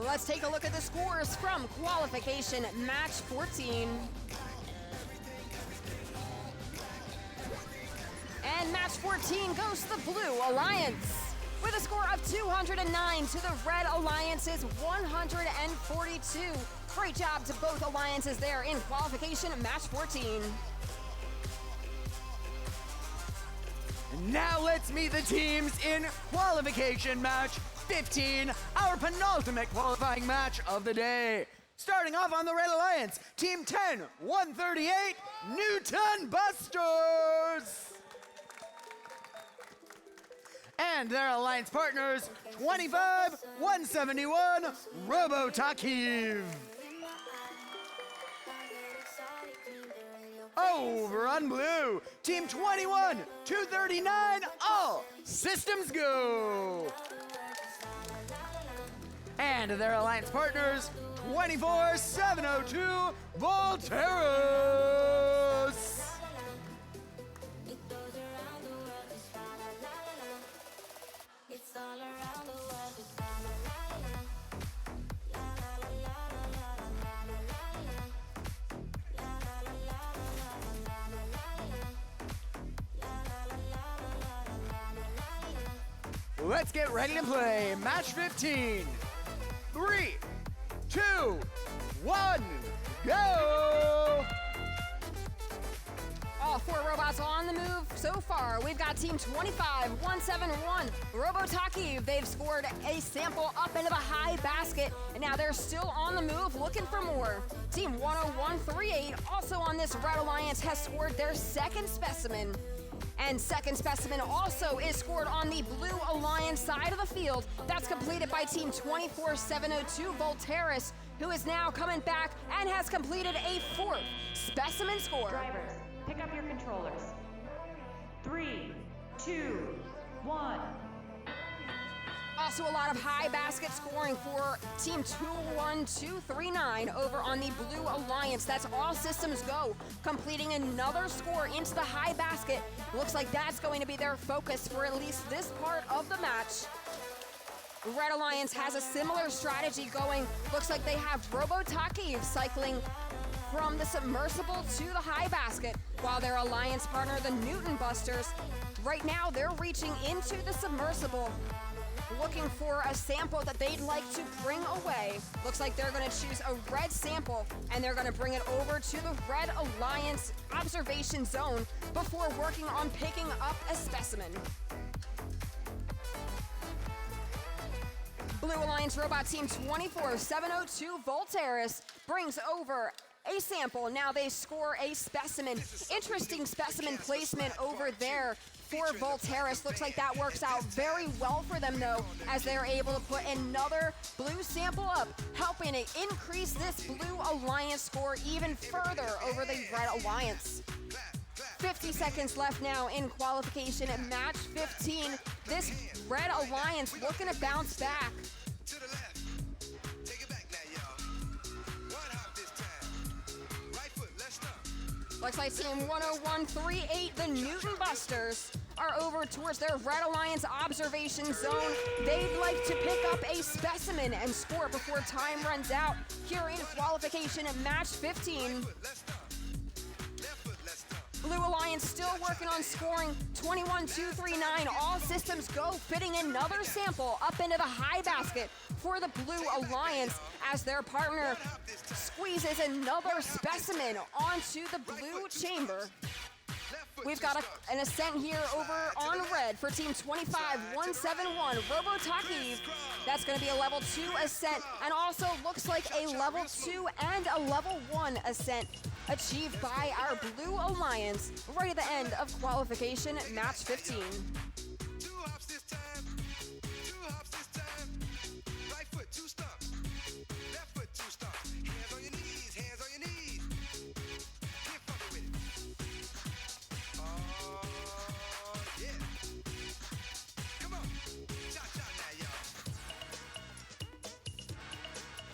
S21: Let's take a look at the scores from qualification match 14. And match 14 goes to the Blue Alliance with a score of 209 to the Red Alliance's 142. Great job to both alliances there in qualification match 14.
S22: Now let's meet the teams in qualification match 15, our penultimate qualifying match of the day. Starting off on the Red Alliance, Team 10, 138, Newton Busters. And their alliance partners, 25, 171, Robotakiv. Over on blue, Team 21, 239, all systems go. And their alliance partners, 24, 702, Volteros. Let's get ready to play match 15. 3, 2, 1, go!
S21: All four robots on the move so far. We've got Team 25, 171, Robotakiv. They've scored a sample up into the high basket, and now they're still on the move looking for more. Team 10138, also on this Red Alliance, has scored their second specimen. And second specimen also is scored on the Blue Alliance side of the field. That's completed by Team 24702 Volteris, who is now coming back and has completed a fourth specimen score.
S23: Drivers, pick up your controllers. 3, 2, 1.
S21: Also a lot of high basket scoring for Team 21239 over on the Blue Alliance. That's all systems go, completing another score into the high basket. Looks like that's going to be their focus for at least this part of the match. Red Alliance has a similar strategy going. Looks like they have Robotakiv cycling from the submersible to the high basket, while their alliance partner, the Newton Busters, right now they're reaching into the submersible, looking for a sample that they'd like to bring away. Looks like they're going to choose a red sample, and they're going to bring it over to the Red Alliance observation zone before working on picking up a specimen. Blue Alliance Robot Team 24702 Volteris brings over a sample. Now they score a specimen. Interesting specimen placement over there for Volteris. Looks like that works out very well for them, though, as they're able to put another blue sample up, helping to increase this Blue Alliance score even further over the Red Alliance. 50 seconds left now in qualification at match 15. This Red Alliance looking to bounce back. Looks like Team 10138, the Newton Busters, are over towards their Red Alliance observation zone. They'd like to pick up a specimen and score before time runs out here in qualification at match 15. Blue Alliance still working on scoring. 21-239, all systems go, fitting another sample up into the high basket for the Blue Alliance as their partner squeezes another specimen onto the blue chamber. We've got an ascent here over on red for Team 25-171, Robotakiv. That's going to be a level 2 ascent, and also looks like a level 2 and a level 1 ascent achieved by our Blue Alliance right at the end of qualification match 15.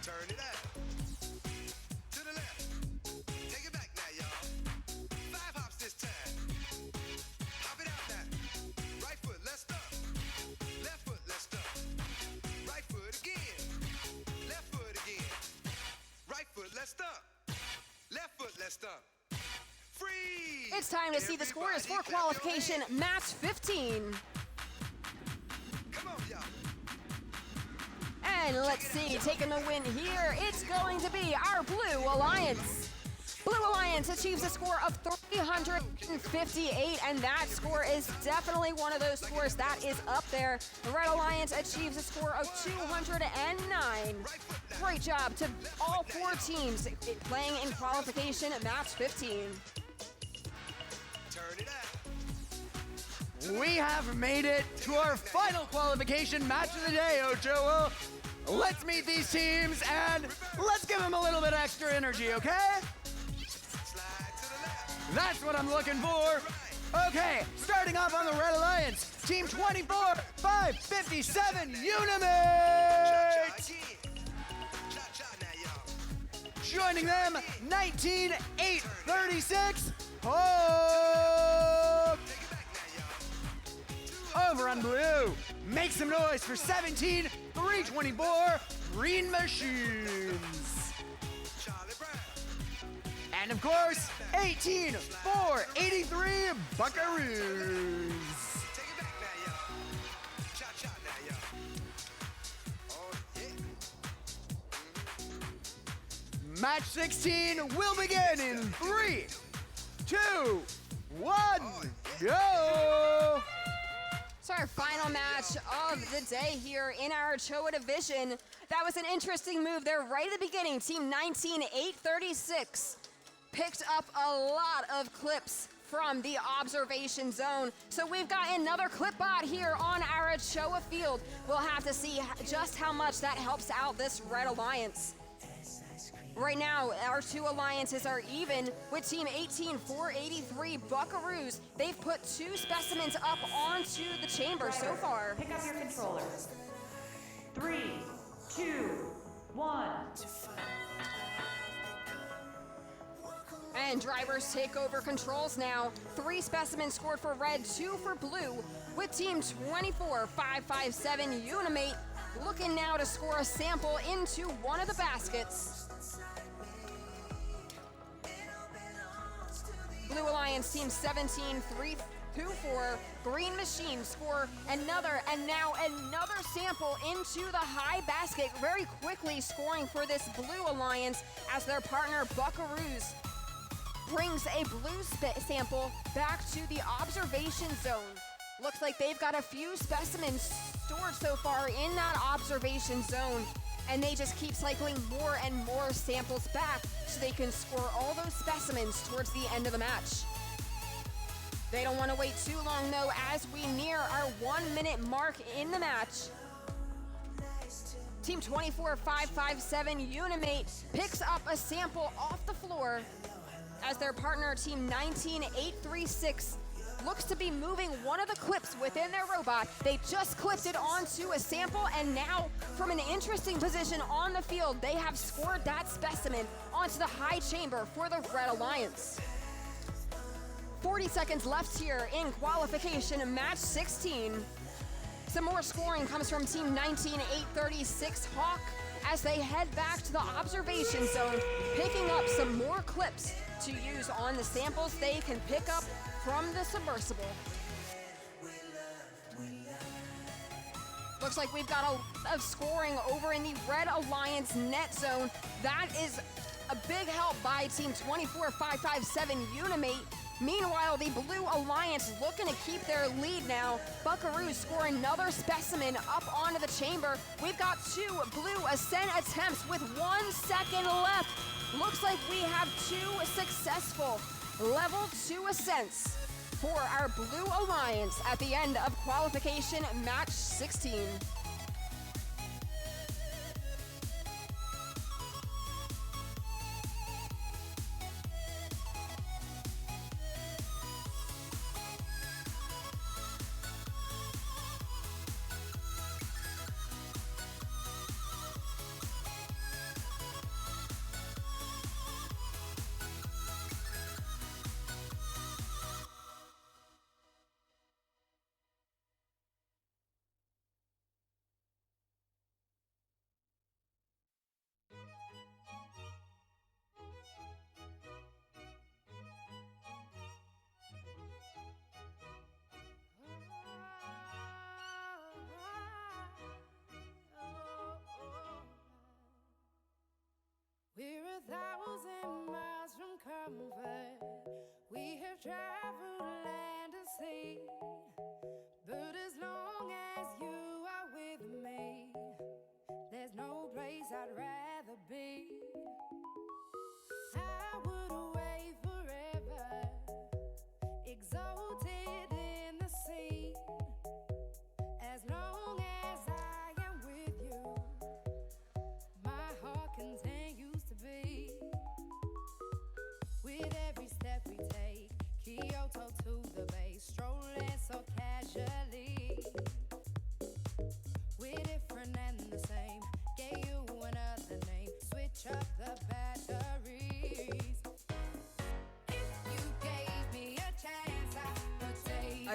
S6: Turn it up. To the left. Take it back now, y'all. 5 hops this time. Hop it out now. Right foot, left
S21: It's time to see the scores for qualification match 15. And let's see, taking the win here, it's going to be our Blue Alliance. Blue Alliance achieves a score of 358, and that score is definitely one of those scores that is up there. The Red Alliance achieves a score of 209. Great job to all four teams playing in qualification match 15.
S22: We have made it to our final qualification match of the day, Ochoa. Let's meet these teams and let's give them a little bit extra energy, okay? That's what I'm looking for. Okay, starting off on the Red Alliance, Team 24, 557, Unimate! Joining them, 19, 8, 36, Hope! Over on Blue, make some noise for 17, 324, Green Machines. And of course, 18, 483, Buckaroos. Match 16 will begin in 3, 2, 1, go!
S21: So our final match of the day here in our Ochoa division. That was an interesting move there right at the beginning. Team 19, 836 picked up a lot of clips from the observation zone. So we've got another clip bot here on our Ochoa field. We'll have to see just how much that helps out this Red Alliance. Right now, our two alliances are even with Team 18, 483 Buckaroos. They've put 2 specimens up onto the chamber so far.
S23: Pick up your controllers. 3, 2, 1.
S21: And drivers take over controls now. 3 specimens scored for red, 2 for blue, with Team 24, 557 Unimate looking now to score a sample into one of the baskets. Blue Alliance Team 17, 324 Green Machine score another and now another sample into the high basket, very quickly scoring for this Blue Alliance as their partner Buckaroos brings a blue sample back to the observation zone. Looks like they've got a few specimens stored so far in that observation zone, and they just keep cycling more and more samples back so they can score all those specimens towards the end of the match. They don't want to wait too long though as we near our 1 minute mark in the match. Team 24, 557 Unimate picks up a sample off the floor as their partner Team 19, 836 looks to be moving one of the clips within their robot. They just clipped it onto a sample, and now from an interesting position on the field, they have scored that specimen onto the high chamber for the Red Alliance. 40 seconds left here in qualification match 16. Some more scoring comes from Team 19, 836 Hawk as they head back to the observation zone, picking up some more clips to use on the samples they can pick up from the submersible. Looks like we've got a lot of scoring over in the Red Alliance net zone. That is a big help by Team 24, 557 Unimate. Meanwhile, the Blue Alliance looking to keep their lead now. Buckaroos score another specimen up onto the chamber. We've got 2 blue ascent attempts with 1 second left. Looks like we have 2 successful level 2 ascents for our Blue Alliance at the end of qualification match 16.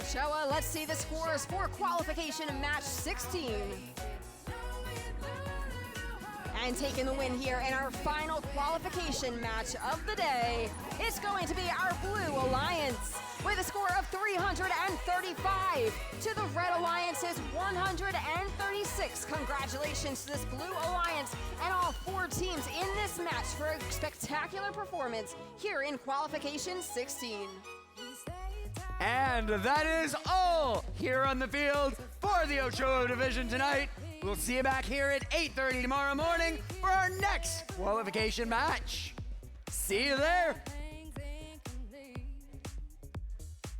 S21: Ochoa, let's see the scores for qualification match 16. And taking the win here in our final qualification match of the day, it's going to be our Blue Alliance with a score of 335 to the Red Alliance's 136. Congratulations to this Blue Alliance and all 4 teams in this match for a spectacular performance here in qualification 16.
S22: And that is all here on the field for the Ochoa division tonight. We'll see you back here at 8:30 tomorrow morning for our next qualification match. See you there.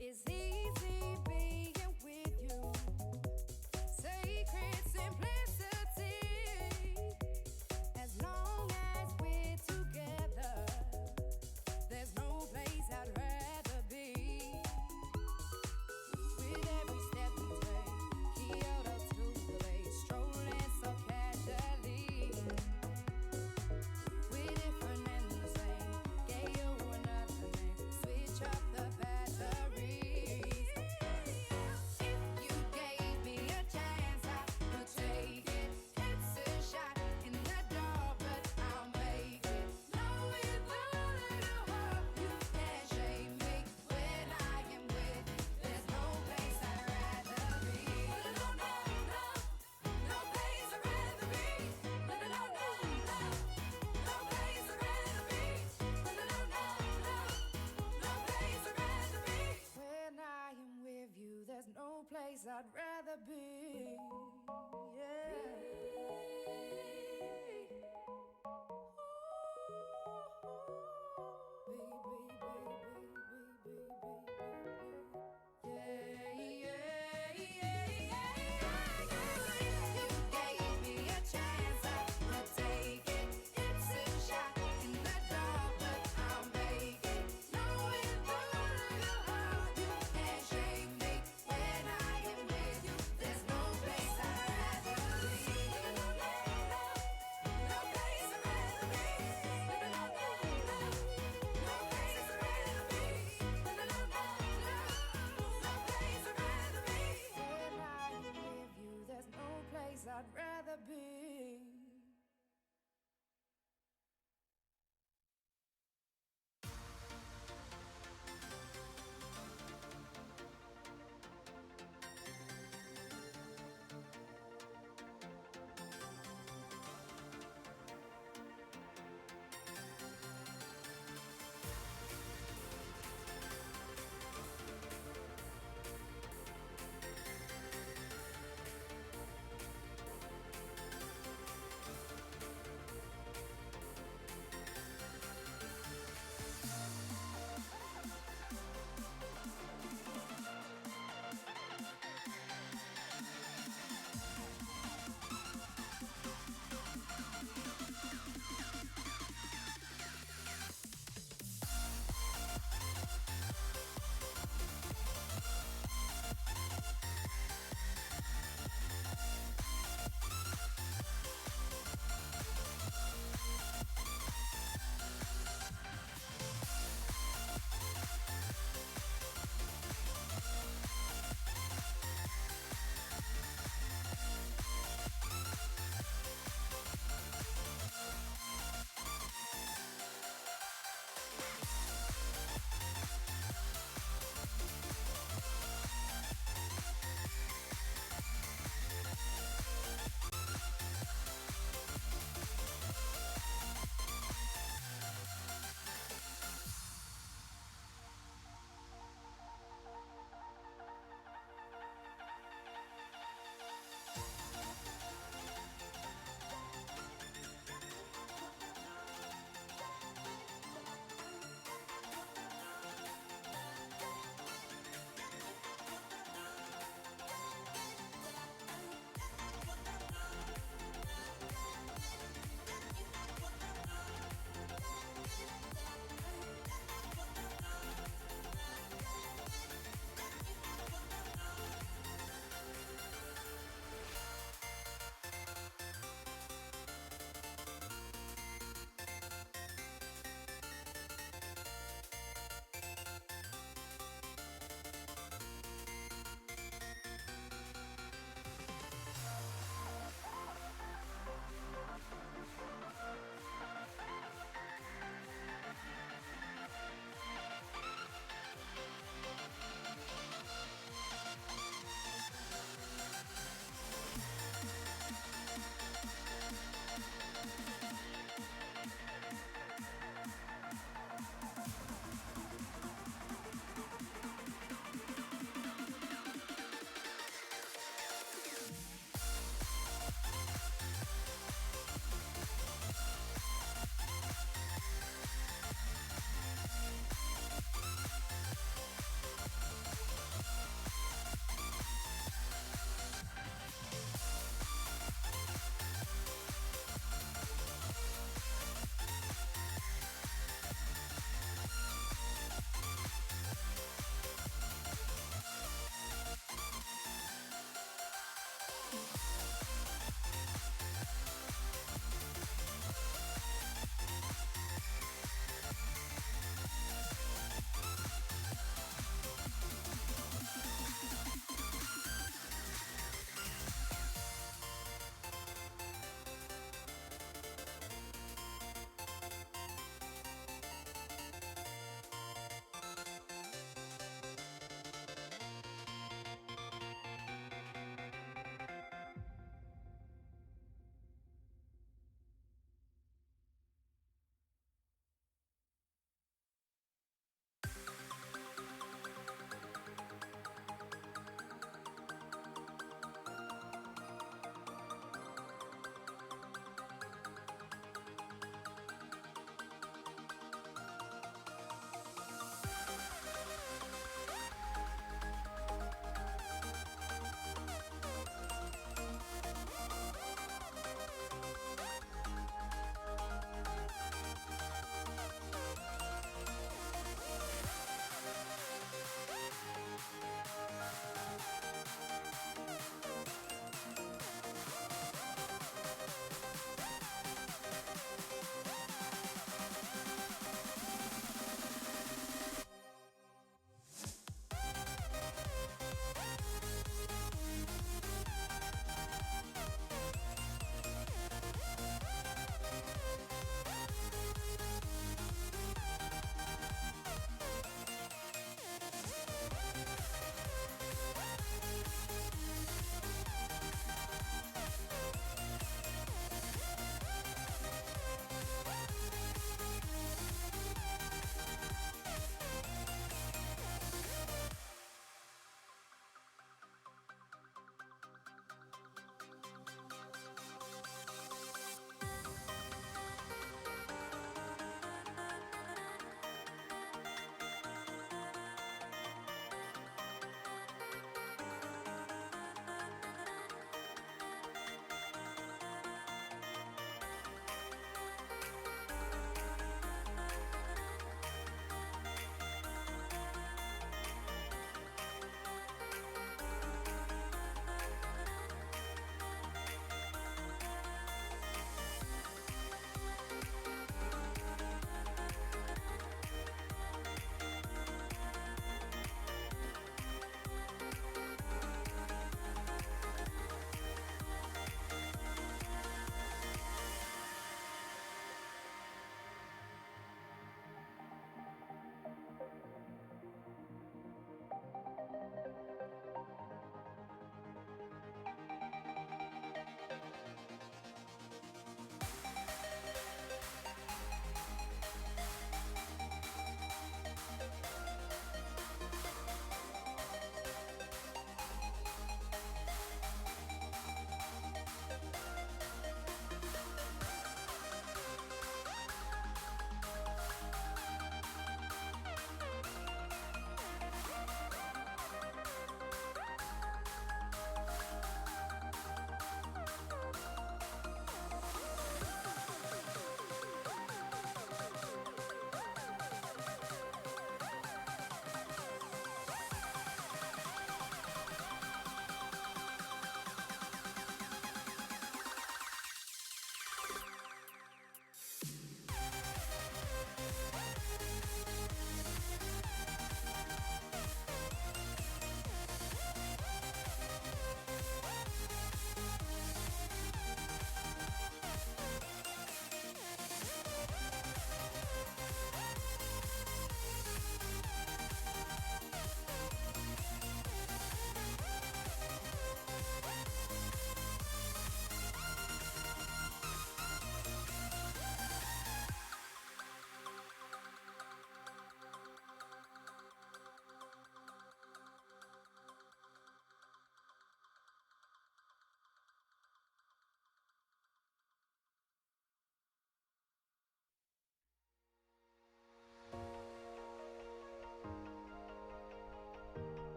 S19: It's easy being with you. Sacred simplicity. As long as we're together, there's no place I'd rather be. With every step we take, Kyoto to LA, strolling so casually. We're different and the same. Gave you another name. Switch up the batteries. If you gave me a chance, I would take it. It's a shot in the dark, but I'll make it. Knowing the little heart, you can't shame me. When I am with you, there's no place I'd rather be. No, no, no, no place I'd rather be. No, no, no, no, no place I'd rather be. No, no, no, no place I'd rather be. When I am with you, there's no place I'd rather be. Yeah.